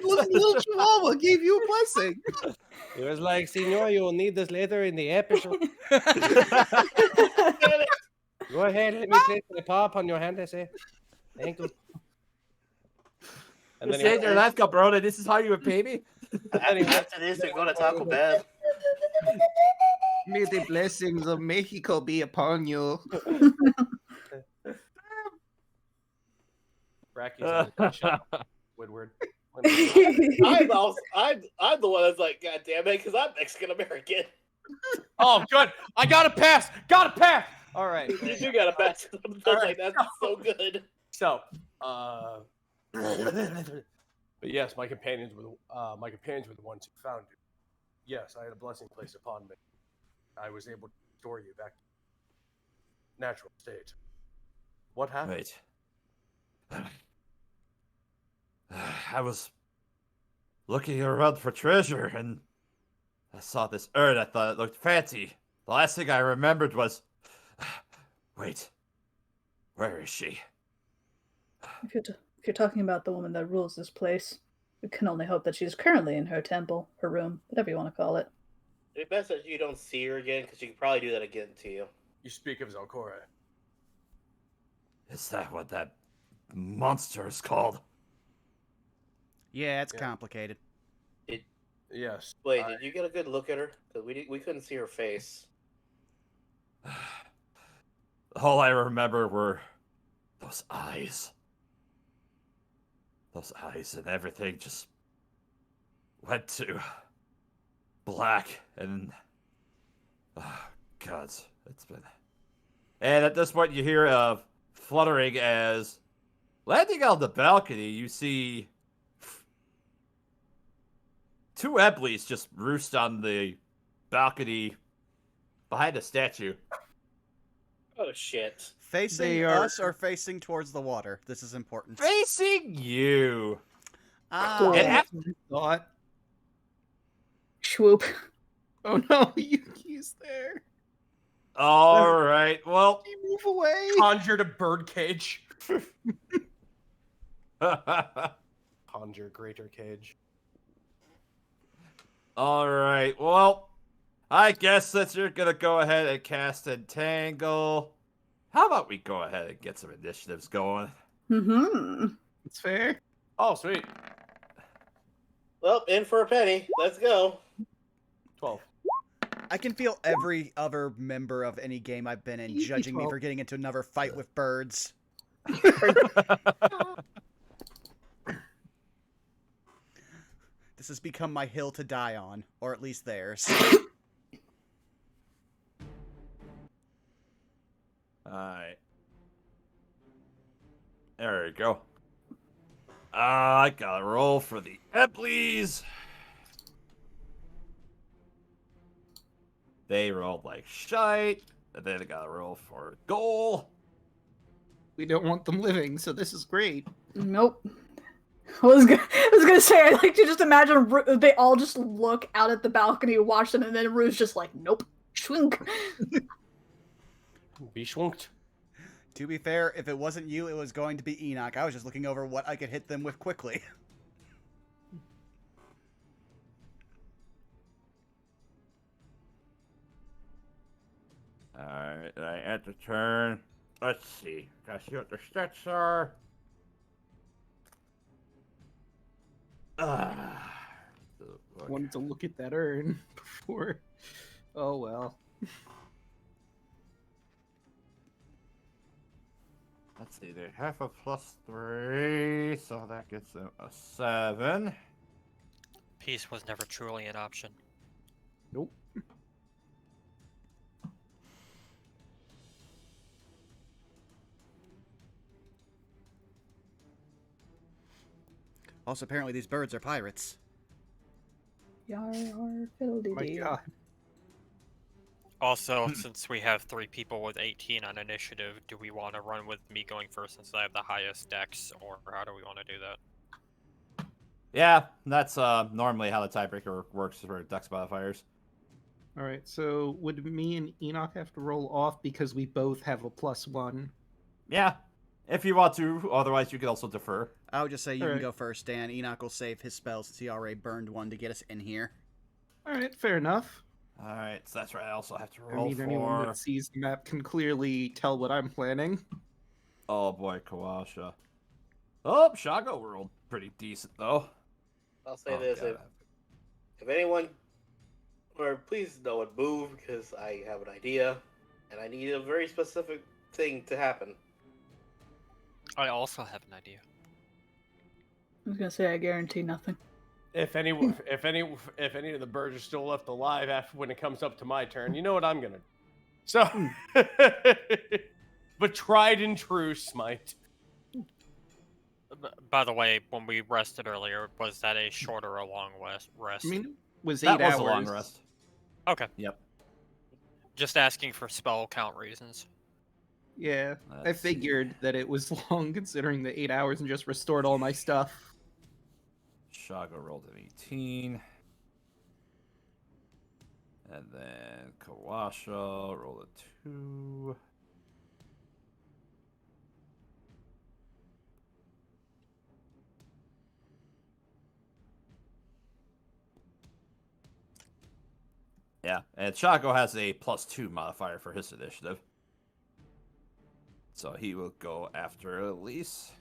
Little Chihuahua gave you a blessing. It was like, Senor, you will need this later in the episode. Go ahead, let me place my paw upon your hand, I say. Thank you. And This then he ain't your life, cabrona. This is how you repay me? After this, they're going to Taco Bell. May the blessings of Mexico be upon you. Bracky's on the shot. Woodward. I'm the one that's like, God damn it, because I'm Mexican American. Oh, good. I got a pass. Got a pass. All right. You do got a pass. I was like, that's so good. So, but yes, my companions were the ones who found you. Yes, I had a blessing placed upon me. I was able to restore you back to natural state. What happened? Wait. I was looking around for treasure, and I saw this urn. I thought it looked fancy. The last thing I remembered was... Wait. Where is she? If you're talking about the woman that rules this place, we can only hope that she's currently in her temple, her room, whatever you want to call it. It's best that you don't see her again, because she can probably do that again to you. You speak of Zelkora. Is that what that monster is called? Yeah, it's complicated. Yes. Wait, did you get a good look at her? Because we couldn't see her face. All I remember were those eyes. Those eyes, and everything just went to black, and oh, God, it's been... And at this point you hear fluttering as landing on the balcony, you see two Ebleys just roost on the balcony behind a statue. Oh, shit. Facing us or facing towards the water? This is important. Facing you. Ah. And Thought. Swoop. Oh no, Yuki's there. All right, well... You move away. Conjured a birdcage. Conjure greater cage. All right, well, I guess that you're going to go ahead and cast Entangle. How about we go ahead and get some initiatives going? Mm-hmm. It's fair. Oh, sweet. Well, in for a penny. Let's go. 12. I can feel every other member of any game I've been in Easy judging me 12. for getting into another fight with birds. This has become my hill to die on, or at least theirs. Alright. There we go. I gotta roll for the Epleys. They rolled like shite. And then I gotta roll for a goal. We don't want them living, so this is great. Nope. I was gonna say, I like to just imagine they all just look out at the balcony, watch them, and then Rue's just like, nope, schwink. Be schwunked. To be fair, if it wasn't you, it was going to be Enoch. I was just looking over what I could hit them with quickly. Alright, I enter turn. Let's see. Gotta see what their stats are. Wanted to look at that urn before. Oh well. Let's see, they have a +3, so that gets them a 7. Peace was never truly an option. Nope. Also, apparently these birds are pirates. Yar, yar, fiddle-dee-dee. My God. Also, since we have 3 people with 18 on initiative, do we want to run with me going first since I have the highest dex, or how do we want to do that? Yeah, that's normally how the tiebreaker works for Dex modifiers. All right, so would me and Enoch have to roll off because we both have a +1? Yeah, if you want to. Otherwise, you could also defer. I would just say you can Alright. go first, Dan. Enoch will save his spells since he already burned one to get us in here. All right, fair enough. All right, so that's right. I also have to I roll mean, for. anyone that sees the map can clearly tell what I'm planning. Oh boy, Kawasha. Oh, Shago rolled pretty decent though. I'll say Oh, this: God. if anyone, or please no one move because I have an idea, and I need a very specific thing to happen. I also have an idea. I was gonna say I guarantee nothing. If any of the birds are still left alive after when it comes up to my turn, you know what I'm gonna do. So, but tried and true smite. By the way, when we rested earlier, was that a short or a long rest? I mean, it was 8 That was hours. a long rest. Okay. Yep. Just asking for spell count reasons. Yeah, I Let's see. figured that it was long considering the 8 hours and just restored all my stuff. Shago rolled an 18. And then Kawasha rolled a 2. Yeah, and Shago has a +2 modifier for his initiative. So he will go after Elise.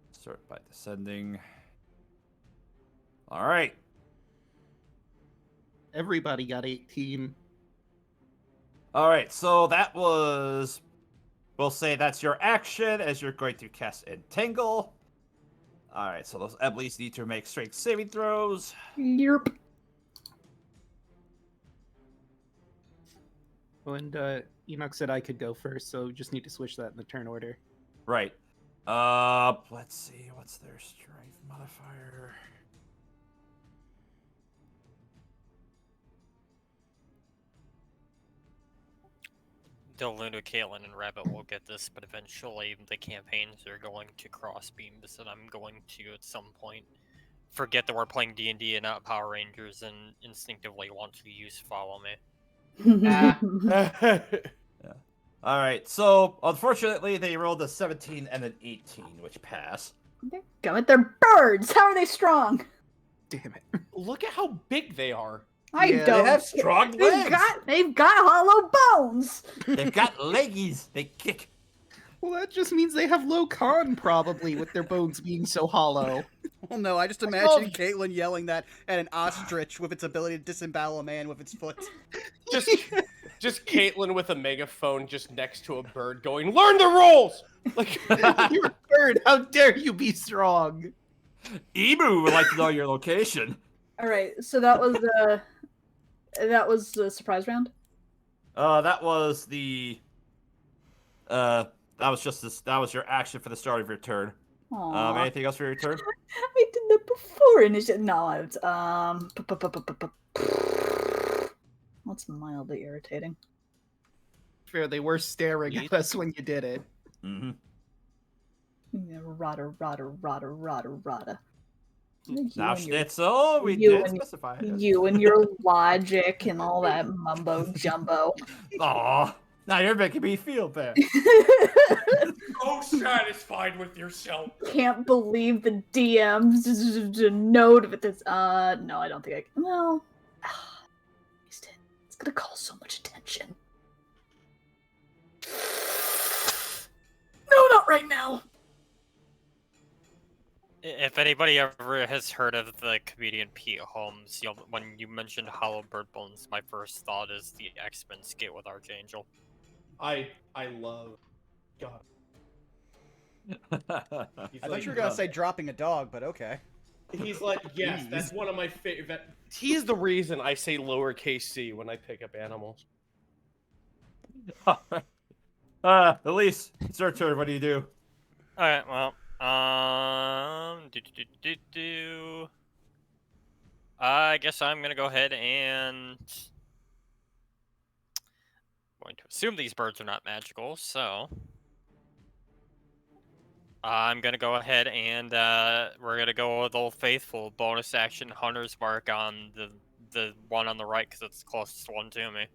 Start by descending. All right. Everybody got 18. All right, so that was... We'll say that's your action as you're going to cast Entangle. All right, so those Eblis need to make strength saving throws. Yerp. And Enoch said I could go first, so just need to switch that in the turn order. Right. Let's see. What's their strength modifier? Deluna, Caitlin, and Rabbit will get this, but eventually the campaigns are going to cross beams, and I'm going to, at some point, forget that we're playing D&D and not Power Rangers, and instinctively want to use Follow Me. All right, so unfortunately they rolled a 17 and an 18, which pass. Go at their birds. How are they strong? Damn it. Look at how big they are. I Yeah, they don't. They have strong legs. They've got hollow bones. They've got leggies. They kick. Well, that just means they have low con, probably, with their bones being so hollow. Well, no, I just imagine Caitlin yelling that at an ostrich with its ability to disembowel a man with its foot. Just Caitlin with a megaphone just next to a bird going, "Learn the rules!" Like, You're a bird. How dare you be strong? Emu would like to know your location. All right, so that was the surprise round. That was the. That was your action for the start of your turn. Aww. Anything else for your turn? I did that before initiative. No, it's What's mildly irritating? Fair, they were staring at us when you did it. Mm-hmm. Yeah, rada. Now, Schnitzel, we you did and- specify it. You and your logic and all that mumbo jumbo. Aw, now you're making me feel bad. so satisfied with yourself. Can't believe the DM's note of this. No, I don't think I can. Well, it's gonna call so much attention. No, not right now. If anybody ever has heard of the comedian Pete Holmes, when you mentioned hollow bird bones, my first thought is the X-Men skit with Archangel. I love God. I thought you were gonna say dropping a dog, but okay. He's like, yes, that's one of my favorite. He's the reason I say lowercase c when I pick up animals. Elise, it's your turn. What do you do? Alright, well, I guess I'm gonna go ahead and going to assume these birds are not magical, so I'm gonna go ahead and we're gonna go with Old Faithful bonus action Hunter's Mark on the one on the right because it's the closest one to me,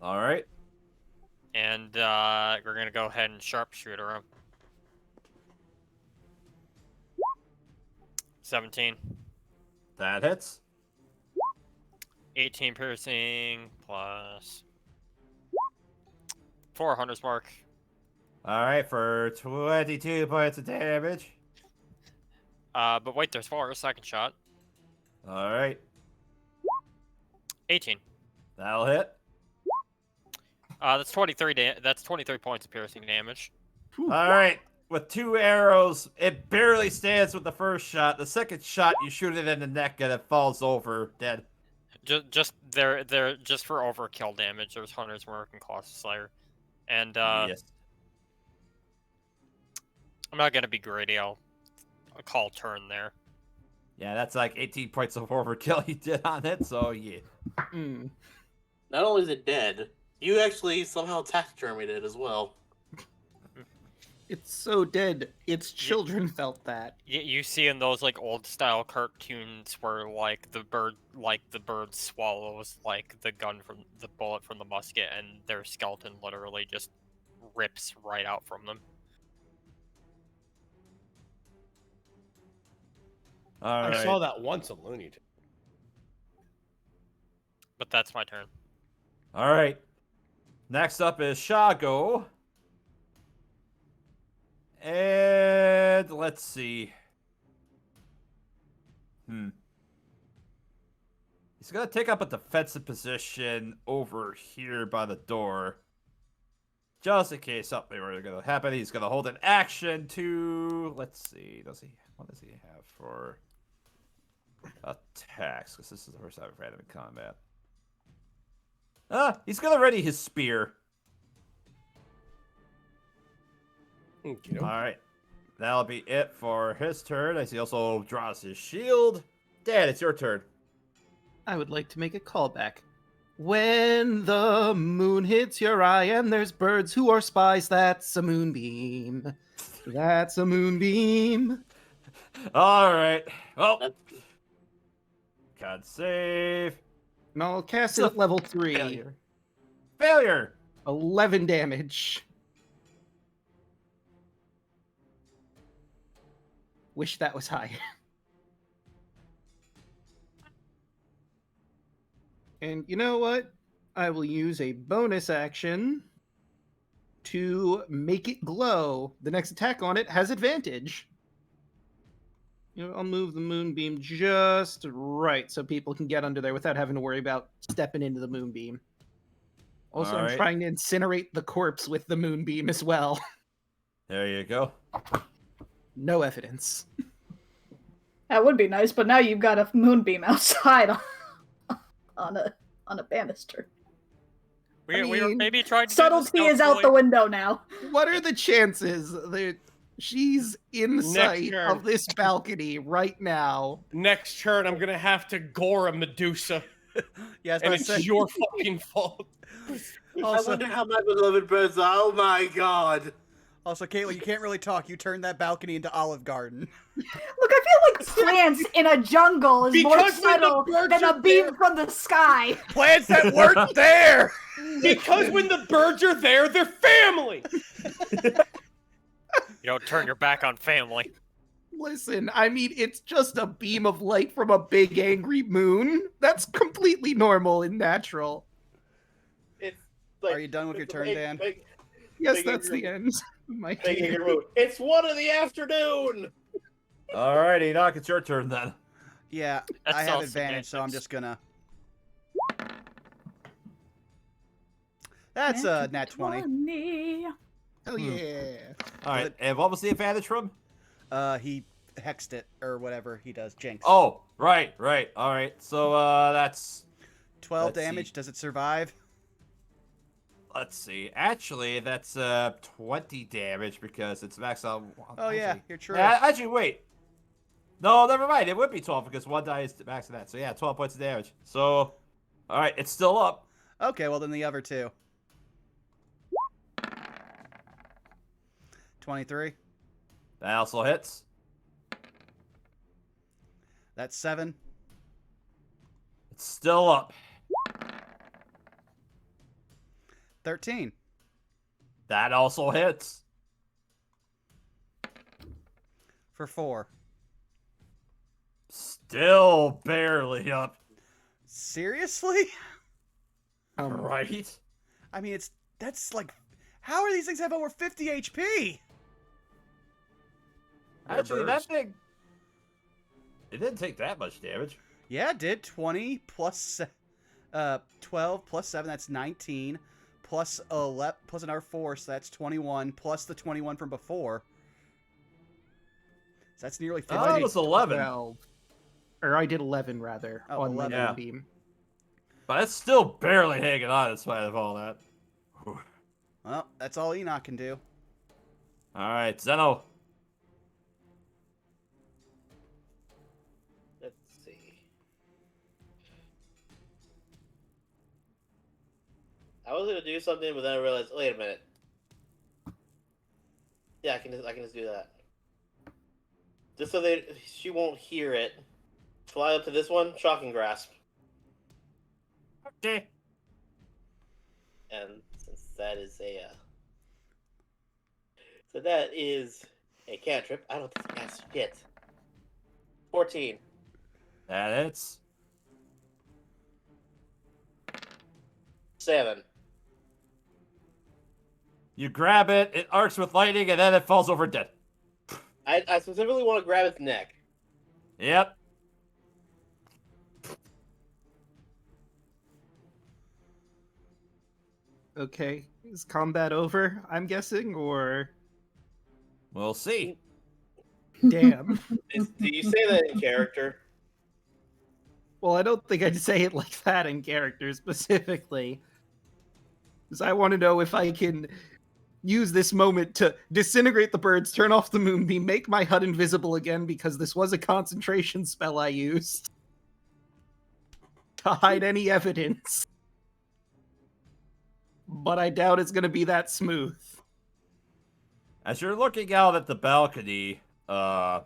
All right. and we're gonna go ahead and sharpshooter him. 17, That hits. 18 piercing plus 4 Hunter's Mark. All right, for 22 points of damage. But wait, there's more. Second shot. All right. 18. That'll hit. That's 23. That's 23 points of piercing damage. All right. With 2 arrows, it barely stands with the first shot. The second shot, you shoot it in the neck and it falls over, dead. Just they're just for overkill damage. There's Hunter's Mark and Colossus Slayer, and Yes. I'm not gonna be greedy. I'll call turn there. Yeah, that's like 18 points of overkill you did on it, so yeah. Mm. Not only is it dead, you actually somehow taxidermied it as well. It's so dead. Its children felt that. You see in those like old style cartoons where like the bird swallows like the bullet from the musket, and their skeleton literally just rips right out from them. All right. I saw that once on Looney Tunes. But that's my turn. All right. Next up is Shago. And let's see. He's going to take up a defensive position over here by the door. Just in case something were going to happen, he's going to hold an action to... Let's see. What does he have for attacks? Because this is the first time I've read him in combat. He's going to ready his spear. Okay. All right. That'll be it for his turn, as he also draws his shield. Dan, it's your turn. I would like to make a callback. When the moon hits your eye and there's birds who are spies, that's a moonbeam. That's a moonbeam. All right. Well, God save. And I'll cast it at level 3. Failure. 11 damage. Wish that was higher. And you know what? I will use a bonus action to make it glow. The next attack on it has advantage. You know, I'll move the moonbeam just right so people can get under there without having to worry about stepping into the moonbeam. Also, I'm Alright. trying to incinerate the corpse with the moonbeam as well. There you go. No evidence. That would be nice, but now you've got a moonbeam outside on a banister. We were mean, maybe trying to Subtlety is out the window now. What are the chances that she's in Next sight turn. of this balcony right now? Next turn, I'm gonna have to gore a Medusa, Yeah, I was and about to it's say. your fucking fault. I Also, wonder how my beloved birds are. Oh my god. also, Caitlin, you can't really talk. You turned that balcony into Olive Garden. Look, I feel like plants in a jungle is more Because when the subtle birds than are a beam there- from the sky. Plants that weren't there. Because when the birds are there, they're family. You don't turn your back on family. Listen, I mean, it's just a beam of light from a big angry moon. That's completely normal and natural. It's like, Are you done with your turn, Dan? Yes, Big that's angry- the end. of My Big turn. angry moon. It's 1 in the afternoon. All right, Enoch, it's your turn then. Yeah, That's I have all advantage, so I'm semantics. just gonna. That's a nat 20. Hell yeah. All right, and what was the advantage from? He hexed it or whatever he does. Jinx. Oh, right. All right, so that's 12 let's see. damage. Does it survive? let's see. Actually, that's 20 damage because it's max out. Oh yeah, you're true. Actually, wait. No, never mind. It would be 12 because one die is max of that. So yeah, 12 points of damage. So, all right, it's still up. Okay, well then the other two. 23. That also hits. That's 7. It's still up. 13. That also hits. For 4. Still barely up. Seriously? Right? I mean, that's like, how are these things have over 50 HP? Actually, that thing, it didn't take that much damage. Yeah, it did. 20 plus 12 plus 7, that's 19. Plus 11, plus another 4, so that's 21. Plus the 21 from before. So that's nearly 50. Oh, it was 11. 12. Or I did 11, rather, Oh, on 11. my Yeah. moonbeam. But it's still barely hanging on in spite of all that. Well, that's all Enoch can do. Alright, Zeno. Let's see. I was gonna do something, but then I realized, wait a minute. Yeah, I can just do that. Just so she won't hear it. Fly up to this one, shocking grasp, Okay. and since that is so that is a cantrip. I don't think it has shit. 14. That hits. 7. You grab it, it arcs with lightning, and then it falls over dead. I specifically want to grab its neck. Yep. Okay, is combat over, I'm guessing, or... We'll see. Damn. Do you say that in character? Well, I don't think I'd say it like that in character specifically. Because I want to know if I can use this moment to disintegrate the birds, turn off the moonbeam, make my HUD invisible again, because this was a concentration spell I used to hide any evidence. But I doubt it's going to be that smooth. As you're looking out at the balcony, Zeno,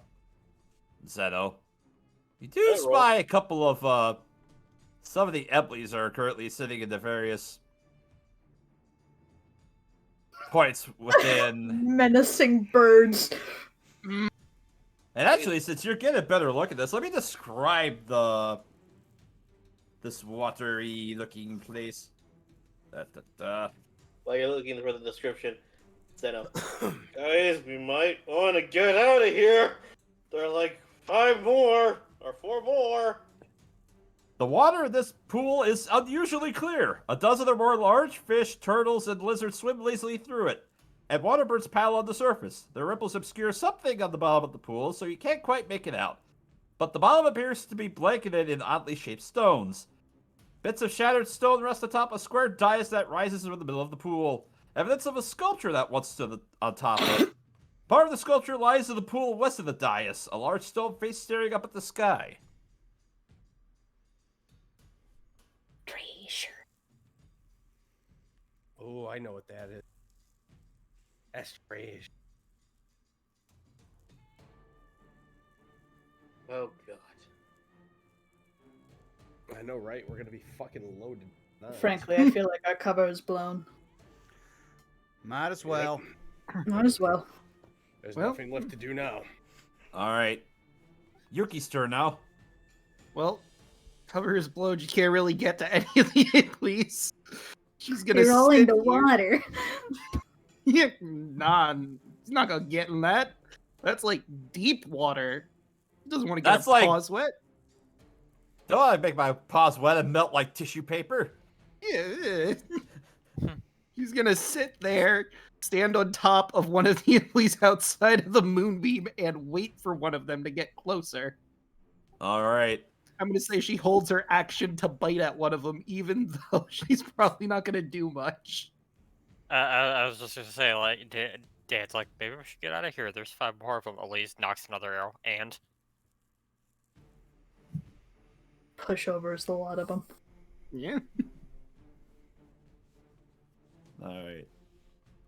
you do Hey, roll. spy a couple of, some of the Eblies are currently sitting in the various points within. Menacing birds. And actually, since you're getting a better look at this, let me describe this watery looking place. While you're looking for the description, Zeno. Guys, we might want to get out of here. There are like 5 more or 4 more. The water in this pool is unusually clear. A dozen or more large fish, turtles, and lizards swim lazily through it, and water birds paddle on the surface. The ripples obscure something on the bottom of the pool, so you can't quite make it out. But the bottom appears to be blanketed in oddly shaped stones. Bits of shattered stone rest atop a square dais that rises in the middle of the pool. Evidence of a sculpture that once stood on top of it. Part of the sculpture lies in the pool west of the dais, a large stone face staring up at the sky. Treasure. Oh, I know what that is. That's trash. Oh god. I know, right? We're gonna be fucking loaded. Nuts. Frankly, I feel like our cover is blown. Might as well. Might as well. There's Well- nothing left to do now. Alright. Yuki's turn now. Well, cover is blown. You can't really get to any of the Iglies. She's gonna You're all sit in the here. water. Yeah, nah, he's not gonna get in that. That's like deep water. He doesn't want to get That's his like- paws wet. Don't I make my paws wet and melt like tissue paper? Yeah. He's gonna sit there, stand on top of one of the Iglies outside of the moonbeam, and wait for one of them to get closer. Alright. I'm gonna say she holds her action to bite at one of them, even though she's probably not gonna do much. I was just gonna say, like, Dad's like, maybe we should get out of here. There's 5 more of them. At least knocks another arrow, and Pushovers, the lot of them. Yeah. Alright.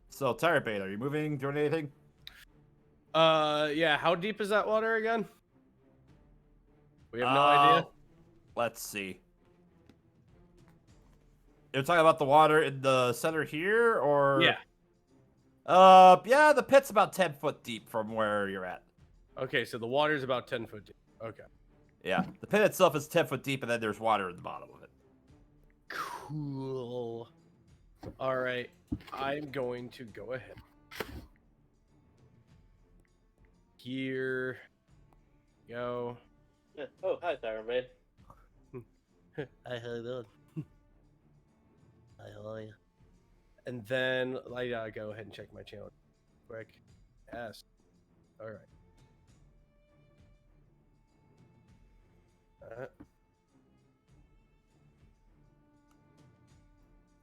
So, Tyrabane, are you moving, doing anything? Yeah. How deep is that water again? We have no idea. Let's see. You're talking about the water in the center here, or Yeah. Yeah, the pit's about 10 foot deep from where you're at. Okay, so the water's about 10 foot deep. Okay. Yeah, the pit itself is 10 foot deep, and then there's water in the bottom of it. Cool. All right, I'm going to go ahead. Here. Go. Oh, hi, Tyrant Man. Hi, how you doing? Hi, how are you? And then I go ahead and check my channel quick. Yes. All right.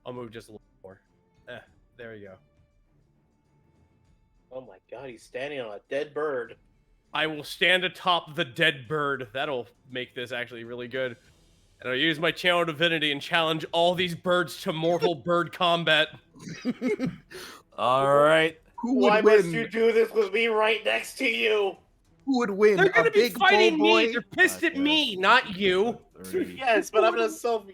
I'll move just a little more. There you go. Oh my god, he's standing on a dead bird. I will stand atop the dead bird. That'll make this actually really good. And I'll use my channel divinity and challenge all these birds to mortal bird combat. All right. Who Why would must win? you do this with me right next to you? Who would win? They're A gonna be big fighting bull boy? me. They're pissed at me, not you. 30. Yes, but I'm still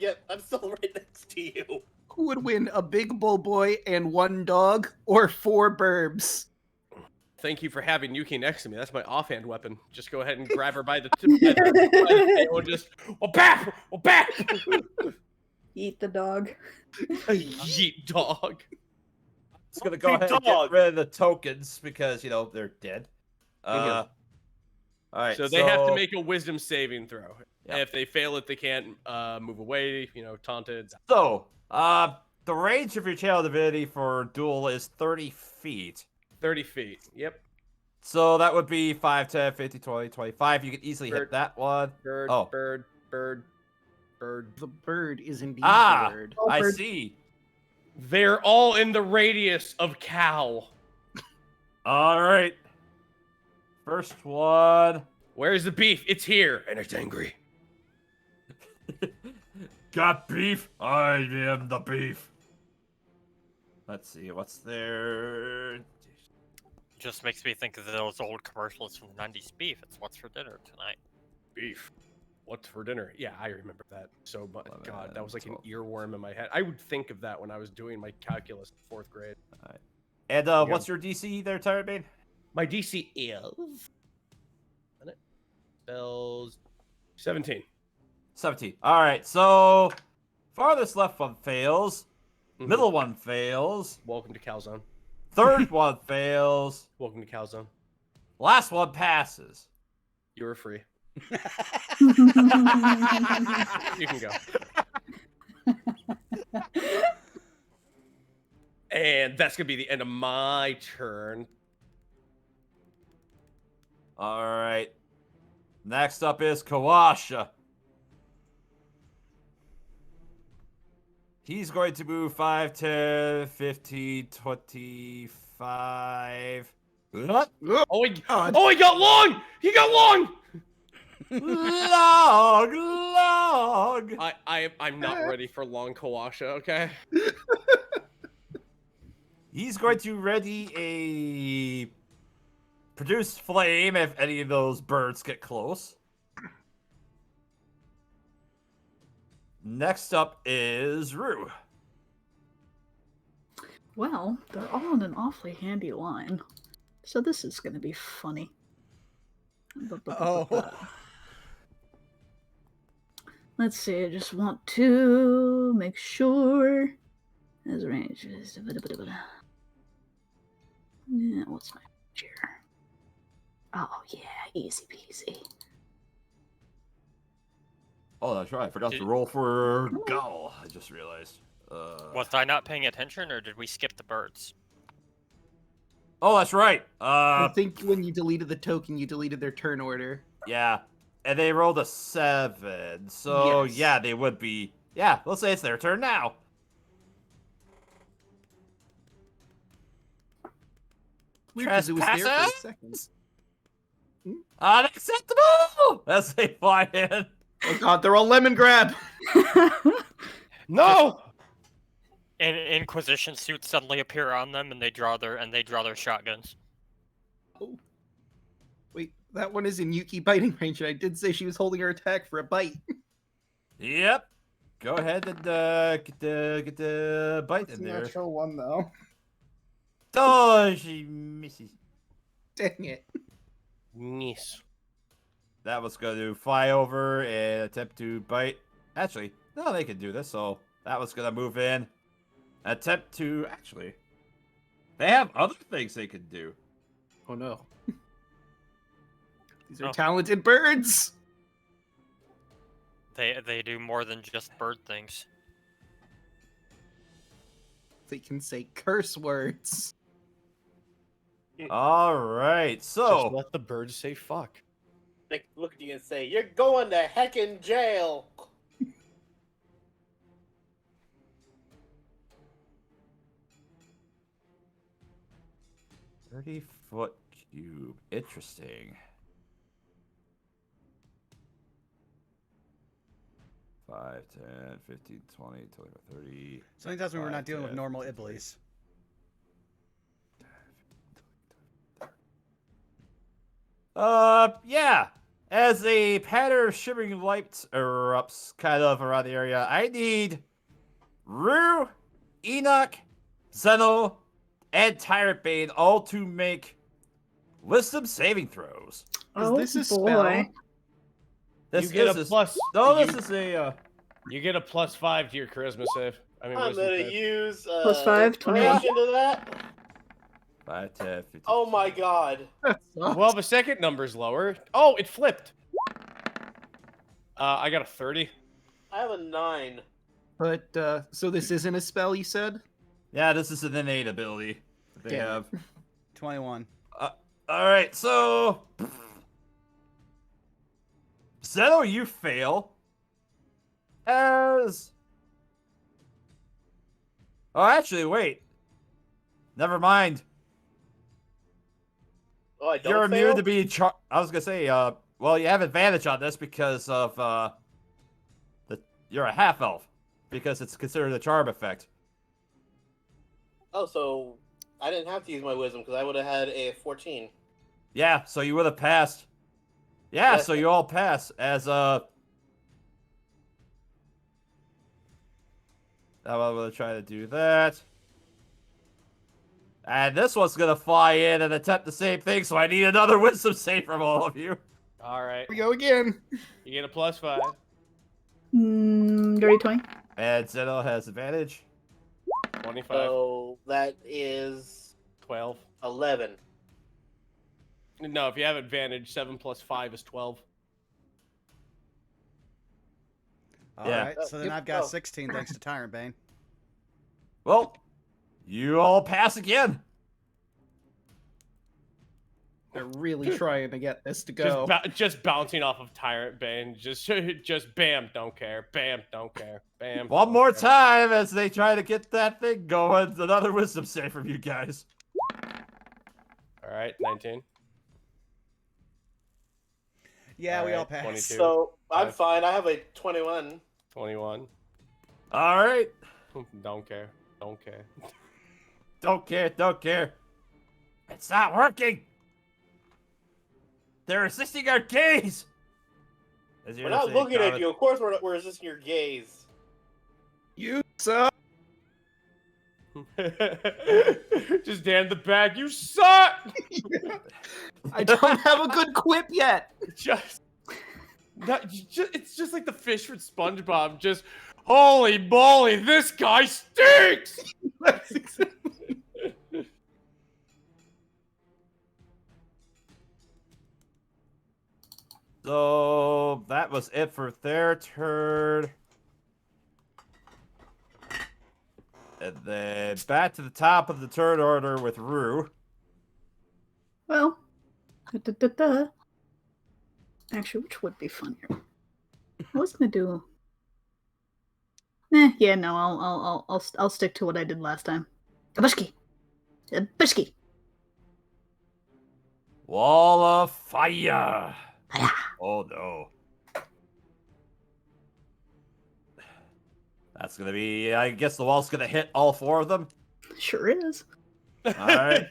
right next to you. Who would win? A big bull boy and one dog, or 4 burbs? Thank you for having Yuki next to me. That's my offhand weapon. Just go ahead and grab her by the tail and just bap. Eat the dog. Yeet dog. Just gonna go Big ahead and dog. get rid of the tokens because they're dead. All right. So they have to make a wisdom saving throw. Yep. If they fail it, they can't move away. Taunted. So, the range of your channel divinity for duel is 30 feet. 30 feet. Yep. So that would be 5, 10, 15, 20, 25. You could easily Bird. hit that one. Bird. Oh. Bird. The bird is indeed Ah, the bird. I Bird. see. They're all in the radius of cow. All right. First one. Where's the beef? It's here, and it's angry. Got beef? I am the beef. Let's see, what's there? Just makes me think of those old commercials from the 90s. Beef, it's what's for dinner tonight. Beef. What's for dinner? Yeah, I remember that so much. 11, God, that was like 12. an earworm in my head. I would think of that when I was doing my calculus in 4th grade. And Yeah. what's your DC there, Tyrant Bane? My DC is... Spells... 17. 17. All right, so farthest left one fails. Mhm. Middle one fails. Welcome to Calzone. Third one fails. Welcome to Calzone. Last one passes. You are free. You can go. And that's going to be the end of my turn. All right. Next up is Kawasha. He's going to move 5, 10, 15, 25. What? Oh, he God. got long! He got long! Long. I'm not ready for long Kawasha, okay? He's going to ready a produce flame if any of those birds get close. Next up is Rue. Well, they're all in an awfully handy line. So this is going to be funny. Oh. Let's see, I just want to make sure. As range is. Yeah, what's my range here? Oh, yeah, easy peasy. Oh, that's right. I forgot to Did- roll for Gull. I just realized. Was I not paying attention, or did we skip the birds? Oh, that's right. I think when you deleted the token, you deleted their turn order. Yeah. And they rolled a 7. So, Yes. yeah, they would be. Yeah, let's say it's their turn now. Weird, 'cause it was there for a Trespassers? second. Unacceptable! As they fly in. Oh god, they're all lemon grab! No! And Inquisition suits suddenly appear on them, and they draw their shotguns. That one is in Yuki biting range, and I did say she was holding her attack for a bite. Yep. Go ahead and get the bite It's in a there. natural one, though. Oh, she misses. Dang it. Nice. That was going to fly over and attempt to bite. Actually, no, they can do this. So that was going to move in. Attempt to actually. They have other things they can do. Oh no. These are Oh. talented birds. They do more than just bird things. They can say curse words. All right, Just so let the birds say fuck. They look at you and say, "You're going to heckin' jail." 30-foot cube. Interesting. 5, 10, 15, 20, 25, 30. Something tells me we're not 5, dealing with 10, normal 15, Iblis. Yeah. As a pattern of shimmering lights erupts kind of around the area, I need Rue, Enoch, Zeno, and Tyrant Bane all to make wisdom saving throws. Oh this a boy. spell? This You get is a plus. No, you, this is a. you get a +5 to your charisma save. I mean, I'm wisdom gonna save. use +5, 21. inspiration to that. 5, 10, 15. Oh my god. Well, the second number's lower. Oh, it flipped. I got a 30. I have a 9. But, so this isn't a spell, you said? Yeah, this is an innate ability that they Damn have. 21. All right, so Zeno, you fail. As actually, wait. Never mind. Oh, I don't You're fail? immune to being I was gonna say, well, you have advantage on this because of you're a half elf, because it's considered a charm effect. Oh, so I didn't have to use my wisdom because I would have had a 14. Yeah, so you would have passed. Yeah, Yes. so you all pass as I'm gonna try to do that. And this one's gonna fly in and attempt the same thing, so I need another wisdom save from all of you. All right. Here we go again. You get a +5. Dirty 20. And Zeno has advantage. 25. So that is 12. 11. No, if you have advantage, 7 + 5 is 12. All Yeah. right, so then Yep. I've got Oh. 16 thanks to Tyrant Bane. Well, you all pass again. They're really trying to get this to Just, go. just bouncing off of Tyrant Bane. Just bam, don't care. Bam, don't care. Bam. One don't more care. time as they try to get that thing going. Another wisdom save from you guys. All right, 19. Yeah, we all Alright, passed. 22. So I'm Five. fine. I have a 21. 21. All right. Don't care. Don't care. Don't care. Don't care. It's not working. They're resisting our gaze. As We're not looking at you. Of course, we're resisting your gaze. You suck. Just Dan in the back. You suck. I don't have a good quip yet. It's just like the fish from SpongeBob. Just holy moly, this guy stinks. That's exactly. So that was it for their turn. And then back to the top of the turn order with Rue. Well, da-da-da-da. Actually, which would be funnier? I was gonna do. Yeah, no, I'll stick to what I did last time. Kabushki, Kabushki. Wall of fire. Hiya. Oh no. That's gonna be. I guess the wall's gonna hit all 4 of them. Sure is. All right.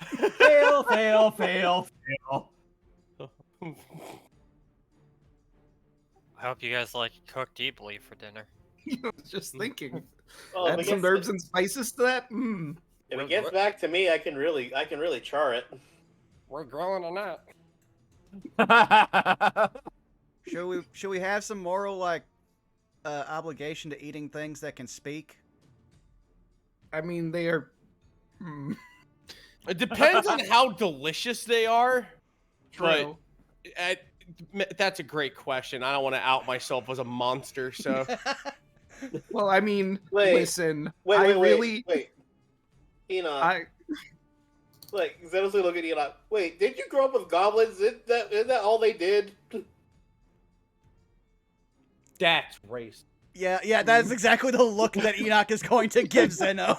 Fail, fail, fail, fail. I hope you guys like cook deeply for dinner. I was just thinking. Well, if Add it some gets herbs and spices to that. Mmm. if it gets back to me, I can really char it. We're growing on that. Should we have some moral like obligation to eating things that can speak? I mean, they are. It depends on how delicious they are. True. That's a great question. I don't want to out myself as a monster, so. Well, I mean, listen. Wait. Enoch. I Like, zealously look at Enoch. Wait, did you grow up with goblins? Isn't that all they did? That's racist. Yeah, that is exactly the look that Enoch is going to give Zeno.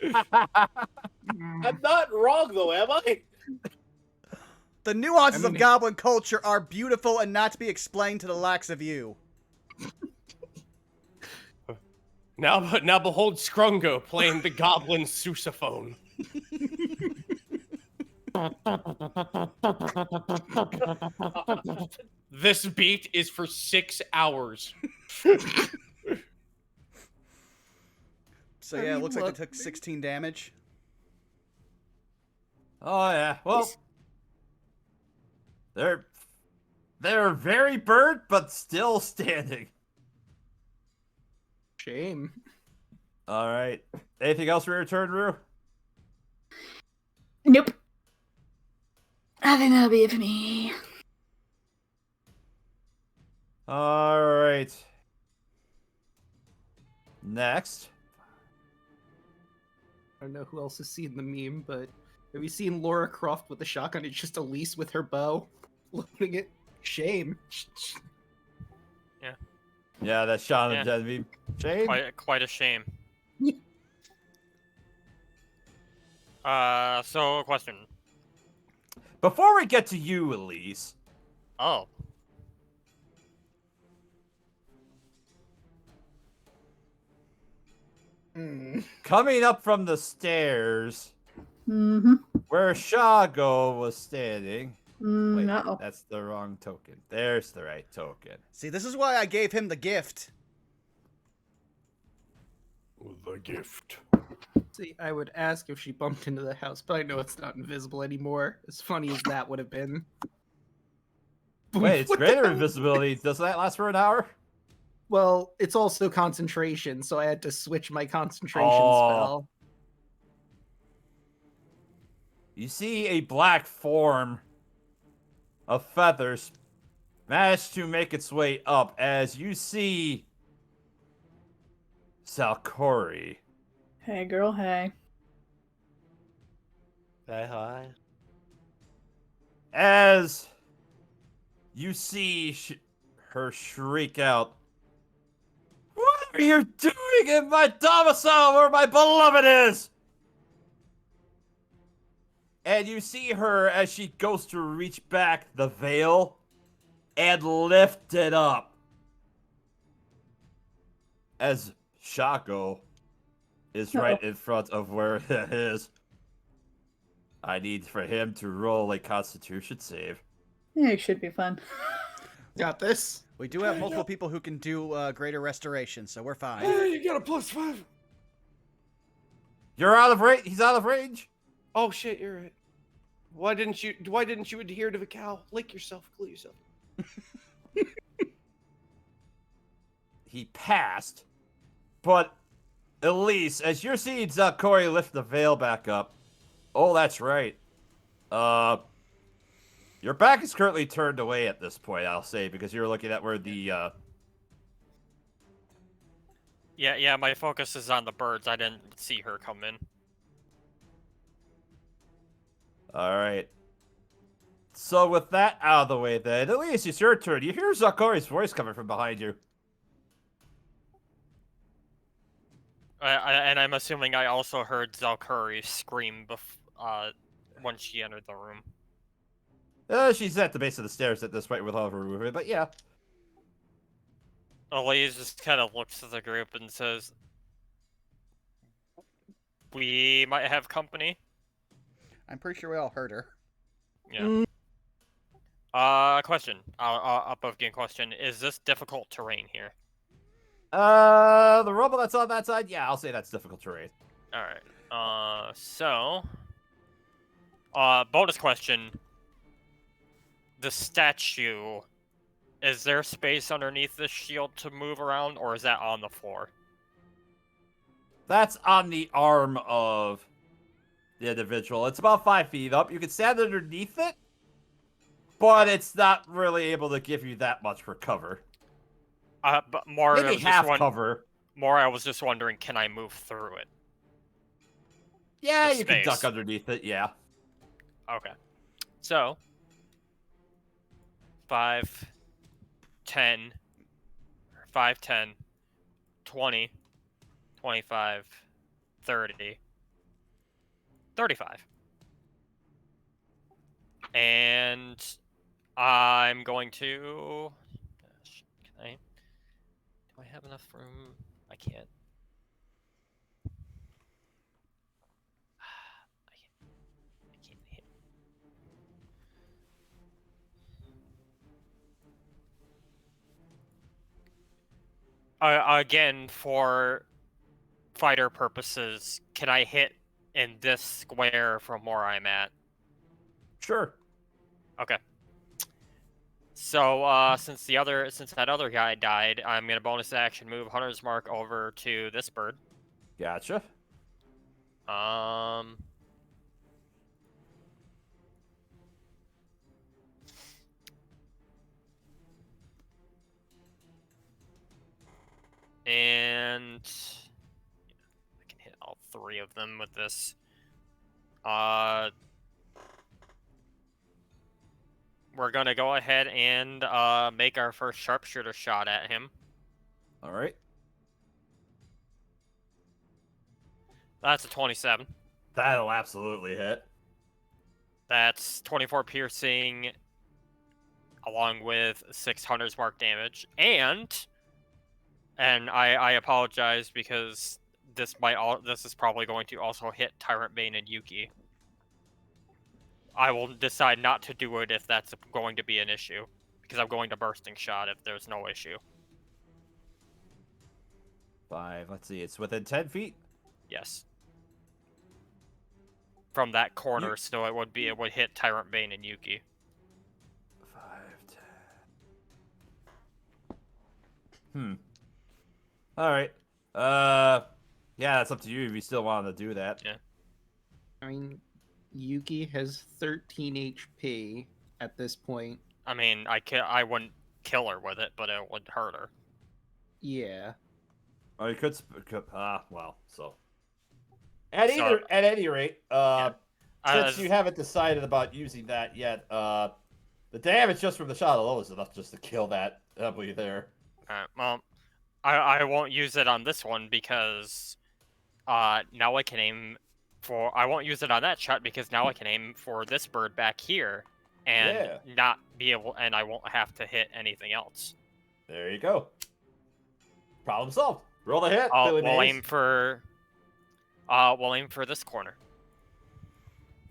I'm not wrong, though, am I? The nuances of goblin culture are beautiful and not to be explained to the likes of you. Now behold Scrungo playing the goblin sousaphone. This beat is for 6 hours. So yeah, it looks like they took 16 damage. Oh yeah. Well, they're very burnt, but still standing. shame. All right. Anything else for your turn, Rue? Nope. I think that'll be it for me. All right. Next. I don't know who else has seen the meme, but have you seen Laura Croft with a shotgun? It's just Elise with her bow, loading it. Shame. Yeah, that Shaun of Yeah. Dead meme. Shame. Quite a shame. So question. Before we get to you, Elise. Oh. Coming up from the stairs, Mm-hmm. where Shago was standing. Wait, Uh-oh. that's the wrong token. There's the right token. See, this is why I gave him the gift. The gift. See, I would ask if she bumped into the house, but I know it's not invisible anymore. As funny as that would have been. Wait, it's What the greater hell? invisibility. Does that last for an hour? Well, it's also concentration, so I had to switch my concentration Oh. spell. You see a black form of feathers manage to make its way up as you see Salcori. Hey, girl, hey. Say hi. As you see her shriek out, "What are you doing in my domicile where my beloved is?" And you see her as she goes to reach back the veil and lift it up. As Shaco is right in front of where it is. I need for him to roll a Constitution save. Yeah, it should be fun. Got this. We do have multiple people who can do greater restoration, so we're fine. You got a +5. You're out of range. He's out of range. Oh shit, you're right. Why didn't you adhere to the cow? Lick yourself, glue yourself. He passed, but Elise, as you're seeing Zakori lift the veil back up. Oh, that's right. Your back is currently turned away at this point, I'll say, because you're looking at where the Yeah, my focus is on the birds. I didn't see her come in. Alright. So with that out of the way then, Elise, it's your turn. You hear Zakori's voice coming from behind you. And I'm assuming I also heard Zalkuri scream when she entered the room. She's at the base of the stairs at this point with all of her movement, but yeah. Elise just kind of looks at the group and says, "We might have company." I'm pretty sure we all heard her. Yeah. Question. Above game question. Is this difficult terrain here? The rubble that's on that side, yeah, I'll say that's difficult terrain. Alright. Bonus question. The statue, is there space underneath this shield to move around, or is that on the floor? That's on the arm of the individual. It's about 5 feet up. You can stand underneath it, but it's not really able to give you that much for cover. But more, Maybe half cover. More, I was just wondering, can I move through it? Yeah, The you can duck space. underneath it, yeah. Okay. So, 5, 10, 5, 10, 20, 25, 30, 35. And I'm going to... Gosh, can I... Do I have enough room? I can't. I can't hit. Again, for fighter purposes, can I hit in this square from where I'm at? Sure. Okay. So, since that other guy died, I'm gonna bonus action move Hunter's Mark over to this bird. Gotcha. And I can hit all 3 of them with this. We're gonna go ahead and make our first sharpshooter shot at him. All right. That's a 27. That'll absolutely hit. That's 24 piercing, along with 6 Hunter's Mark damage, and I apologize because this is probably going to also hit Tyrant Bane and Yuki. I will decide not to do it if that's going to be an issue, because I'm going to bursting shot if there's no issue. 5. Let's see. It's within 10 feet. Yes. From that corner, so it would hit Tyrant Bane and Yuki. 5, 10. All right. Yeah, it's up to you if you still want to do that. Yeah. I mean, Yuki has 13 HP at this point. I mean, I wouldn't kill her with it, but it would hurt her. Yeah. Oh, you could well, so. At any rate, since you haven't decided about using that yet, the damage just from the shot alone is enough just to kill that W there. Well, I won't use it on this one because now I can aim for... I won't use it on that shot because now I can aim for this bird back here and not be able... And I won't have to hit anything else. There you go. Problem solved. Roll the hit. We'll aim for this corner.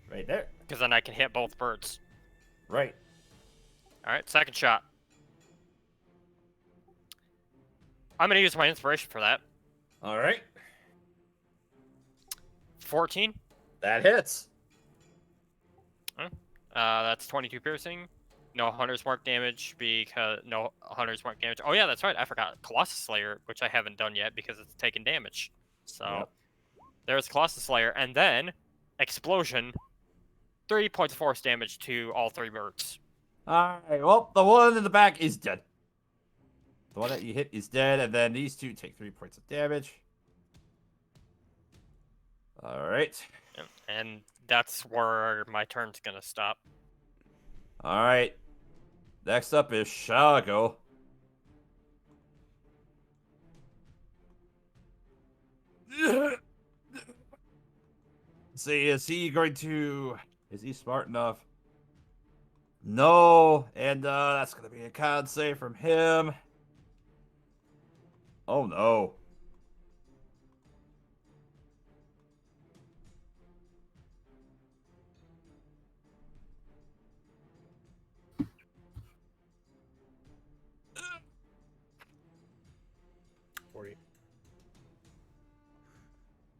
Right there. Because then I can hit both birds. Right. Alright, second shot. I'm going to use my inspiration for that. All right. 14. That hits. That's 22 piercing. No Hunter's Mark damage because... No Hunter's Mark damage. Oh yeah, that's right. I forgot. Colossus Slayer, which I haven't done yet because it's taken damage. So, there's Colossus Slayer. And then, Explosion. 3 points of force damage to all 3 birds. Alright, well, the one in the back is dead. The one that you hit is dead, and then these 2 take 3 points of damage. Alright. And that's where my turn's gonna stop. Alright. Next up is Shago. See, is he smart enough? No, and that's gonna be a con save from him. Oh no.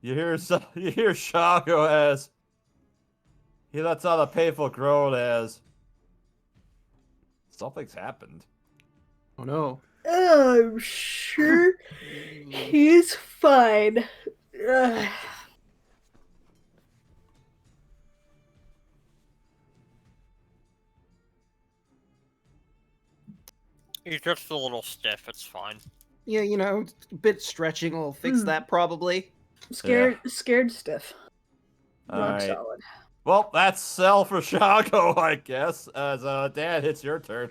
You hear Shago as he lets out a painful groan as something's happened. Oh no. I'm sure he's fine. Ugh. He's just a little stiff. It's fine. Yeah, a bit stretching will fix that probably. Scared stiff. All Rock right. solid. Well, that's sell for Shago, I guess. As Dan, it's your turn.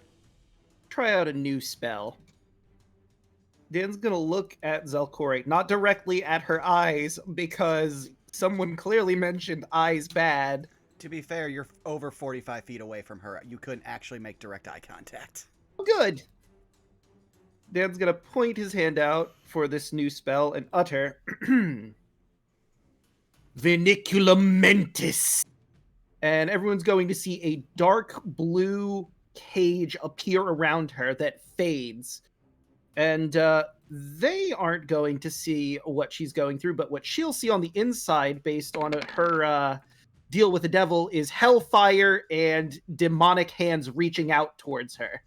Try out a new spell. Dan's gonna look at Zelkore, not directly at her eyes, because someone clearly mentioned eyes bad. To be fair, you're over 45 feet away from her. You couldn't actually make direct eye contact. Good. Dan's gonna point his hand out for this new spell and utter Viniculum Mentis. And everyone's going to see a dark blue cage appear around her that fades. And they aren't going to see what she's going through, but what she'll see on the inside, based on her deal with the devil, is hellfire and demonic hands reaching out towards her.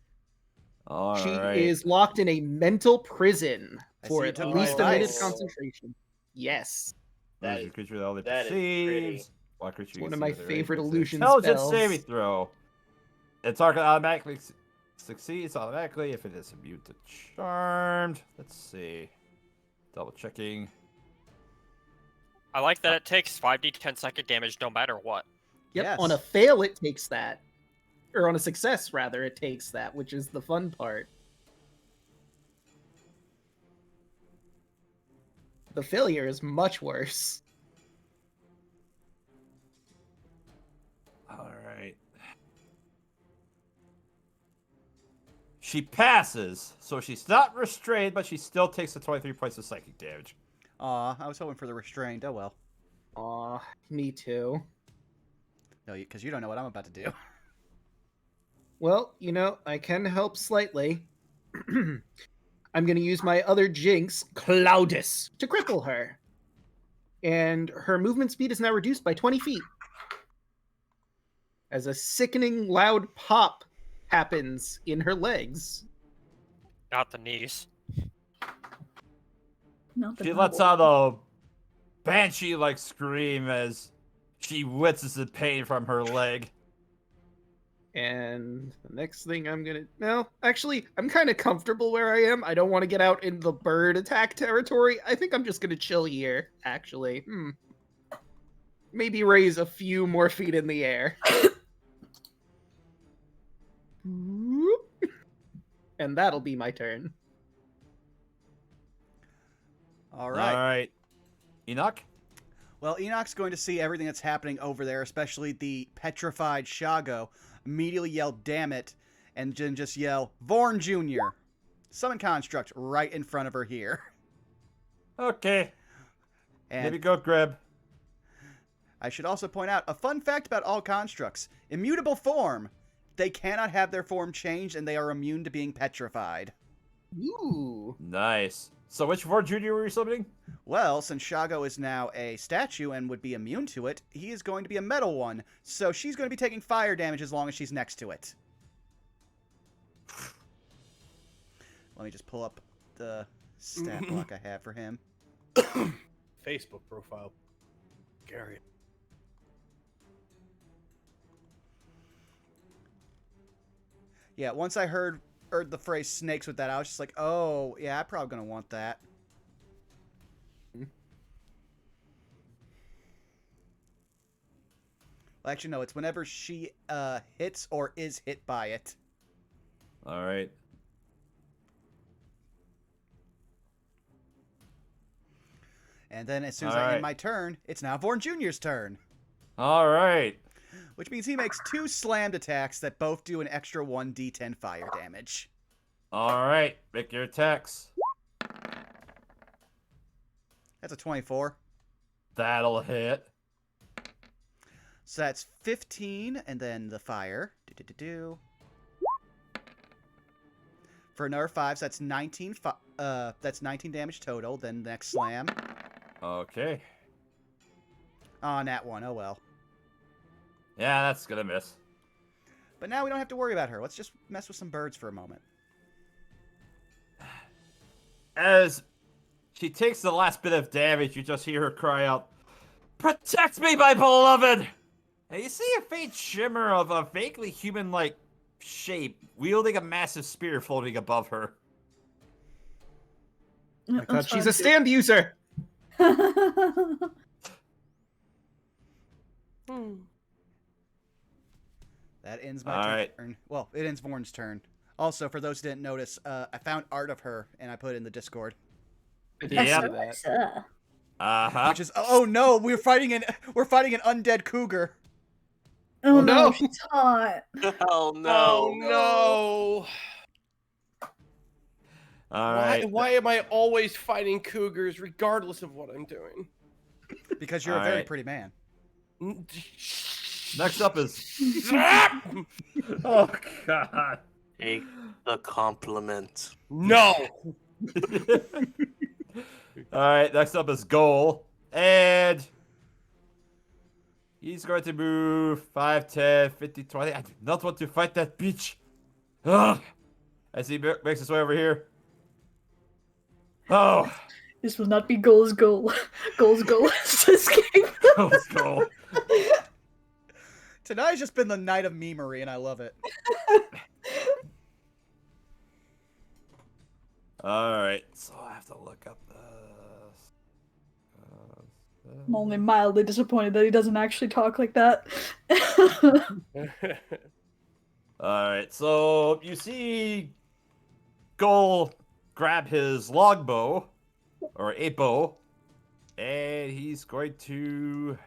She is locked in a mental prison for at least a minute's concentration. Yes. That That is- creature that only that is pretty. perceives. One creature you One can of see my with a favorite range of illusion intelligence spells. saving throw. The target automatically succeeds automatically if it is immune to charmed. Let's see. Double checking. I like that it takes 5d10 psychic damage no matter what. Yep. Yes. On a fail, it takes that. Or on a success, rather, it takes that, which is the fun part. The failure is much worse. All right. She passes, so she's not restrained, but she still takes the 23 points of psychic damage. Aw, I was hoping for the restrained. Oh well. Aw, me too. No, because you don't know what I'm about to do. Well, I can help slightly. I'm going to use my other jinx, Cloudus, to cripple her. And her movement speed is now reduced by 20 feet. As a sickening loud pop happens in her legs. Not the knees. Not the She lets out a banshee-like scream as she winces in pain from her leg. And the next thing I'm gonna... No, actually, I'm kind of comfortable where I am. I don't want to get out in the bird attack territory. I think I'm just gonna chill here, actually. Maybe raise a few more feet in the air. Whoop. And that'll be my turn. All right. All right. Enoch? Well, Enoch's going to see everything that's happening over there, especially the petrified Shago. Immediately yell, "Damn it," and then just yell, "Vorn Jr." Summon Construct right in front of her here. Okay. And Maybe go grab. I should also point out a fun fact about all constructs. Immutable form. They cannot have their form changed, and they are immune to being petrified. Ooh. Nice. So which Ford Junior were you summoning? Well, since Shago is now a statue and would be immune to it, he is going to be a metal one, so she's going to be taking fire damage as long as she's next to it. Let me just pull up the stat block I have for him. Facebook profile. Gary. Yeah, once I heard the phrase snakes with that, I was just like, oh, yeah, I'm probably going to want that. Well, actually, no, it's whenever she hits or is hit by it. All right. And then as soon as I end my turn, it's now Vorn Jr.'s turn. All right. Which means he makes 2 slammed attacks that both do an extra 1d10 fire damage. All right. Make your attacks. That's a 24. That'll hit. So that's 15, and then the fire. For another 5, so that's 19. That's 19 damage total. Then next slam. Okay. Oh, nat 1. Oh, well. Yeah, that's gonna miss. But now we don't have to worry about her. Let's just mess with some birds for a moment. As she takes the last bit of damage, you just hear her cry out, "Protect me, my beloved!" And you see a faint shimmer of a vaguely human-like shape wielding a massive spear floating above her. I thought she's a stand user. That ends my turn. Alright. Well, it ends Vorn's turn. Also, for those who didn't notice, I found art of her and I put it in the Discord. I didn't Yeah. see that. Uh-huh. Which is no, we're fighting an undead cougar. Oh no. no, she's hot. Oh no. Oh no. Alright. Why am I always fighting cougars regardless of what I'm doing? Because you're a very Alright. pretty man. Next up is... Oh, God. Take the compliment. No. Alright, next up is Goal. And... he's going to move 5, 10, 50, 20. I do not want to fight that bitch. Ugh. As he makes his way over here. Oh. This will not be Goal's goal. Goal's goal is to escape. Goal's goal. Tonight's just been the night of memery, and I love it. Alright, so I have to look up the... I'm only mildly disappointed that he doesn't actually talk like that. Alright, so you see Goal grab his longbow, or a bow, and he's going to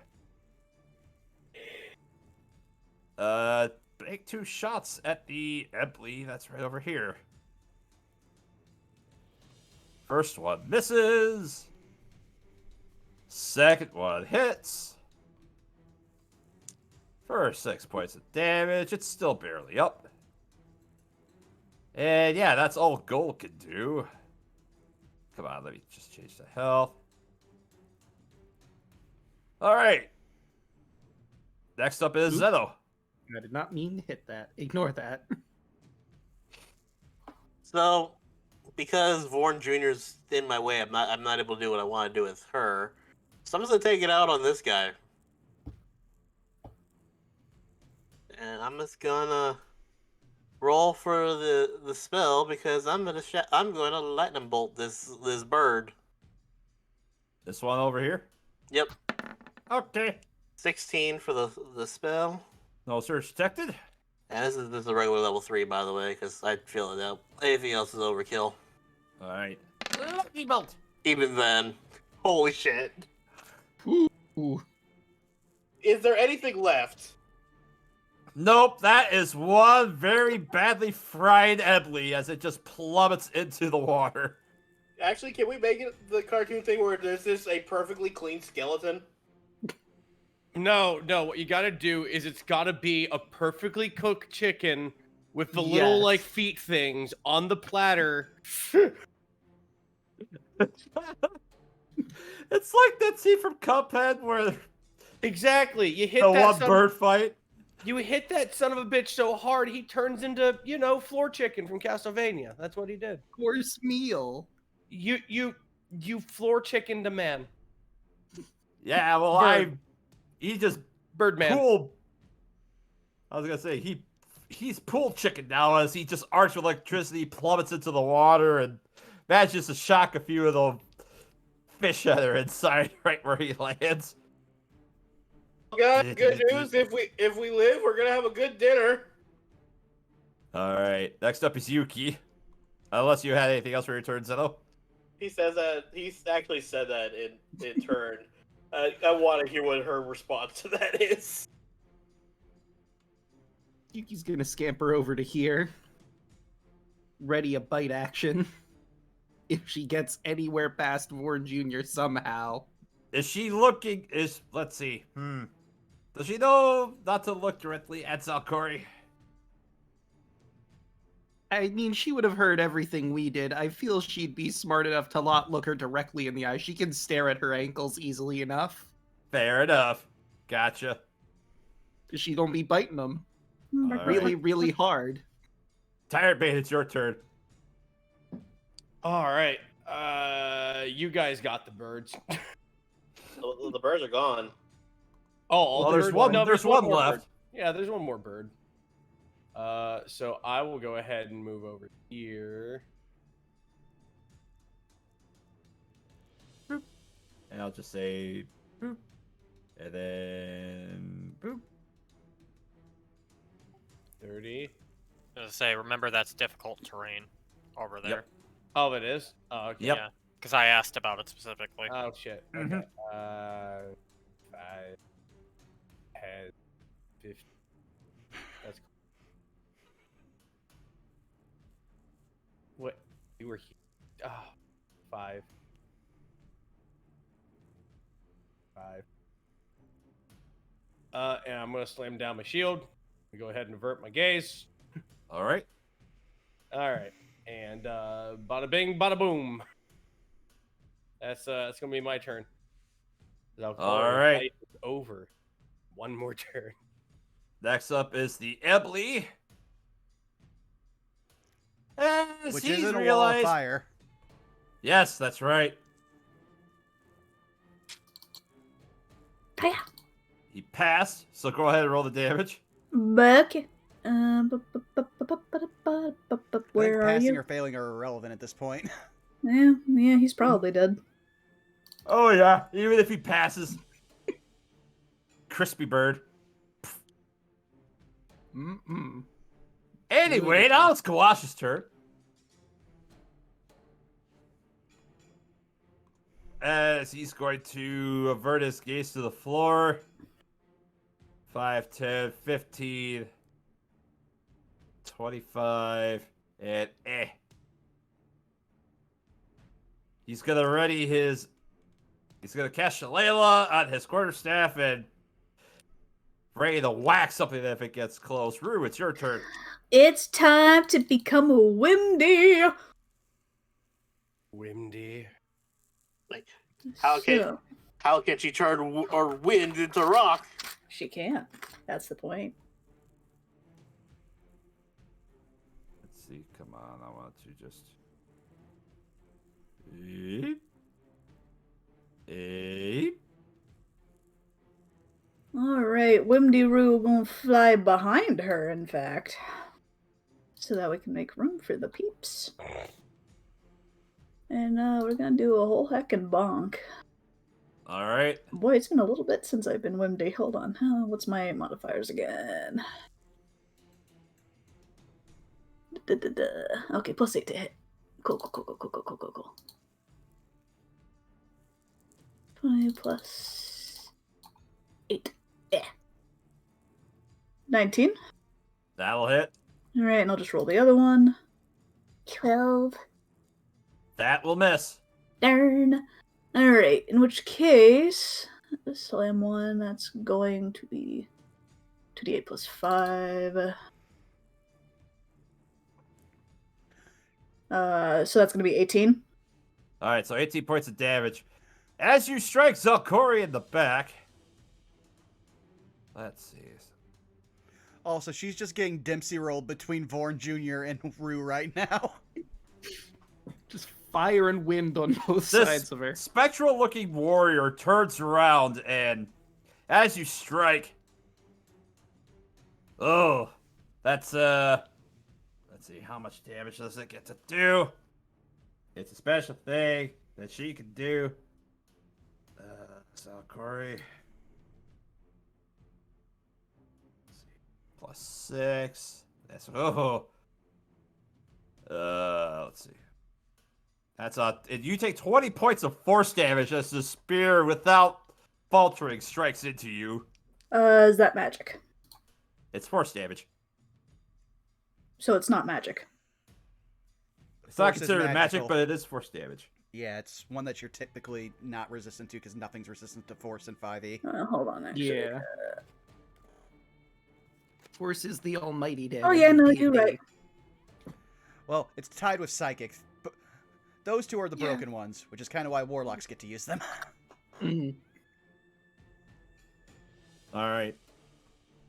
make 2 shots at the Emily that's right over here. First one misses. Second one hits. For 6 points of damage, it's still barely up. And yeah, that's all Goal can do. Come on, let me just change the health. Alright. Next up is Zeno. I did not mean to hit that. Ignore that. So, because Vorn Jr.'s in my way, I'm not able to do what I want to do with her. So I'm just gonna take it out on this guy. And I'm just gonna roll for the spell because I'm gonna lightning bolt this bird. This one over here. Yep. Okay. 16 for the spell. No search detected. And this is a regular level 3, by the way, because I feel it out. Anything else is overkill. Alright. Lucky bolt. Even then. Holy shit. Ooh. Is there anything left? Nope, that is one very badly fried Emily as it just plummets into the water. Actually, can we make it the cartoon thing where there's this a perfectly clean skeleton? No, what you gotta do is it's gotta be a perfectly cooked chicken with the little, Yes. like, feet things on the platter. It's like that scene from Cuphead where Exactly. You hit the that one bird fight. You hit that son of a bitch so hard he turns into, floor chicken from Castlevania. That's what he did. Course meal. You floor chickened a man. Yeah, well, Bird. he just Birdman. pool. I was gonna say he's pool chicken now as he just arcs with electricity, plummets into the water, and manages to shock a few of the fish that are inside right where he lands. Guys, good news. If we live, we're gonna have a good dinner. All right, next up is Yuki. Unless you had anything else for your turn, Zeno. He says that. He's actually said that in turn. I want to hear what her response to that is. Yuki's gonna scamper over to here. Ready a bite action. If she gets anywhere past Vorn Jr. somehow. Is she looking? Let's see. Does she know not to look directly at Zalkori? I mean, she would have heard everything we did. I feel she'd be smart enough to not look her directly in the eye. She can stare at her ankles easily enough. Fair enough. Gotcha. Because she don't be biting them All really, right. really hard. Tyrant Bane, it's your turn. All right. You guys got the birds. The birds are gone. Oh, Well, the there's bird- one. no, There's one more left. bird. Yeah, there's one more bird. So I will go ahead and move over here. And I'll just say boop. And then boop. 30. I was gonna say, remember that's difficult terrain over there. Yep. Oh, it is? Oh, okay. Yep. Yeah, because I asked about it specifically. Oh, shit. Mhm. Okay. 5, 10, 50. That's cool. What? You were here. Oh, 5. 5. And I'm going to slam down my shield. Go ahead and avert my gaze. All right. All right. And bada bing, bada boom. That's going to be my turn. I'll call All it right. night over. One more turn. Next up is the Ebly. As Which he's isn't a wall of realized... fire. Yes, that's right. Hiya. He passed, so go ahead and roll the damage. Okay. Where are Passing you? or failing are irrelevant at this point. Yeah, he's probably dead. Oh yeah, even if he passes. Crispy bird. Mm-mm. Anyway, now it's Kawash's turn. As he's going to avert his gaze to the floor. 5, 10, 15, 25, and He's gonna ready his. He's gonna cast Shillelagh on his quarterstaff and ready to whack something if it gets close. Rue, it's your turn. It's time to become a Windy. Windy. Like, how can she turn or wind into rock? She can't. That's the point. Let's see. Come on, I want to just. Alright, Windy Roo gonna fly behind her, in fact. So that we can make room for the peeps. And we're gonna do a whole heckin' bonk. All right. Boy, it's been a little bit since I've been Windy. Hold on. What's my modifiers again? Okay, +8 to hit. Cool. 20 plus 8. Yeah. 19. That'll hit. Alright, and I'll just roll the other one. 12. That will miss. Darn. Alright, in which case, slam 1, that's going to be 2d8 plus 5. So that's going to be 18. All right, so 18 points of damage. As you strike Zelkori in the back. Let's see. Also, she's just getting Dempsey rolled between Vorn Jr. and Rue right now. Just fire and wind on both sides of her. Spectral-looking warrior turns around and, as you strike, oh, that's let's see, how much damage does it get to do? It's a special thing that she can do. Zelkori. +6. That's let's see. That's you take 20 points of force damage as the spear without faltering strikes into you. Is that magic? It's force damage. So it's not magic. It's not Force is considered magic, magical. but it is force damage. Yeah, it's one that you're typically not resistant to because nothing's resistant to force in 5e. Hold on, actually. Yeah. Force is the almighty dad. Oh yeah, no, you're right. Well, it's tied with psychic. But those two are the Yeah. broken ones, which is kind of why warlocks get to use them. Mhm. All right.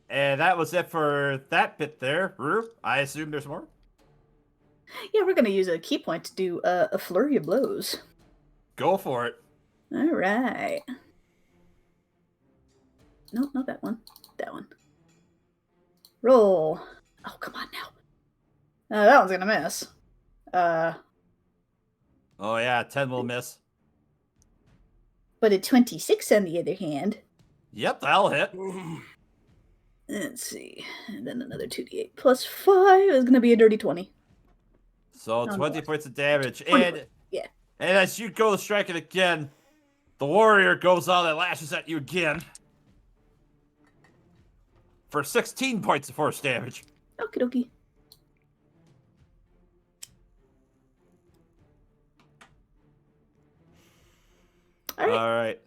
And that was it for that bit there. Rue, I assume there's more? Yeah, we're gonna use a key point to do a flurry of blows. Go for it. All right. No, not that one. That one. Roll. Oh, come on now. That one's gonna miss. Oh, yeah, 10 will miss. But a 26 on the other hand. Yep, that'll hit. Let's see. And then another 2d8 plus 5 is gonna be a dirty 20. So Oh, 20 no. points of damage. 20 And, yeah. and as you go to strike it again, the warrior goes out and lashes at you again. For 16 points of force damage. Okie dokie. All right. Alright.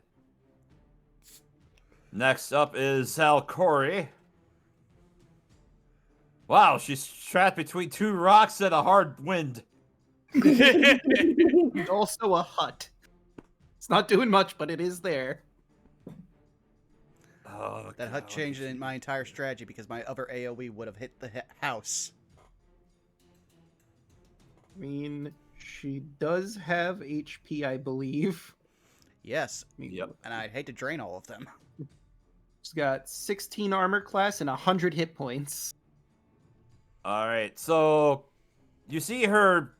Next up is Zalcori. Wow, she's trapped between two rocks and a hard wind. And also a hut. It's not doing much, but it is there. Oh, That hut changed my entire strategy because my other AoE would have hit the house. I mean, she does have HP, I believe. Yes, Yep. and I'd hate to drain all of them. She's got 16 armor class and 100 hit points. Alright, so you see her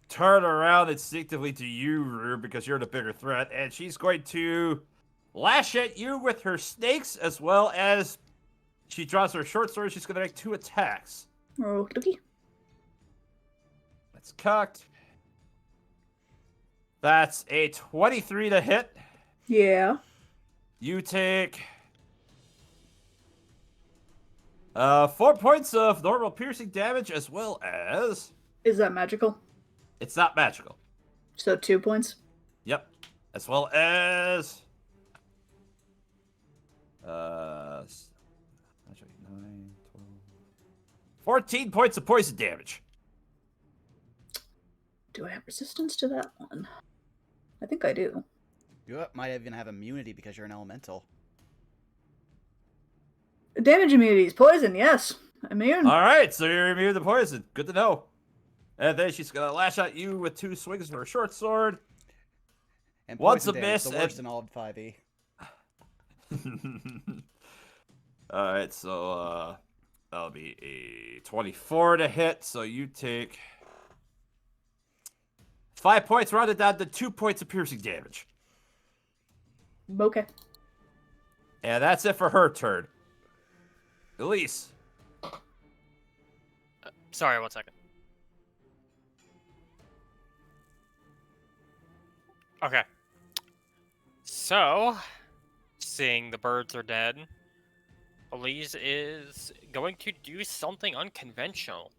turn around instinctively to you, Rue, because you're the bigger threat, and she's going to lash at you with her snakes, as well as she draws her short sword. She's going to make 2 attacks. Okie dokie. That's cocked. That's a 23 to hit. Yeah. You take 4 points of normal piercing damage, as well as... Is that magical? It's not magical. So 2 points. Yep. As well as... 9, 12... 14 points of poison damage. Do I have resistance to that one? I think I do. You might even have immunity because you're an elemental. Damage immunity is poison, yes. Immune. Alright, so you're immune to poison. Good to know. And then she's gonna lash at you with 2 swings of her short sword. And Once poison a damage, miss, the worst and- in all of 5e. Alright, so that'll be a 24 to hit, so you take 5 points, rounded down to 2 points of piercing damage. Okay. And that's it for her turn. Elise. Sorry, 1 second. Okay. So, seeing the birds are dead, Elise is going to do something unconventional.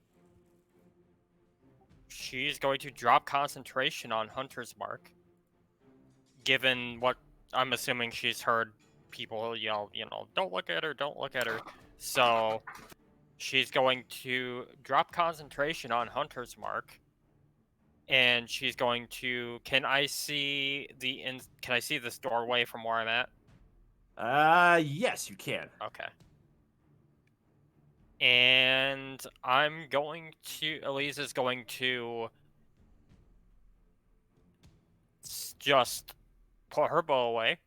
She's going to drop concentration on Hunter's Mark. Given what I'm assuming she's heard people yell, don't look at her, don't look at her. So, she's going to drop concentration on Hunter's Mark. And she's going to... Can I see this doorway from where I'm at? Yes, you can. Okay. And I'm going to... Elise is going to... just put her bow away.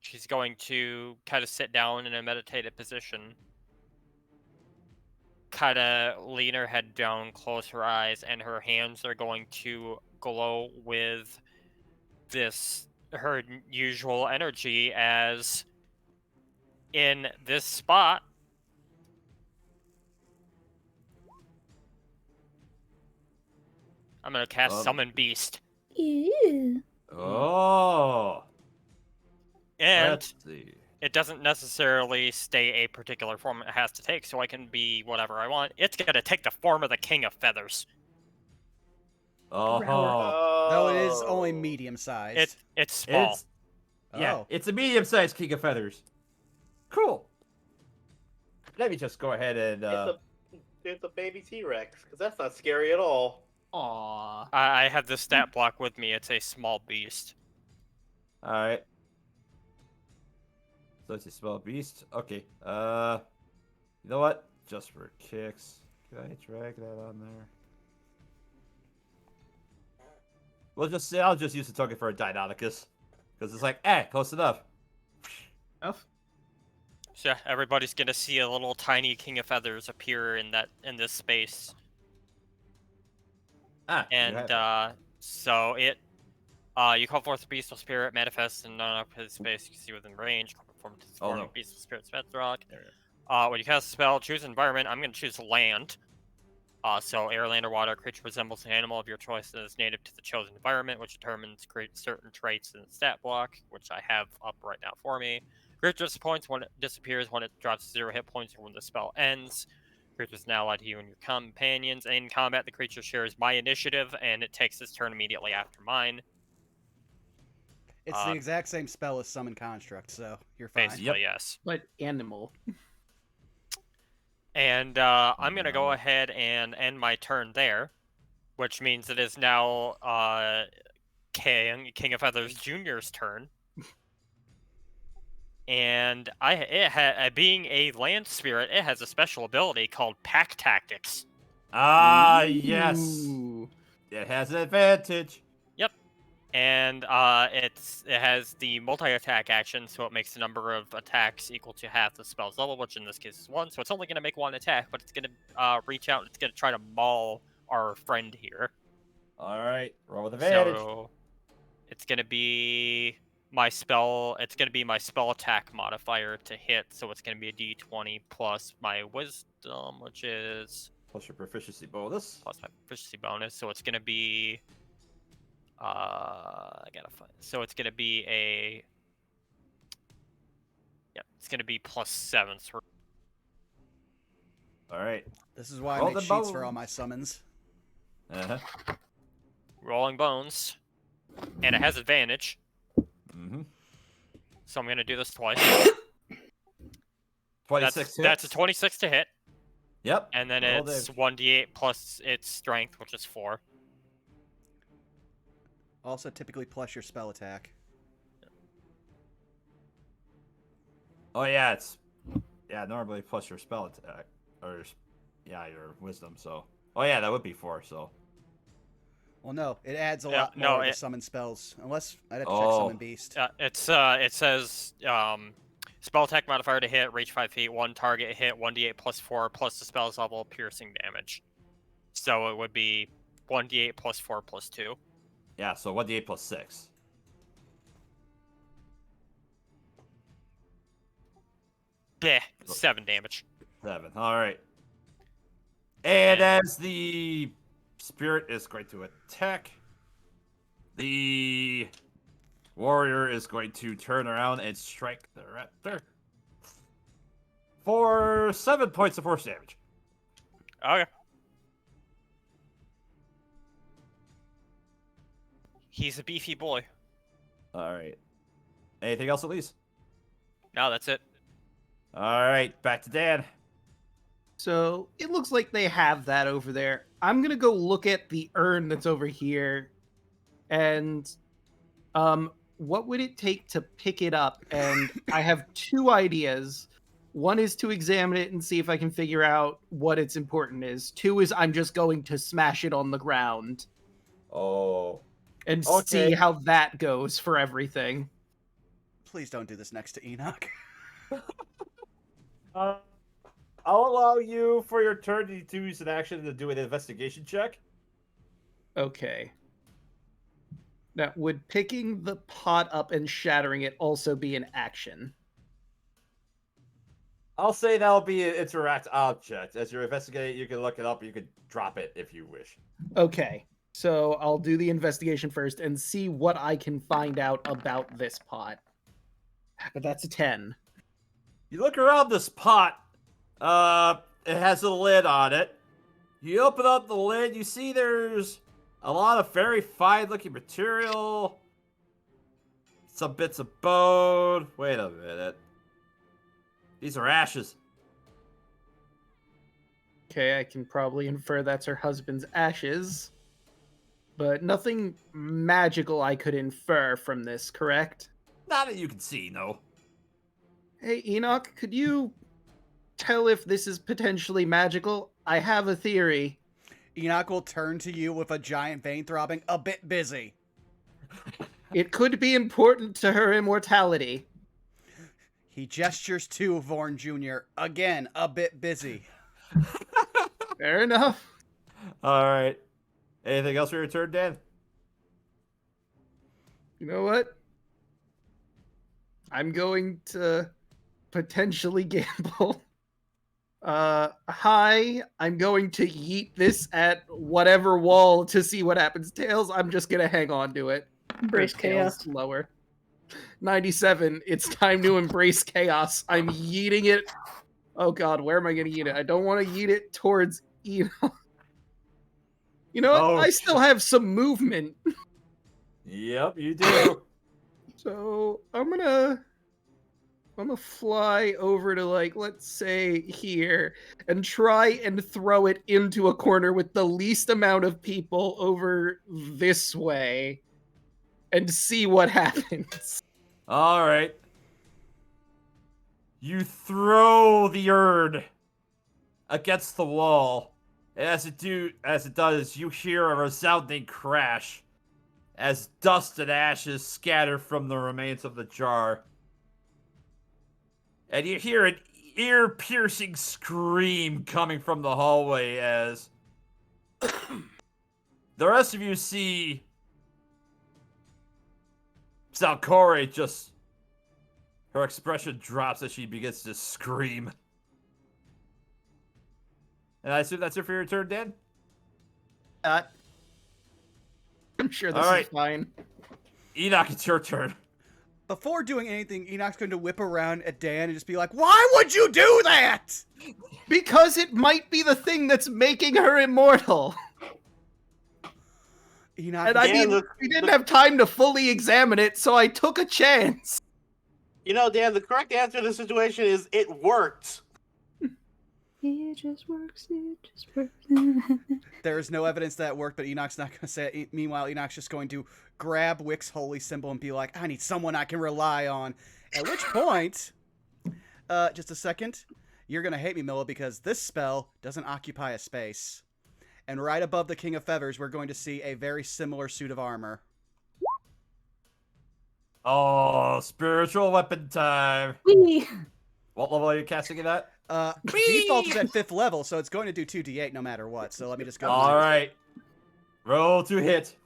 She's going to kind of sit down in a meditative position. Kind of lean her head down, close her eyes, and her hands are going to glow with her usual energy, as in this spot I'm gonna cast Summon Beast. Ew. Oh. And Let's see. it doesn't necessarily stay a particular form it has to take, so I can be whatever I want. It's gonna take the form of the King of Feathers. Oh. Though it is only medium sized. It's small. Yeah, Oh. it's a medium-sized King of Feathers. Cool. Let me just go ahead and... It's a baby T-Rex, because that's not scary at all. Aww. I have this stat block with me. It's a small beast. Alright. Let's see, spell beast. Okay. You know what? Just for kicks, can I drag that on there? I'll just use the token for a Deinonychus, because it's like, close enough. Oh, So yeah, everybody's gonna see a little tiny King of Feathers appear in this space. And so you call forth the beast of spirit, manifests in non-occupied space you can see within range, conform to the form of beast of spirit's bedrock. When you cast a spell, choose environment. I'm gonna choose land. So air, land, or water, creature resembles an animal of your choice that is native to the chosen environment, which determines certain traits in the stat block, which I have up right now for me. Creature disappoints when it disappears, when it drops 0 hit points, or when the spell ends. Creature is now allied to you and your companions. In combat, the creature shares my initiative, and it takes its turn immediately after mine. It's the exact same spell as Summon Construct, so you're fine. Basically, yes. but animal. And I'm going to go ahead and end my turn there, which means it is now King of Feathers Jr.'s turn. And being a land spirit, it has a special ability called Pack Tactics. Yes. Ooh. It has an advantage. Yep. And it has the multi-attack action, so it makes the number of attacks equal to half the spell's level, which in this case is 1. So it's only going to make 1 attack, but it's going to reach out and it's going to try to maul our friend here. All right, roll with advantage. So it's going to be my spell attack modifier to hit, so it's going to be a d20 plus my wisdom, which is Plus your proficiency bonus. plus my proficiency bonus, so it's going to be I gotta find. So it's gonna be it's gonna be +7. So All right. This is why I Roll make the sheets for bones. all my summons. rolling bones, and it has advantage. Mm-hmm. So I'm gonna do this twice. 26 That's a hits. 26 to hit, Yep. and then Roll it's damage. 1d8 plus its strength, which is 4. Also, typically plus your spell attack. Oh yeah, normally plus your spell attack or your wisdom. So that would be 4. So Well, no, it adds a Yeah, lot no, more to it- summon spells. Unless I'd have to check Oh. Summon Beast. It says spell attack modifier to hit, reach 5 feet, 1 target hit, 1d8 plus 4 plus the spell's level, piercing damage. So it would be 1d8 plus 4 plus 2. yeah, so 1d8 plus 6. Bleh, 7 damage. 7. All right. And as the spirit is going to attack, the warrior is going to turn around and strike the raptor for 7 points of force damage. Okay. He's a beefy boy. All right. Anything else, Elise? No, that's it. All right, back to Dan. So it looks like they have that over there. I'm gonna go look at the urn that's over here, and what would it take to pick it up? And I have 2 ideas. One is to examine it and see if I can figure out what its importance is. 2 is I'm just going to smash it on the ground Oh. and Okay. see how that goes for everything. Please don't do this next to Enoch. I'll allow you for your turn to use an action to do an investigation check. Okay. Now, would picking the pot up and shattering it also be an action? I'll say that'll be an interact object. As you're investigating, you can look it up. You can drop it if you wish. Okay. So I'll do the investigation first and see what I can find out about this pot. But that's a 10. You look around this pot. It has a lid on it. You open up the lid. You see there's a lot of very fine-looking material. Some bits of bone. Wait a minute. These are ashes. Okay, I can probably infer that's her husband's ashes. But nothing magical I could infer from this, correct? Not that you can see, no. Hey, Enoch, could you tell if this is potentially magical? I have a theory. Enoch will turn to you with a giant vein throbbing, a bit busy. It could be important to her immortality. He gestures to Vorn Jr., again, a bit busy. Fair enough. All right. Anything else for your turn, Dan? You know what? I'm going to potentially gamble. Hi, I'm going to yeet this at whatever wall to see what happens. Tails, I'm just gonna hang on to it. Embrace Tails chaos. lower. 97, it's time to embrace chaos. I'm yeeting it. Oh god, where am I gonna yeet it? I don't want to yeet it towards You know what? Oh, I still have some movement. Yep, you do. So I'm gonna fly over to, like, let's say here, and try and throw it into a corner with the least amount of people over this way and see what happens. All right. You throw the urn against the wall. As it does, you hear a resounding crash as dust and ashes scatter from the remains of the jar. And you hear an ear-piercing scream coming from the hallway as the rest of you see Salcore just... her expression drops as she begins to scream. And I assume that's it for your turn, Dan? I'm sure this All right. is fine. Enoch, it's your turn. Before doing anything, Enoch's going to whip around at Dan and just be like, "Why would you do that?" Because it might be the thing that's making her immortal. Enoch, And I mean, we didn't have time to fully examine it, so I took a chance. You know, Dan, the correct answer to the situation is it worked. It just works. It just works. there is no evidence that worked, but Enoch's not going to say it. Meanwhile, Enoch's just going to grab Wick's holy symbol and be like, "I need someone I can rely on." At which point, just a second, you're going to hate me, Milla, because this spell doesn't occupy a space. And right above the King of Feathers, we're going to see a very similar suit of armor. Oh, spiritual weapon time. Whee! What level are you casting it at? Default is at 5th level, so it's going to do 2d8 no matter what. So let me just go. All right. Roll to hit.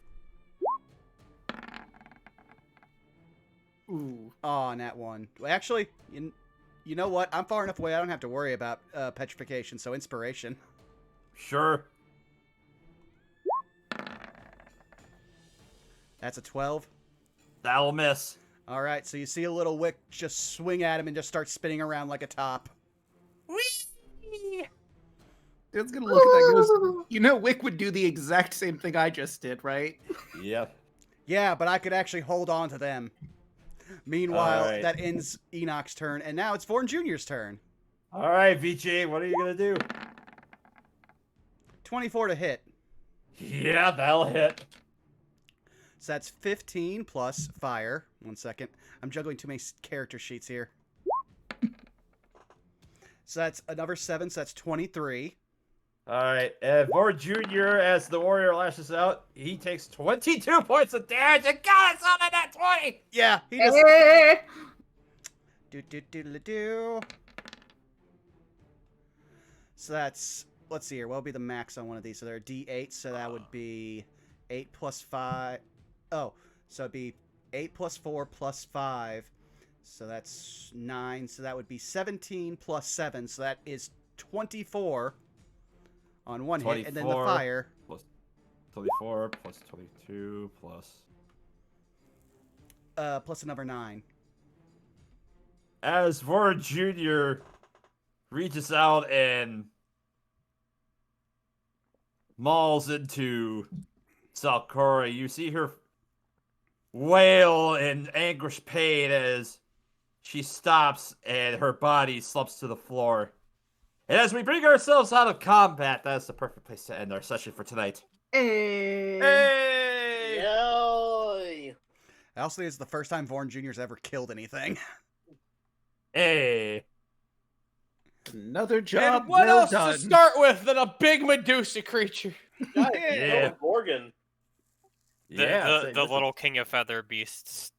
Ooh. Oh, nat 1. Actually, you know what? I'm far enough away. I don't have to worry about petrification, so inspiration. Sure. That's a 12. That'll miss. All right, so you see a little Wick just swing at him and just start spinning around like a top. It's gonna look at that and goes, you know, Wick would do the exact same thing I just did, right? Yep. Yeah, but I could actually hold on to them. Meanwhile, Alright. that ends Enoch's turn, and now it's Vorn Jr.'s turn. All right, VJ, what are you going to do? 24 to hit. Yeah, that'll hit. So that's 15 plus fire. 1 second. I'm juggling too many character sheets here. So that's another 7, so that's 23. All right, and Vord Jr., as the warrior lashes out, he takes 22 points of damage. And God, it's on that 20! Yeah, he just... Eh. Do. So that's... Let's see here. What would be the max on one of these? So they're D8, so that would be 8 plus 5... Oh, so it'd be 8 plus 4 plus 5. So that's 9. So that would be 17 plus 7. So that is 24 on one hit. And then the 24 fire. Plus 24 plus 22 plus... Plus another 9. As Vord Jr. reaches out and mauls into Salcore, you see her wail in anguish pain as she stops and her body slumps to the floor. And as we bring ourselves out of combat, that's the perfect place to end our session for tonight. Eh. Hey! Yay! I also think it's the first time Vorn Jr.'s ever killed anything. Hey. Another job And what well else done. to start with than a big Medusa creature? Guys, Yeah. Gorgon. The little king of feather beasts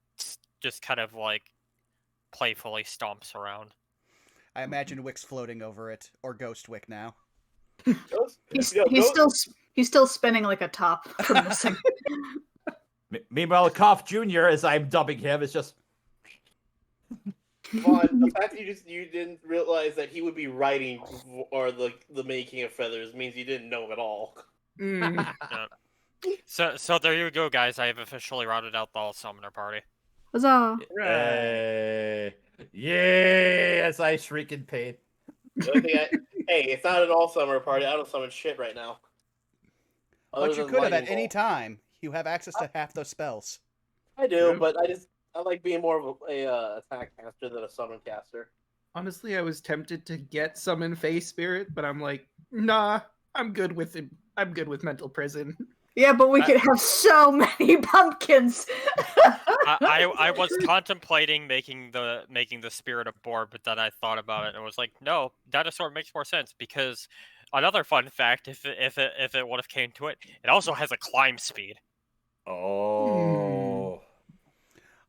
just kind of like playfully stomps around. I imagine Wick's floating over it, or Ghost Wick now. He's still spinning like a top from missing. Meanwhile, Koff Jr., as I'm dubbing him, is just... Vaughn, the fact that you didn't realize that he would be writing or the making of feathers means you didn't know at all. Mm. So there you go, guys. I have officially routed out the all summoner party. Huzzah! Hey. Yay! As I shriek in pain. The only thing hey, it's not an all summer party. I don't summon shit right now. Other But you than could have at lightning any bolt. time. You have access to half those spells. I do, True. but I like being more of a attack caster than a summon caster. Honestly, I was tempted to get summon Face Spirit, but I'm like, nah, I'm good with it. I'm good with Mental Prison. Yeah, but we could have so many pumpkins. I was contemplating making the spirit a board, but then I thought about it and was like, no, dinosaur makes more sense because another fun fact, if it would have came to it, it also has a climb speed. Oh.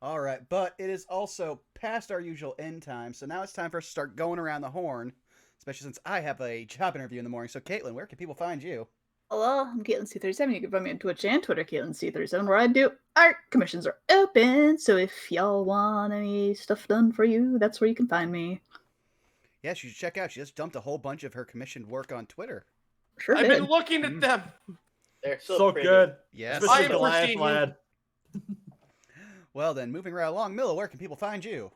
All right, but it is also past our usual end time, so now it's time for us to start going around the horn, especially since I have a job interview in the morning. So, Caitlin, where can people find you? Hello, I'm Caitlin C37. You can find me on Twitch and Twitter, Caitlin C37, where I do art. Commissions are open, so if y'all want any stuff done for you, that's where you can find me. Yes, you should check out. She just dumped a whole bunch of her commissioned work on Twitter. Sure I've did. been looking at them. They're So pretty. good. Yes. Especially I the last appreciate you. lad. Well, then, moving right along, Milla, where can people find you?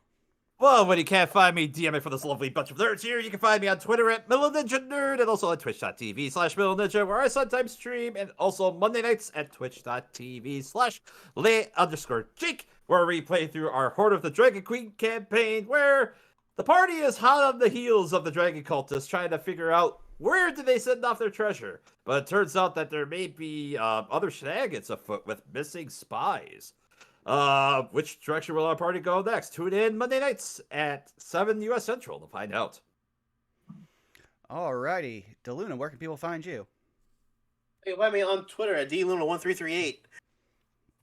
Well, when you can't find me DMing for this lovely bunch of nerds here, you can find me on Twitter at MillenNinjaNerd and also on twitch.tv/MillenNinja, where I sometimes stream, and also Monday nights at twitch.tv/Lay_Jake, where we play through our Horde of the Dragon Queen campaign, where the party is hot on the heels of the Dragon Cultists, trying to figure out where did they send off their treasure. But it turns out that there may be other shenanigans afoot with missing spies. Which direction will our party go next? Tune in Monday nights at 7 U.S. Central to find out. Alrighty. DeLuna, where can people find you? You can find me on Twitter at DLuna1338.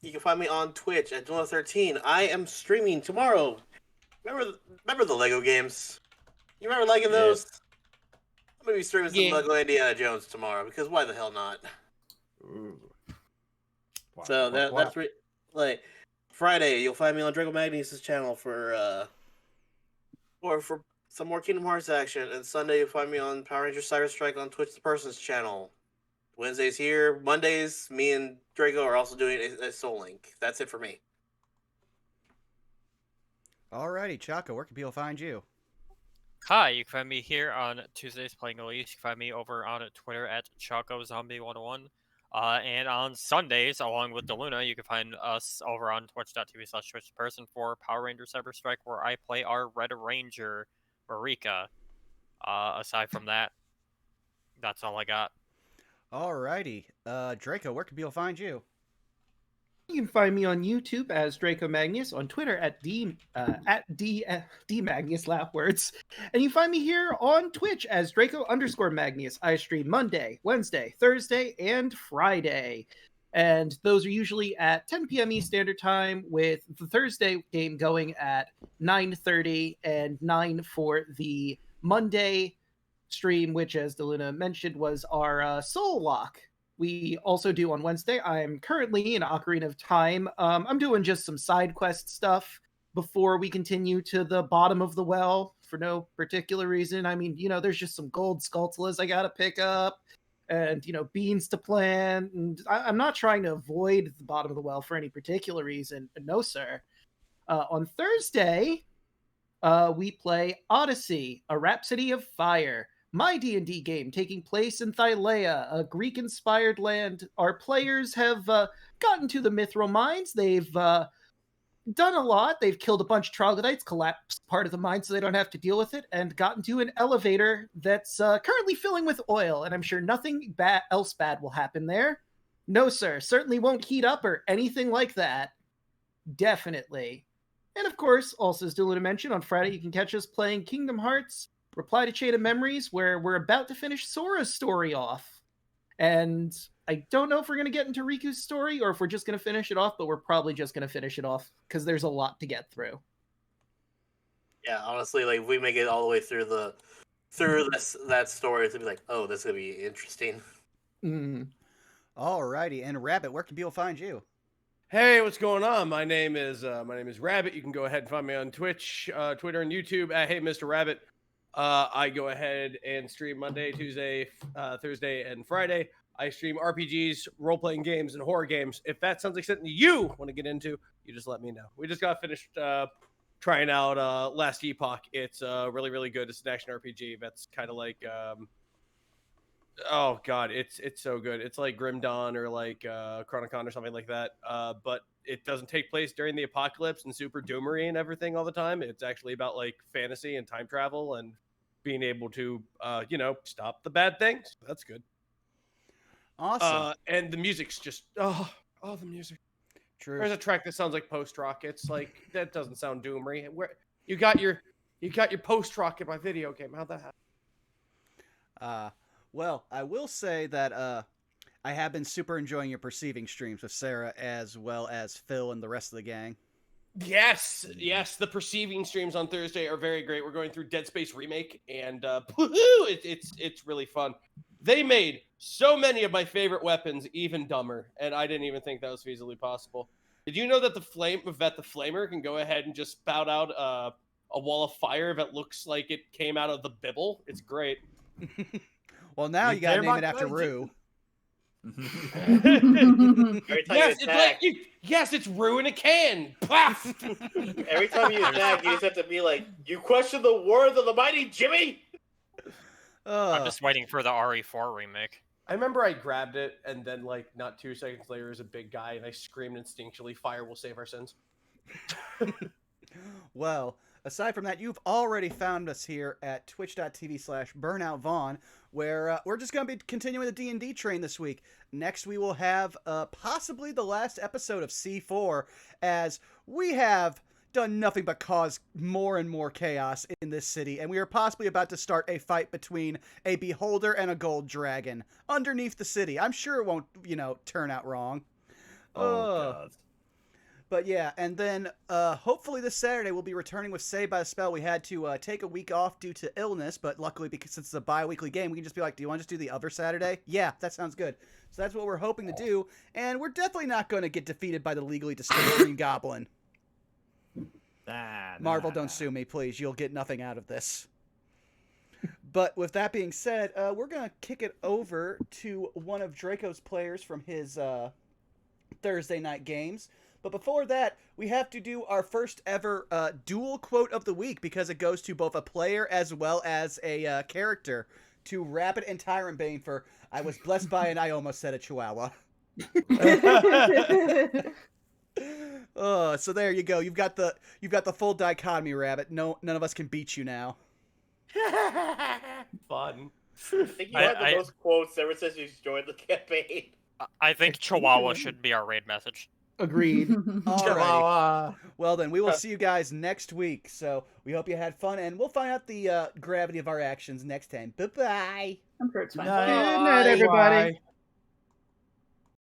You can find me on Twitch at Luna13. I am streaming tomorrow. Remember the Lego games? You remember liking those? I'm gonna be streaming some Lego Indiana Jones tomorrow because why the hell not? Ooh. So that's like Friday. You'll find me on Draco Magnus' channel for some more Kingdom Hearts action, and Sunday you'll find me on Power Rangers Cyber Strike on Twitch the Person's channel. Wednesdays here, Mondays me and Draco are also doing a Soul Link. That's it for me. Alrighty, Chaco, where can people find you? Hi, you can find me here on Tuesdays playing Elise. You can find me over on Twitter at ChacoZombie101. And on Sundays, along with DeLuna, you can find us over on twitch.tv/TwitchPerson for Power Ranger Cyber Strike, where I play our Red Ranger, Marika. Aside from that, that's all I got. Alrighty. Draco, where can people find you? You can find me on YouTube as Draco Magnus, on Twitter at Magnus, laugh words, and you find me here on Twitch as Draco_Magnus. I stream Monday, Wednesday, Thursday, and Friday, and those are usually at 10 p.m. East Standard Time, with the Thursday game going at 9:30 and 9 for the Monday stream, which, as DeLuna mentioned, was our Soul Lock. We also do on Wednesday. I'm currently in Ocarina of Time. I'm doing just some side quest stuff before we continue to the bottom of the well for no particular reason. I mean, there's just some gold Skulltulas I gotta pick up, and beans to plant. And I'm not trying to avoid the bottom of the well for any particular reason. No, sir. On Thursday, we play Odyssey: A Rhapsody of Fire. My D&D game taking place in Thylea, a Greek-inspired land. Our players have gotten to the Mithril mines. They've done a lot. They've killed a bunch of troglodytes, collapsed part of the mine so they don't have to deal with it, and gotten to an elevator that's currently filling with oil, and I'm sure nothing else bad will happen there. No, sir. Certainly won't heat up or anything like that. Definitely. And of course, also as Dylan mentioned, on Friday you can catch us playing Kingdom Hearts Reply to Chain of Memories, where we're about to finish Sora's story off. And I don't know if we're going to get into Riku's story or if we're just going to finish it off, but we're probably just going to finish it off because there's a lot to get through. Yeah, honestly, like if we make it all the way through that story, it's gonna be like, oh, this is gonna be interesting. Alrighty, and Rabbit, where can people find you? Hey, what's going on? My name is Rabbit. You can go ahead and find me on Twitch, Twitter, and YouTube at Hey Mr. Rabbit. I go ahead and stream Monday, Tuesday, Thursday, and Friday. I stream RPGs, role-playing games, and horror games. If that sounds like something you want to get into, you just let me know. We just got finished trying out Last Epoch. It's really, really good. It's an action RPG that's kind of like oh god, it's so good. It's like Grim Dawn or like Chronicon or something like that. But it doesn't take place during the apocalypse and super doomery and everything all the time. It's actually about like fantasy and time travel and being able to stop the bad things. That's good. Awesome. And the music's just the music. True. There's a track that sounds like post rock. It's like that doesn't sound doomery. Where you got your post rock in my video game? How'd that happen? Well, I will say that I have been super enjoying your Perceiving streams with Sarah as well as Phil and the rest of the gang. Yes. The Perceiving streams on Thursday are very great. We're going through Dead Space Remake, and it's really fun. They made so many of my favorite weapons even dumber, and I didn't even think that was feasibly possible. Did you know that the Flamer can go ahead and just spout out a wall of fire that looks like it came out of the Bible? It's great. Well, now you gotta name it after Rue. Yes, it's Rue in a can. Paf! Every time you attack, you just have to be like, you question the words of the mighty Jimmy? I'm just waiting for the RE4 remake. I remember I grabbed it, and then, like, not 2 seconds later, is a big guy, and I screamed instinctually, "Fire will save our sins." Well, aside from that, you've already found us here at twitch.tv/BurnoutVaughn, where we're just going to be continuing the D&D train this week. Next, we will have possibly the last episode of C4, as we have done nothing but cause more and more chaos in this city, and we are possibly about to start a fight between a beholder and a gold dragon underneath the city. I'm sure it won't, turn out wrong. Oh, God. But yeah, and then hopefully this Saturday we'll be returning with Saved by the Spell. We had to take a week off due to illness, but luckily because it's a bi-weekly game, we can just be like, do you want to just do the other Saturday? Yeah, that sounds good. So that's what we're hoping to do, and we're definitely not going to get defeated by the legally distinct Green Goblin. Marvel, don't sue me, please. You'll get nothing out of this. But with that being said, we're going to kick it over to one of Draco's players from his Thursday night games. But before that, we have to do our first ever dual quote of the week, because it goes to both a player as well as a character, to Rabbit and Tyrant Bane for "I was blessed by and I almost said a chihuahua." So there you go. You've got the full dichotomy, Rabbit. No, none of us can beat you now. Fun. I think you had the most quotes ever since you joined the campaign. I think Chihuahua should be our raid message. Agreed. Alrighty. Well then, we will see you guys next week. So we hope you had fun, and we'll find out the gravity of our actions next time. Bye-bye. I'm sure it's fine. Good night, everybody. Bye.